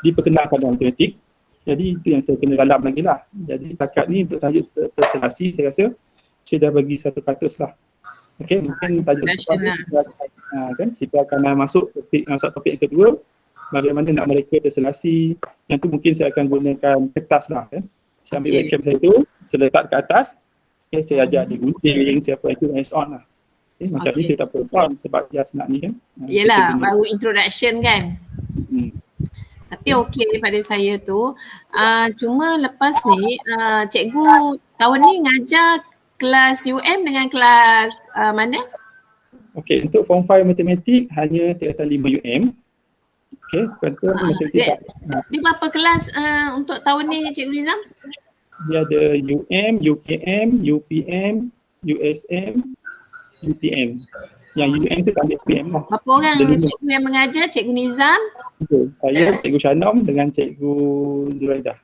diperkenalkan dalam matematik. Jadi itu yang saya kena dalam lagi lah. Jadi setakat ni untuk tajuk terselasi saya rasa saya dah bagi 100 lah. Okay, mungkin tajuk kan kita akan masuk topik yang kedua, bagaimana nak mereka terselasi. Yang tu mungkin saya akan gunakan kertas lah kan. Saya ambil webcam saya tu, saya letak ke atas, saya ajar dia gunting, siapa itu hands on lah. Macam ni saya tak perlu sound sebab just nak ni kan. Yelah, baru introduction kan. Tapi okey pada saya tu, cuma lepas ni cikgu tahun ni ngajar kelas UM dengan kelas mana? Okey, untuk form 5 matematik hanya tingkatan 5 UM. Okey, contoh matematik. Dia berapa kelas untuk tahun ni Cikgu Nizam? Dia ada UM, UKM, UPM, USM, UTM. Yang UM tu tak ambil SPM lah. Berapa orang cikgu yang mengajar? Cikgu Nizam? Betul. Saya, Cikgu Syanom dengan Cikgu Zuraidah.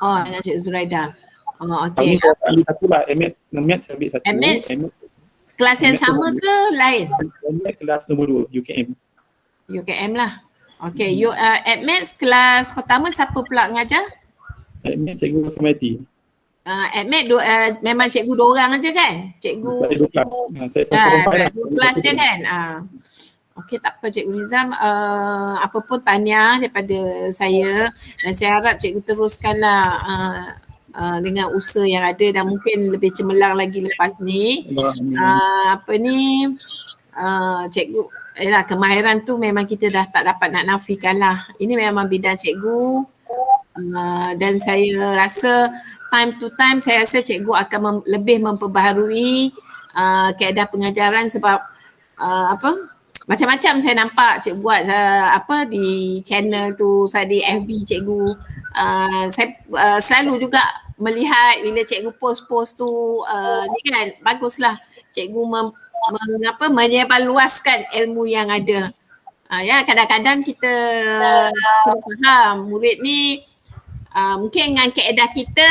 Oh, dengan Cikgu Zuraidah. Oh, okey. Saya ambil satu lah, MET saya ambil satu. MS kelas yang sama ke lain? MET kelas nombor 2, UKM. UKM lah. Okey, AdMaths kelas pertama siapa pula mengajar? AdMaths Cikgu Samati. AdMaths memang cikgu 2 orang aja kan? Cikgu saya 2 kelas. Saya 2 kelas je kan? Okey, tak apa Cikgu Nizam, apa pun tahniah daripada saya dan saya harap cikgu teruskanlah dengan usaha yang ada dan mungkin lebih cemerlang lagi lepas ni. Cikgu kemahiran tu memang kita dah tak dapat nak nafikan lah. Ini memang bidang cikgu dan saya rasa time to time saya rasa cikgu akan lebih memperbaharui kaedah pengajaran sebab macam-macam saya nampak cikgu buat di channel tu, saya di FB cikgu. Saya selalu juga melihat bila cikgu post-post tu ni kan baguslah cikgu menyebarluaskan ilmu yang ada. Ya, kadang-kadang kita faham murid ni mungkin dengan kaedah kita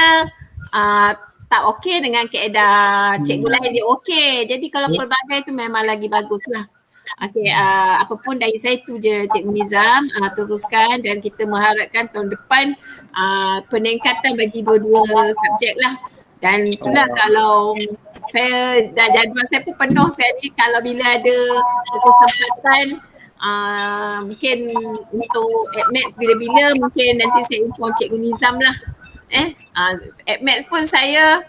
tak okey, dengan kaedah cikgu lain dia okey. Jadi kalau pelbagai tu memang lagi baguslah. Okey, apa pun dari saya tu je Cikgu Nizam, teruskan dan kita mengharapkan tahun depan peningkatan bagi dua-dua subjek lah. Dan itulah kalau saya jadual saya pun penuh saya ni kalau bila ada kesempatan mungkin untuk AdMaths bila-bila mungkin nanti saya inform Cikgu Nizam lah. AdMaths pun saya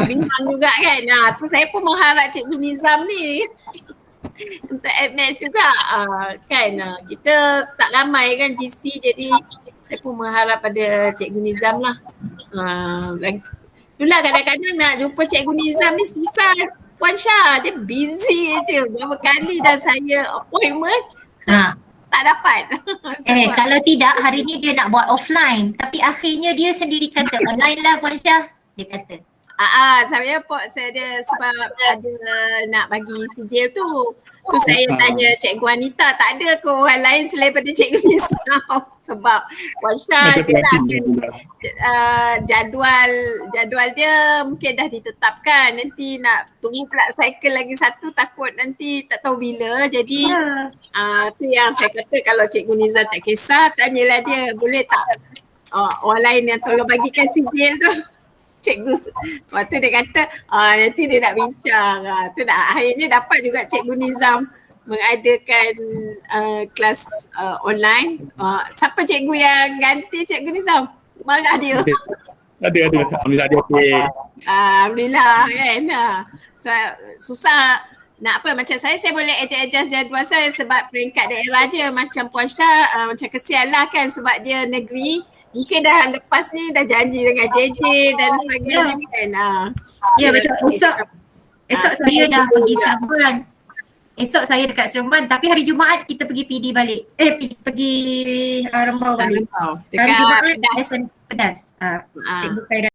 bimbang juga kan. Tu saya pun mengharap Cikgu Nizam ni untuk AdMaths juga kan. Kita tak ramai kan GC, jadi saya pun mengharap pada Cikgu Nizam lah. Itulah kadang-kadang nak jumpa Cikgu Nizam ni susah Puan Syah, dia busy je. Berapa kali dah saya appointment tak dapat. Kalau tidak hari ni dia nak buat offline tapi akhirnya dia sendiri kata online lah Puan Syah, dia kata. Saya ada sebab ada nak bagi sijil tu. Tu saya tanya Cikgu Anita, tak ada ke orang lain selain pada Cikgu Nizam? Sebab Puan Syah jadual dia mungkin dah ditetapkan. Nanti nak tunggu pula cycle lagi satu, takut nanti tak tahu bila. Jadi tu yang saya kata kalau Cikgu Nizam tak kisah, tanyalah dia boleh tak orang lain yang tolong bagikan sijil tu. Cikgu. Lepas tu dia kata nanti dia nak bincang. Tu dah akhirnya dapat juga Cikgu Nizam mengadakan kelas online. Siapa cikgu yang ganti Cikgu Nizam? Marah dia. Ada. Alhamdulillah dia okey. Alhamdulillah kan. So, susah nak apa, macam saya boleh adjust jadual saya sebab peringkat daerah je. Macam Puan Syah macam kesian lah kan sebab dia negeri. Mungkin dah lepas ni dah janji dengan JJ dan sebagainya kan. Ya macam esok saya dah pergi Seremban. Esok saya dekat Seremban tapi hari Jumaat kita pergi PD balik. Pergi Rembau balik. Dekat Pedas. Cikgu Khaira.